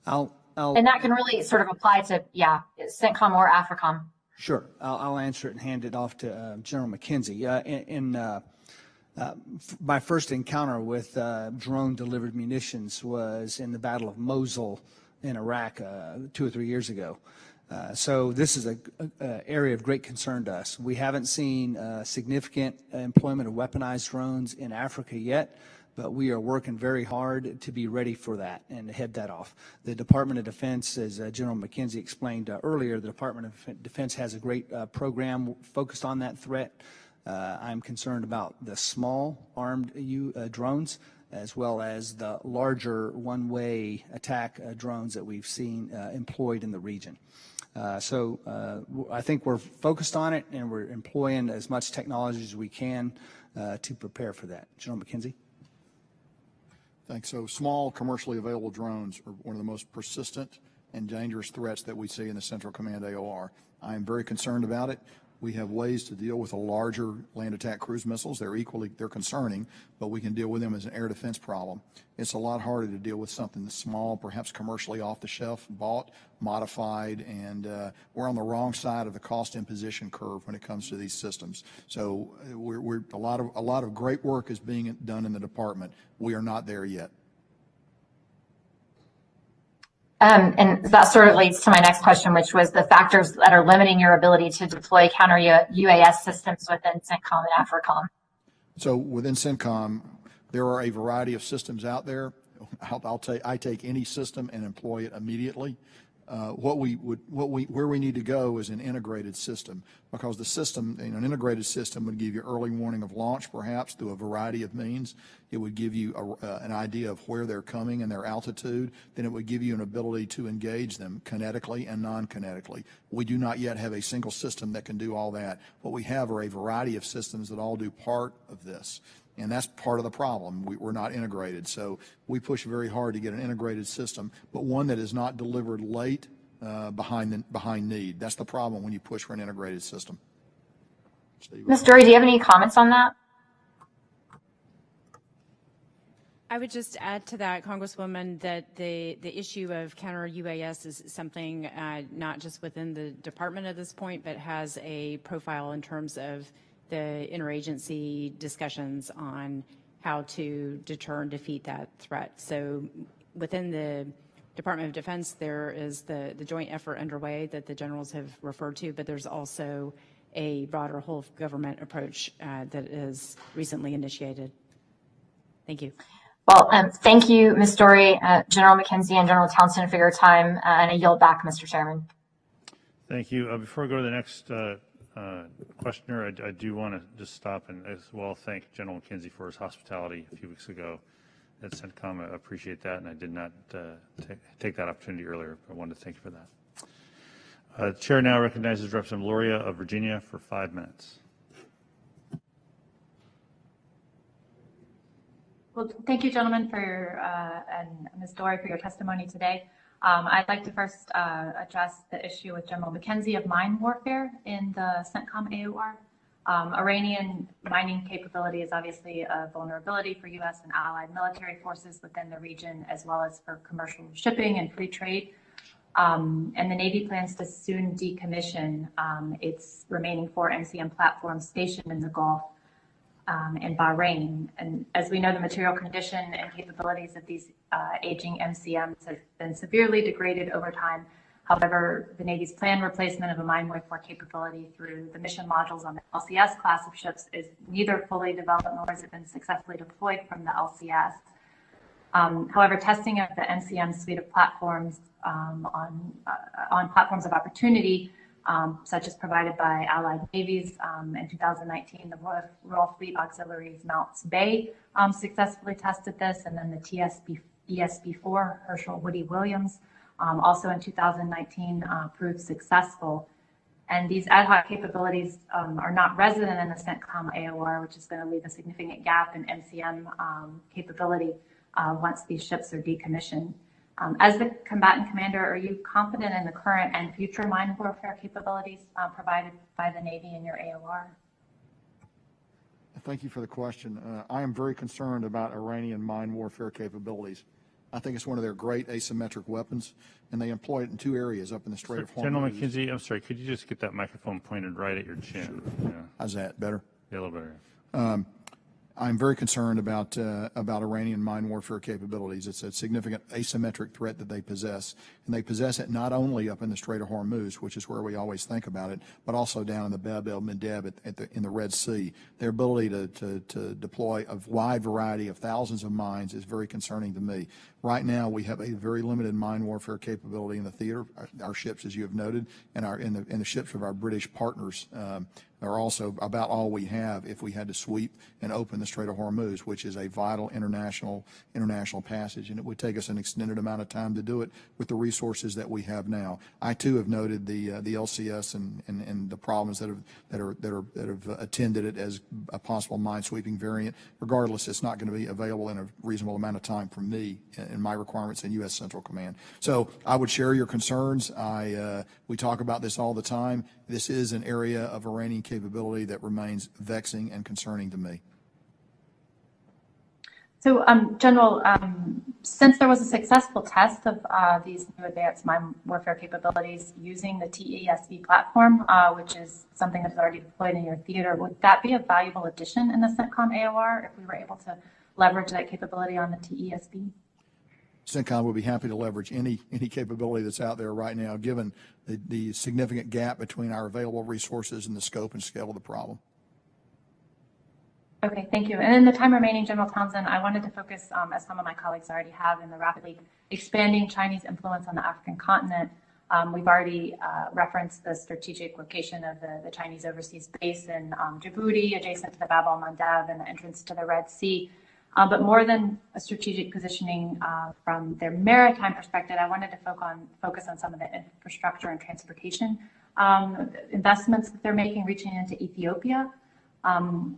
And that can really sort of apply to, Centcom or Africom. Sure. I'll answer it and hand it off to General McKenzie. My first encounter with drone-delivered munitions was in the Battle of Mosul in Iraq 2 or 3 years ago. So this is an area of great concern to us. We haven't seen significant employment of weaponized drones in Africa yet, but we are working very hard to be ready for that and to head that off. The Department of Defense, as General McKenzie explained earlier, the Department of Defense has a great program focused on that threat. I'm concerned about the small armed drones, as well as the larger one-way attack drones that we've seen employed in the region. So I think we're focused on it, and we're employing as much technology as we can to prepare for that. General McKenzie? Thanks. So small commercially available drones are one of the most persistent and dangerous threats that we see in the Central Command AOR. I am very concerned about it. We have ways to deal with the larger land attack cruise missiles. They're concerning, but we can deal with them as an air defense problem. It's a lot harder to deal with something that's small, perhaps commercially off the shelf, bought, modified, and we're on the wrong side of the cost imposition curve when it comes to these systems. So a lot of great work is being done in the department. We are not there yet. And that sort of leads to my next question, which was the factors that are limiting your ability to deploy counter UAS systems within Centcom and Africom. So within Centcom, there are a variety of systems out there. I take any system and employ it immediately. Where we need to go is an integrated system, because the system, an integrated system would give you early warning of launch, perhaps through a variety of means. It would give you an idea of where they're coming and their altitude. Then it would give you an ability to engage them kinetically and non-kinetically. We do not yet have a single system that can do all that. What we have are a variety of systems that all do part of this. And that's part of the problem. We're not integrated. So we push very hard to get an integrated system, but one that is not delivered late behind need. That's the problem when you push for an integrated system. Ms. Dory, do you have any comments on that? I would just add to that, Congresswoman, that the issue of counter UAS is something not just within the department at this point, but has a profile in terms of the interagency discussions on how to deter and defeat that threat. So within the Department of Defense, there is the joint effort underway that the generals have referred to, but there's also a broader whole of government approach that is recently initiated. Thank you. Well, thank you, Ms. Dory, General McKenzie, and General Townsend for your time, and I yield back, Mr. Chairman. Thank you. Before I go to the next questioner, I do want to just stop and as well thank General McKenzie for his hospitality a few weeks ago at Centcom. I appreciate that, and I did not take that opportunity earlier, but I wanted to thank you for that. The chair now recognizes Representative Loria of Virginia for 5 minutes. Well, thank you, gentlemen, for your, and Ms. Dory for your testimony today. I'd like to first address the issue with General McKenzie of mine warfare in the Centcom AOR. Iranian mining capability is obviously a vulnerability for U.S. and allied military forces within the region, as well as for commercial shipping and free trade. And the Navy plans to soon decommission its remaining 4 MCM platforms stationed in the Gulf and Bahrain. And as we know, the material condition and capabilities of these aging MCMs have been severely degraded over time. However, the Navy's planned replacement of a mine warfare capability through the mission modules on the LCS class of ships is neither fully developed nor has it been successfully deployed from the LCS. However, testing of the MCM suite of platforms on platforms of opportunity, such as provided by allied navies. In 2019, the Royal Fleet Auxiliaries Mounts Bay successfully tested this, and then the ESB-4 Herschel Woody Williams also in 2019 proved successful. And these ad hoc capabilities are not resident in the Centcom AOR, which is going to leave a significant gap in MCM capability once these ships are decommissioned. As the combatant commander, are you confident in the current and future mine warfare capabilities provided by the Navy in your AOR? Thank you for the question. I am very concerned about Iranian mine warfare capabilities. I think it's one of their great asymmetric weapons, and they employ it in 2 areas up in the Strait of Hormuz. General McKenzie, I'm sorry, could you just get that microphone pointed right at your chin? Yeah. How's that? Better? Yeah, a little better. I'm very concerned about Iranian mine warfare capabilities. It's a significant asymmetric threat that they possess, and they possess it not only up in the Strait of Hormuz, which is where we always think about it, but also down in the Bab el-Mandeb in the Red Sea. Their ability to deploy a wide variety of thousands of mines is very concerning to me. Right now, we have a very limited mine warfare capability in the theater. Our ships, as you have noted, and the ships of our British partners are also about all we have if we had to sweep and open the Strait of Hormuz, which is a vital international passage, and it would take us an extended amount of time to do it with the resources that we have now. I too have noted the LCS and the problems that have attended it as a possible minesweeping variant. Regardless, it's not going to be available in a reasonable amount of time for me and my requirements in U.S. Central Command. So I would share your concerns. We talk about this all the time. This is an area of Iranian capability that remains vexing and concerning to me. So, General, since there was a successful test of these new advanced mine warfare capabilities using the TESV platform, which is something that's already deployed in your theater, would that be a valuable addition in the Centcom AOR if we were able to leverage that capability on the TESV? Centcom would be happy to leverage any capability that's out there right now, given the significant gap between our available resources and the scope and scale of the problem. Okay, thank you. And in the time remaining, General Townsend, I wanted to focus, as some of my colleagues already have, in the rapidly expanding Chinese influence on the African continent. We've already referenced the strategic location of the Chinese overseas base in Djibouti, adjacent to the Bab el-Mandeb and the entrance to the Red Sea. But more than a strategic positioning from their maritime perspective, I wanted to focus on some of the infrastructure and transportation investments that they're making, reaching into Ethiopia.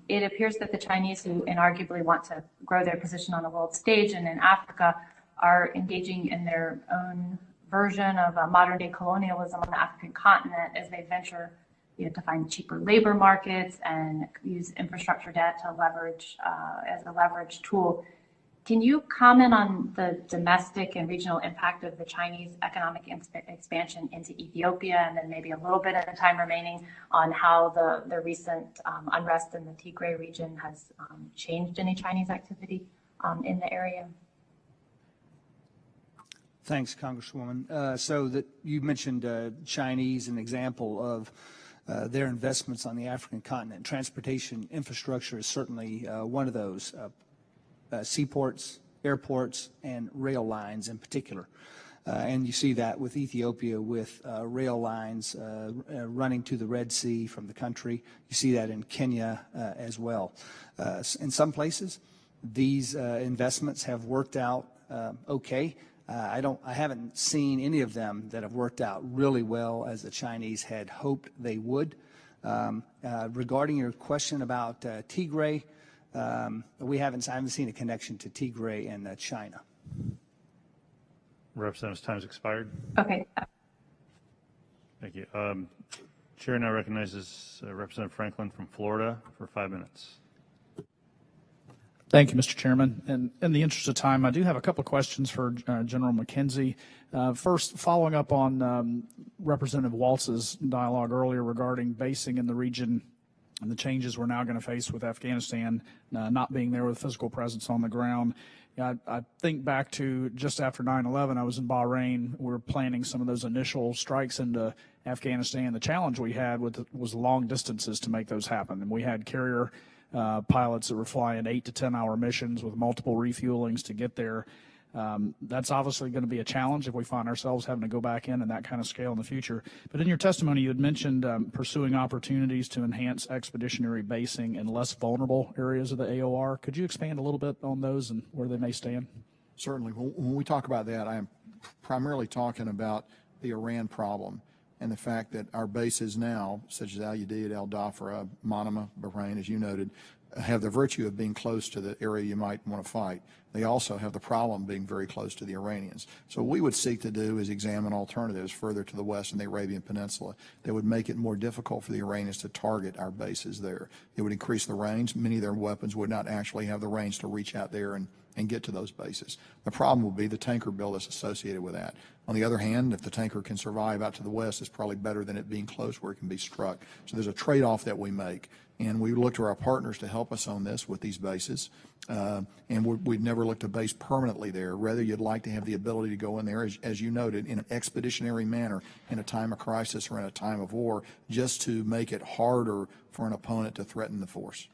It appears that the Chinese, who inarguably want to grow their position on the world stage and in Africa, are engaging in their own version of modern-day colonialism on the African continent as they venture to find cheaper labor markets and use infrastructure debt to leverage as a leverage tool. Can you comment on the domestic and regional impact of the Chinese economic expansion into Ethiopia, and then maybe a little bit of the time remaining on how the recent unrest in the Tigray region has changed any Chinese activity in the area? Thanks, Congresswoman. So that you mentioned Chinese, an example of their investments on the African continent. Transportation infrastructure is certainly one of those. Seaports, airports, and rail lines in particular. And you see that with Ethiopia with rail lines running to the Red Sea from the country. You see that in Kenya as well. In some places, these investments have worked out okay. I haven't seen any of them that have worked out really well as the Chinese had hoped they would. Regarding your question about Tigray, I haven't seen a connection to Tigray and China. Representative's time's expired. Okay. Thank you. Chair now recognizes Representative Franklin from Florida for 5 minutes. Thank you, Mr. Chairman. And in the interest of time, I do have a couple of questions for General McKenzie. First, following up on Representative Waltz's dialogue earlier regarding basing in the region and the changes we're now going to face with Afghanistan not being there with physical presence on the ground. I think back to just after 9/11, I was in Bahrain. We were planning some of those initial strikes into Afghanistan. The challenge we had was long distances to make those happen. And we had carrier pilots that were flying 8 to 10 hour missions with multiple refuelings to get there. That's obviously going to be a challenge if we find ourselves having to go back in that kind of scale in the future. But in your testimony, you had mentioned pursuing opportunities to enhance expeditionary basing in less vulnerable areas of the AOR. Could you expand a little bit on those and where they may stand? Certainly. When we talk about that, I am primarily talking about the Iran problem and the fact that our bases now, such as Al Udeid, Al Dhafra, Manama, Bahrain, as you noted, have the virtue of being close to the area you might want to fight. They also have the problem being very close to the Iranians. So what we would seek to do is examine alternatives further to the west in the Arabian Peninsula that would make it more difficult for the Iranians to target our bases there. It would increase the range. Many of their weapons would not actually have the range to reach out there and get to those bases. The problem will be the tanker bill that's associated with that. On the other hand, if the tanker can survive out to the west, it's probably better than it being close where it can be struck. So there's a trade-off that we make. And we look to our partners to help us on this with these bases. And we'd never look to base permanently there. Rather, you'd like to have the ability to go in there, as you noted, in an expeditionary manner in a time of crisis or in a time of war, just to make it harder for an opponent to threaten the force.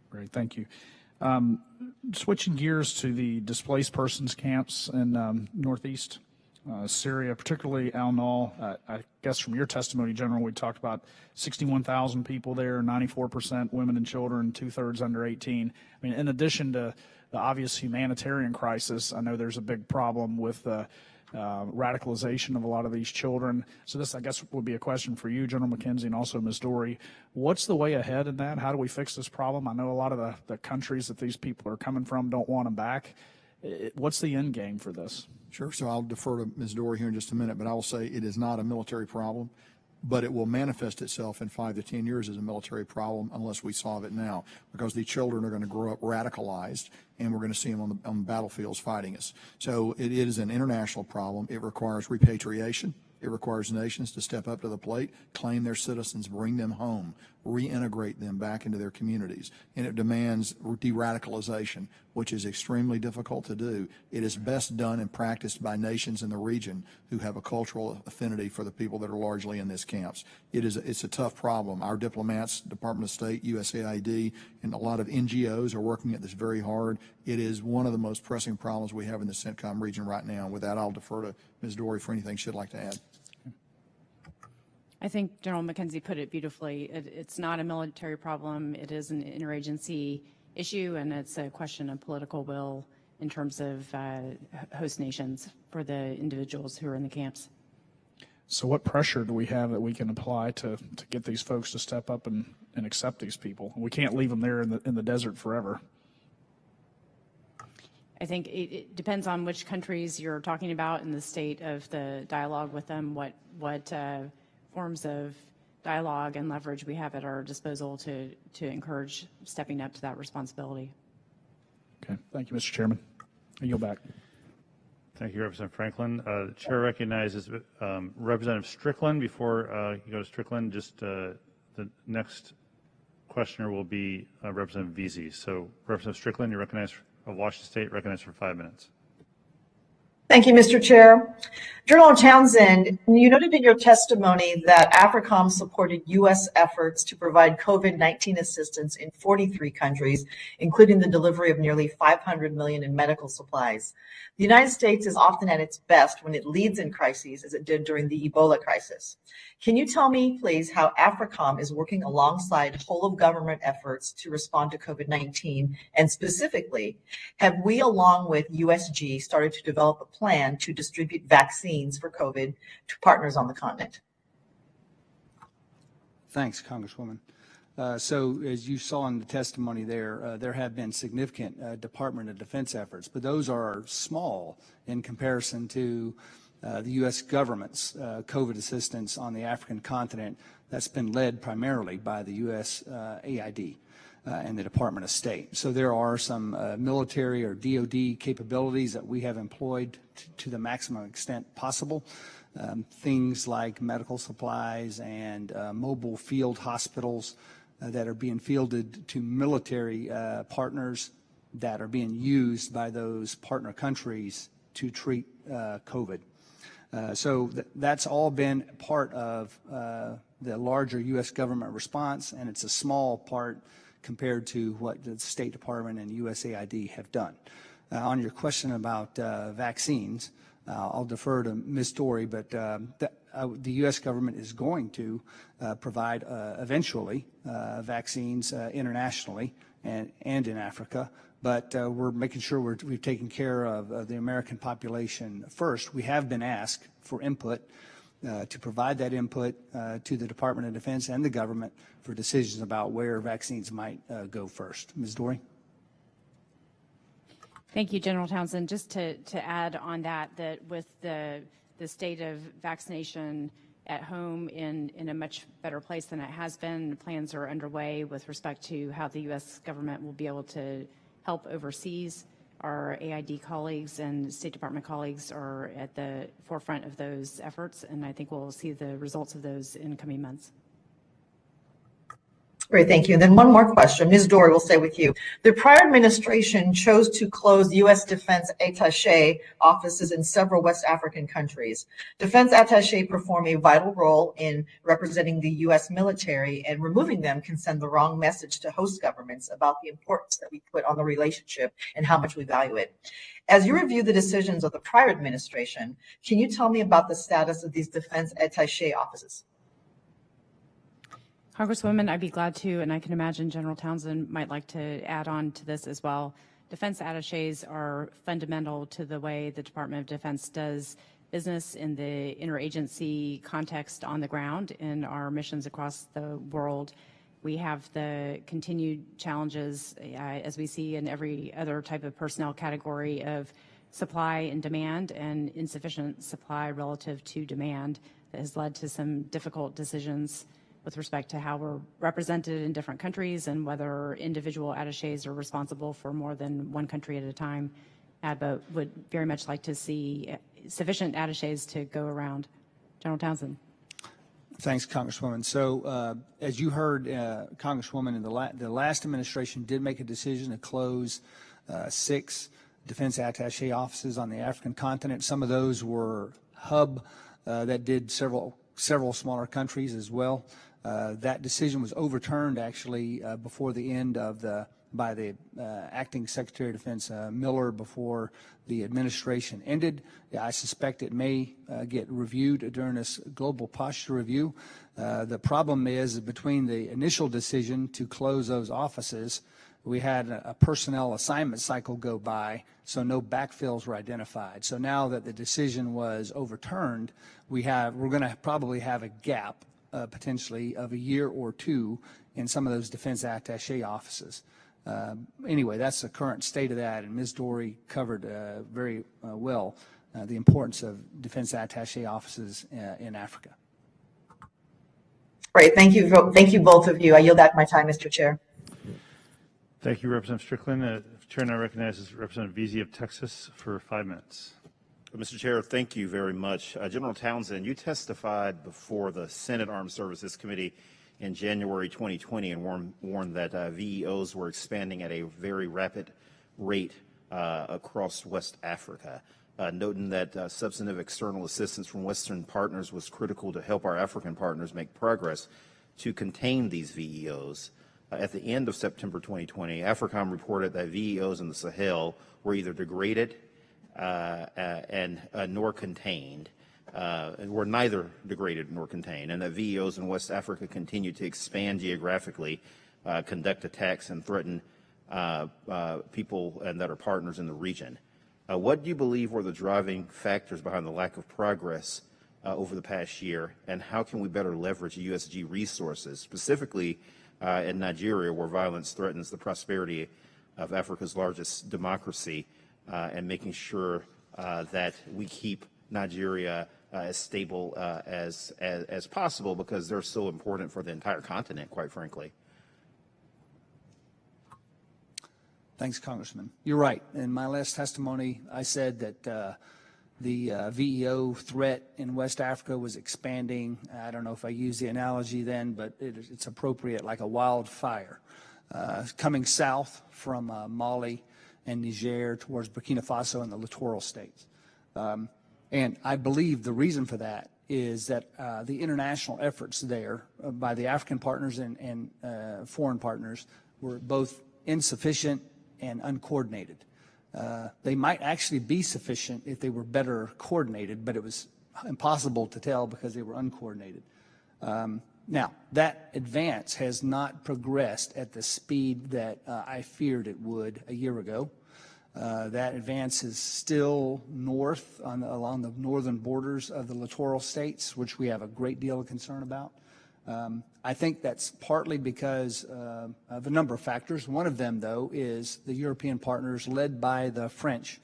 Great, thank you. Switching gears to the displaced persons camps in northeast Syria, particularly Al-Nal. I guess from your testimony, General, we talked about 61,000 people there, 94% women and children, 2/3 under 18. I mean, in addition to the obvious humanitarian crisis, I know there's a big problem with radicalization of a lot of these children. So this, I guess, would be a question for you, General McKenzie, and also Ms. Dory. What's the way ahead in that? How do we fix this problem? I know a lot of the countries that these people are coming from don't want them back. What's the end game for this? Sure. So I'll defer to Ms. Dory here in just a minute, but I will say it is not a military problem, but it will manifest itself in 5 to 10 years as a military problem unless we solve it now, because the children are going to grow up radicalized, and we're going to see them on the battlefields fighting us. So it is an international problem. It requires repatriation. It requires nations to step up to the plate, claim their citizens, bring them home, reintegrate them back into their communities. And it demands de-radicalization, which is extremely difficult to do. It is best done and practiced by nations in the region who have a cultural affinity for the people that are largely in these camps. It's a tough problem. Our diplomats, Department of State, USAID, and a lot of NGOs are working at this very hard. It is one of the most pressing problems we have in the Centcom region right now. And with that, I'll defer to Ms. Dory for anything she'd like to add. I think General McKenzie put it beautifully. It's not a military problem. It is an interagency issue, and it's a question of political will in terms of host nations for the individuals who are in the camps. So what pressure do we have that we can apply to get these folks to step up and accept these people? We can't leave them there in the desert forever. I think it depends on which countries you're talking about and the state of the dialogue with them, what forms of dialogue and leverage we have at our disposal to encourage stepping up to that responsibility. Okay, thank you, Mr. Chairman. I yield back. Thank you, Representative Franklin. The chair recognizes Representative Strickland. Before you go to Strickland, just the next questioner will be Representative Veazey. So Representative Strickland, you're recognized of Washington State, recognized for 5 minutes. Thank you, Mr. Chair. General Townsend, you noted in your testimony that AFRICOM supported U.S. efforts to provide COVID-19 assistance in 43 countries, including the delivery of nearly $500 million in medical supplies. The United States is often at its best when it leads in crises, as it did during the Ebola crisis. Can you tell me, please, how AFRICOM is working alongside whole-of-government efforts to respond to COVID-19? And specifically, have we, along with USG, started to develop a plan to distribute vaccines for COVID to partners on the continent? Thanks, Congresswoman. So as you saw in the testimony there have been significant Department of Defense efforts, but those are small in comparison to the U.S. government's COVID assistance on the African continent that's been led primarily by the U.S. AID and the Department of State. So there are some military or DoD capabilities that we have employed to the maximum extent possible. Things like medical supplies and mobile field hospitals that are being fielded to military partners that are being used by those partner countries to treat COVID. So that's all been part of the larger U.S. government response, and it's a small part compared to what the State Department and USAID have done. On your question about vaccines, I'll defer to Ms. Dory, but the U.S. government is going to provide eventually vaccines internationally and in Africa, but we're making sure we've taken care of the American population first. We have been asked for input to provide that input to the Department of Defense and the government for decisions about where vaccines might go first. Ms. Dory? Thank you, General Townsend. Just to add on that with the state of vaccination at home in a much better place than it has been, plans are underway with respect to how the U.S. government will be able to help overseas. Our AID colleagues and State Department colleagues are at the forefront of those efforts, and I think we'll see the results of those in coming months. Great, thank you. And then one more question. Ms. Dory, we'll stay with you. The prior administration chose to close U.S. Defense Attaché offices in several West African countries. Defense Attaché perform a vital role in representing the U.S. military, and removing them can send the wrong message to host governments about the importance that we put on the relationship and how much we value it. As you review the decisions of the prior administration, can you tell me about the status of these Defense Attaché offices? Congresswoman, I'd be glad to, and I can imagine General Townsend might like to add on to this as well. Defense attachés are fundamental to the way the Department of Defense does business in the interagency context on the ground in our missions across the world. We have the continued challenges, as we see in every other type of personnel category, of supply and demand, and insufficient supply relative to demand that has led to some difficult decisions with respect to how we're represented in different countries and whether individual attachés are responsible for more than one country at a time, but would very much like to see sufficient attachés to go around. General Townsend. Thanks, Congresswoman. So as you heard, Congresswoman, in the last administration did make a decision to close 6 defense attaché offices on the African continent. Some of those were hub that did several smaller countries as well. That decision was overturned actually before the end of by the acting Secretary of Defense Miller before the administration ended. I suspect it may get reviewed during this global posture review. The problem is between the initial decision to close those offices, we had a personnel assignment cycle go by, so no backfills were identified. So now that the decision was overturned, we're going to probably have a gap potentially of a year or 2 in some of those defense attaché offices. Anyway, that's the current state of that, and Ms. Dory covered very well the importance of defense attaché offices in Africa. Great. Thank you, both of you. I yield back my time, Mr. Chair. Thank you, Representative Strickland. Chair now recognizes Representative Veazey of Texas for 5 minutes. Mr. Chair, thank you very much. General Townsend, you testified before the Senate Armed Services Committee in January 2020 and warned that VEOs were expanding at a very rapid rate across West Africa, noting that substantive external assistance from Western partners was critical to help our African partners make progress to contain these VEOs. At the end of September 2020, AFRICOM reported that VEOs in the Sahel were either degraded nor contained, were neither degraded nor contained, and that VEOs in West Africa continue to expand geographically, conduct attacks, and threaten people that are partners in the region. What do you believe were the driving factors behind the lack of progress over the past year, and how can we better leverage USG resources, specifically in Nigeria, where violence threatens the prosperity of Africa's largest democracy, and making sure that we keep Nigeria as stable as possible, because they're so important for the entire continent, quite frankly. Thanks, Congressman. You're right. In my last testimony, I said that the VEO threat in West Africa was expanding. I don't know if I used the analogy then, but it's appropriate, like a wildfire, coming south from Mali and Niger towards Burkina Faso and the littoral states. And I believe the reason for that is that the international efforts there by the African partners and foreign partners were both insufficient and uncoordinated. They might actually be sufficient if they were better coordinated, but it was impossible to tell because they were uncoordinated. Now, that advance has not progressed at the speed that I feared it would a year ago. That advance is still north along the northern borders of the littoral states, which we have a great deal of concern about. I think that's partly because of a number of factors. One of them, though, is the European partners, led by the French,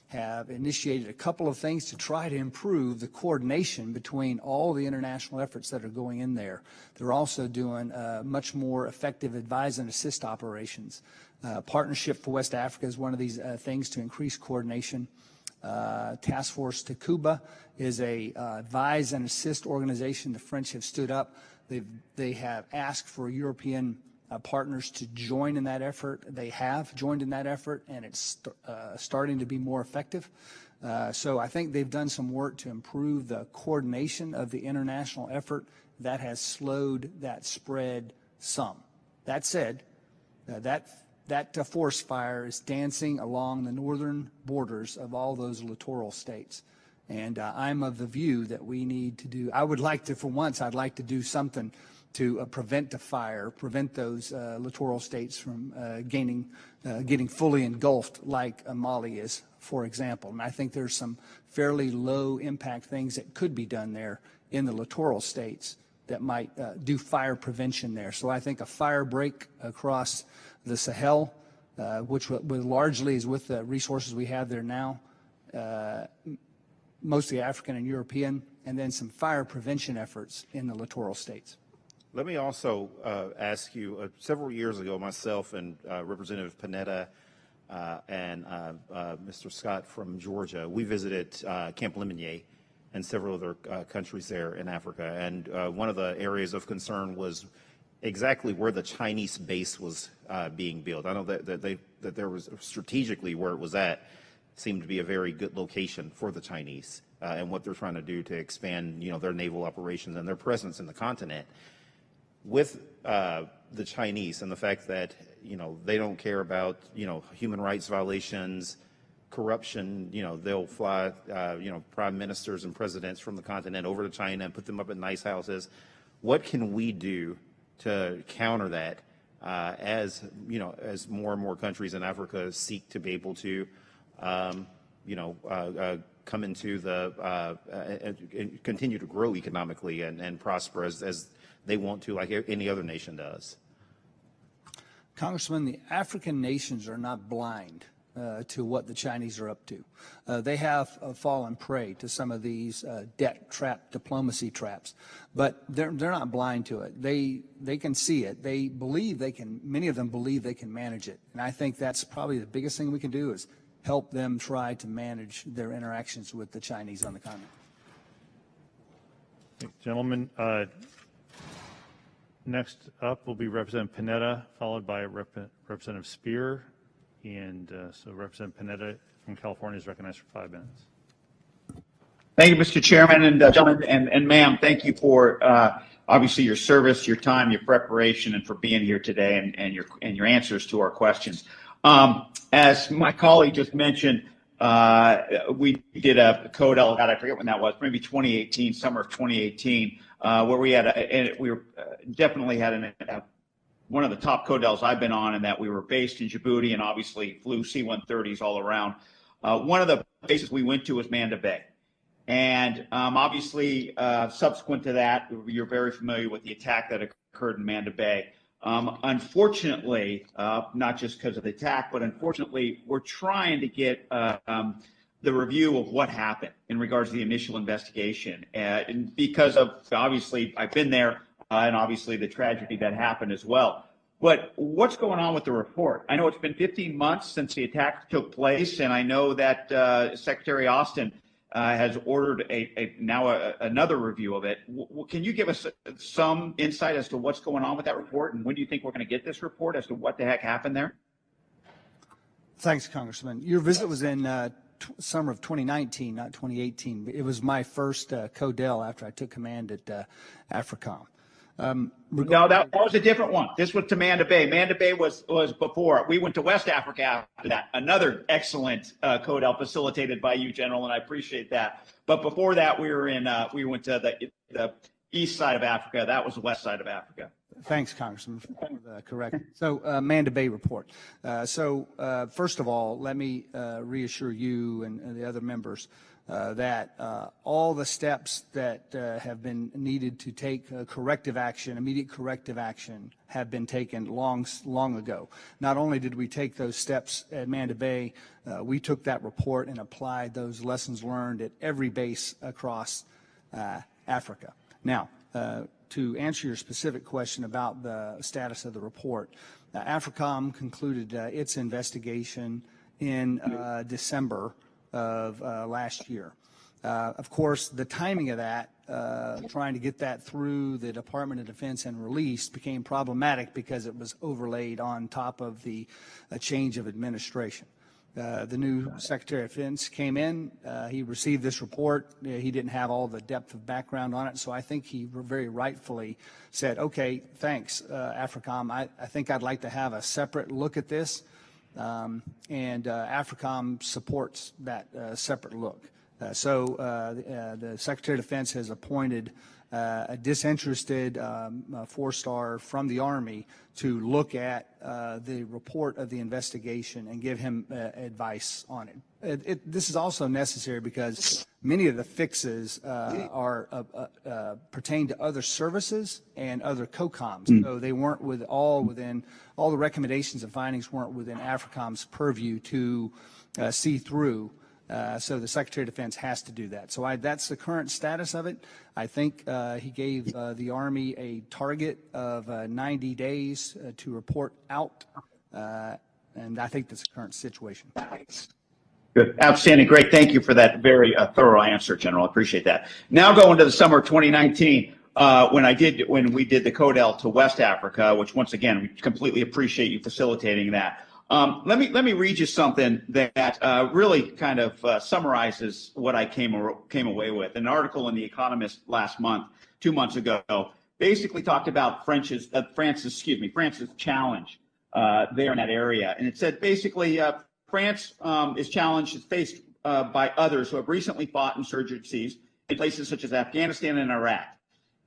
have initiated a couple of things to try to improve the coordination between all the international efforts that are going in there. They're also doing much more effective advise and assist operations. Partnership for West Africa is one of these things to increase coordination. Task Force Takuba is a advise and assist organization the French have stood up. They have asked for European partners to join in that effort. They have joined in that effort, and it's starting to be more effective. So I think they've done some work to improve the coordination of the international effort. That has slowed that spread some. That said, that forest fire is dancing along the northern borders of all those littoral states. And I'm of the view that we need to do, I would like to, for once, I'd like to do something to prevent the fire, prevent those littoral states from getting fully engulfed like Mali is, for example. And I think there's some fairly low impact things that could be done there in the littoral states that might do fire prevention there. So I think a fire break across the Sahel, which largely is with the resources we have there now, mostly African and European, and then some fire prevention efforts in the littoral states. Let me also ask you, several years ago, myself and Representative Panetta and Mr. Scott from Georgia, we visited Camp Lemonnier and several other countries there in Africa. And one of the areas of concern was exactly where the Chinese base was being built. I know that there was strategically where it was at seemed to be a very good location for the Chinese and what they're trying to do to expand, their naval operations and their presence in the continent. With the Chinese and the fact that, they don't care about, human rights violations, corruption, they'll fly, prime ministers and presidents from the continent over to China and put them up in nice houses. What can we do to counter that as more and more countries in Africa seek to be able to, come into and continue to grow economically and prosper as they want to, like any other nation does? Congressman, the African nations are not blind to what the Chinese are up to. They have fallen prey to some of these debt trap, diplomacy traps, but they're not blind to it. They can see it. They believe they can. Many of them believe they can manage it, and I think that's probably the biggest thing we can do is help them try to manage their interactions with the Chinese on the continent. Gentlemen, next up will be Representative Panetta, followed by Representative Spear. And so Representative Panetta from California is recognized for 5 minutes. Thank you, Mr. Chairman, and gentlemen, and ma'am, thank you for obviously your service, your time, your preparation, and for being here today and your answers to our questions. As my colleague just mentioned, we did a CODEL, I forget when that was, maybe 2018, summer of 2018, where we had definitely had one of the top CODELs I've been on, in that we were based in Djibouti and obviously flew C-130s all around. One of the bases we went to was Manda Bay. And obviously, subsequent to that, you're very familiar with the attack that occurred in Manda Bay. Unfortunately, not just because of the attack, but unfortunately, we're trying to get the review of what happened in regards to the initial investigation. And because of, obviously, I've been there, and obviously the tragedy that happened as well. But what's going on with the report? I know it's been 15 months since the attack took place, and I know that Secretary Austin has ordered another review of it. Can you give us some insight as to what's going on with that report, and when do you think we're going to get this report as to what the heck happened there? Thanks, Congressman. Your visit was in summer of 2019, not 2018. It was my first CODEL after I took command at AFRICOM. No, that was a different one. This was to Manda Bay. Manda Bay was before. We went to West Africa after that. Another excellent CODEL facilitated by you, General, and I appreciate that. But before that, we went to the east side of Africa. That was the west side of Africa. Thanks, Congressman, for correct. So, Manda Bay report. First of all, let me reassure you and the other members that all the steps that have been needed to take corrective action, immediate corrective action, have been taken long ago. Not only did we take those steps at Manda Bay, we took that report and applied those lessons learned at every base across Africa. Now, to answer your specific question about the status of the report, AFRICOM concluded its investigation in December of last year. Of course, the timing of that, trying to get that through the Department of Defense and released, became problematic because it was overlaid on top of the change of administration. The new Secretary of Defense came in. He received this report. He didn't have all the depth of background on it, so I think he very rightfully said, okay, thanks, AFRICOM. I think I'd like to have a separate look at this. And AFRICOM supports that separate look. So the Secretary of Defense has appointed a disinterested four-star from the Army to look at the report of the investigation and give him advice on it. This is also necessary because many of the fixes pertain to other services and other COCOMs. So they weren't all the recommendations and findings weren't within AFRICOM's purview to see through. So the Secretary of Defense has to do that. So that's the current status of it. I think he gave the Army a target of 90 days to report out, and I think that's the current situation. Good. Outstanding. Great. Thank you for that very thorough answer, General. I appreciate that. Now going to the summer of 2019, when we did the CODEL to West Africa, which once again, we completely appreciate you facilitating that. Let me read you something that really kind of summarizes what I came away with. An article in The Economist last month, 2 months ago, basically talked about France's challenge there in that area. And it said basically France is challenged, is faced by others who have recently fought insurgencies in places such as Afghanistan and Iraq.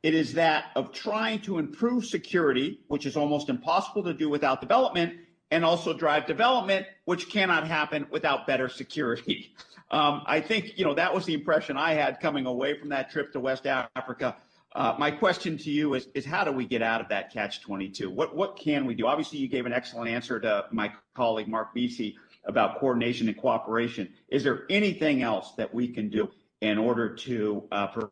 It is that of trying to improve security, which is almost impossible to do without development, and also drive development, which cannot happen without better security. I think, that was the impression I had coming away from that trip to West Africa. My question to you is how do we get out of that catch-22? What can we do? Obviously, you gave an excellent answer to my colleague, Mark Vesey, about coordination and cooperation. Is there anything else that we can do in order to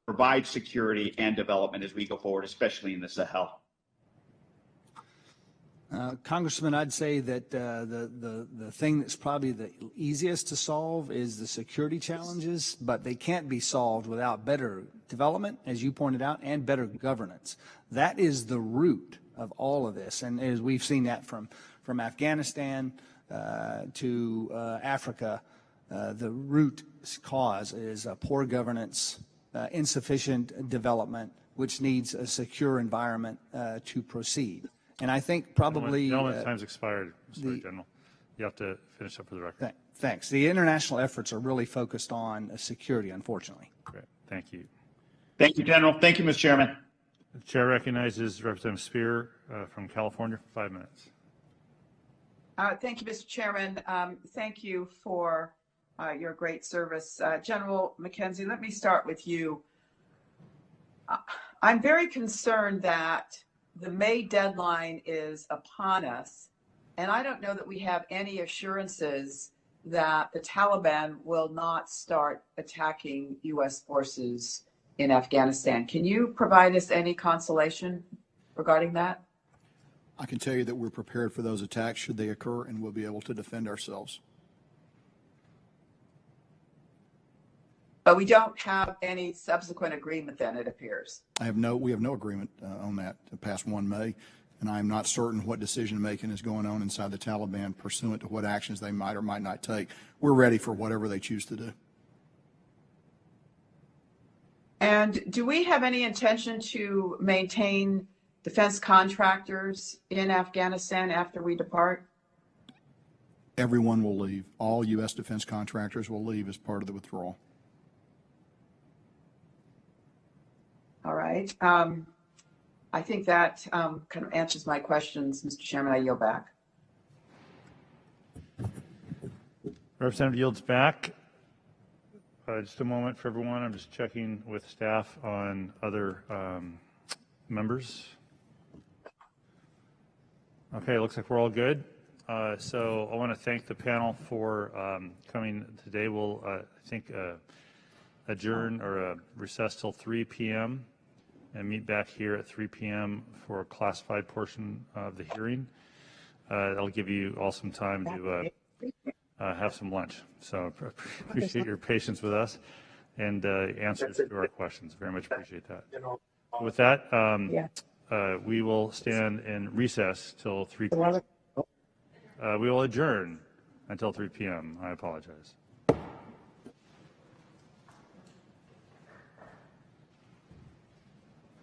provide security and development as we go forward, especially in the Sahel? Congressman, I'd say that the thing that's probably the easiest to solve is the security challenges, but they can't be solved without better development, as you pointed out, and better governance. That is the root of all of this, and as we've seen that from Afghanistan to Africa, the root cause is poor governance, insufficient development, which needs a secure environment to proceed. And I think probably... Gentleman's time's expired, Mr. General. You have to finish up for the record. Thanks. The international efforts are really focused on security, unfortunately. Great. Thank you. Thank you, General. Thank you, Mr. Chairman. The chair recognizes Representative Spear from California for 5 minutes. Thank you, Mr. Chairman. Thank you for your great service. General McKenzie, let me start with you. I'm very concerned that the May deadline is upon us, and I don't know that we have any assurances that the Taliban will not start attacking U.S. forces in Afghanistan. Can you provide us any consolation regarding that? I can tell you that we're prepared for those attacks should they occur, and we'll be able to defend ourselves. But we don't have any subsequent agreement then, it appears. We have no agreement on that past 1 May, and I am not certain what decision making is going on inside the Taliban pursuant to what actions they might or might not take. We're ready for whatever they choose to do. And do we have any intention to maintain defense contractors in Afghanistan after we depart? Everyone will leave. All U.S. defense contractors will leave as part of the withdrawal. All right. I think that kind of answers my questions, Mr. Chairman. I yield back. Representative yields back. Just a moment for everyone. I'm just checking with staff on other members. Okay, looks like we're all good. So I want to thank the panel for coming today. We'll, I think, adjourn or recess till 3 p.m. and meet back here at 3 p.m. for a classified portion of the hearing. That'll give you all some time to have some lunch. So appreciate your patience with us and answers to our questions. Very much appreciate that. With that, we will stand in recess till 3 p.m. We will adjourn until 3 p.m. I apologize.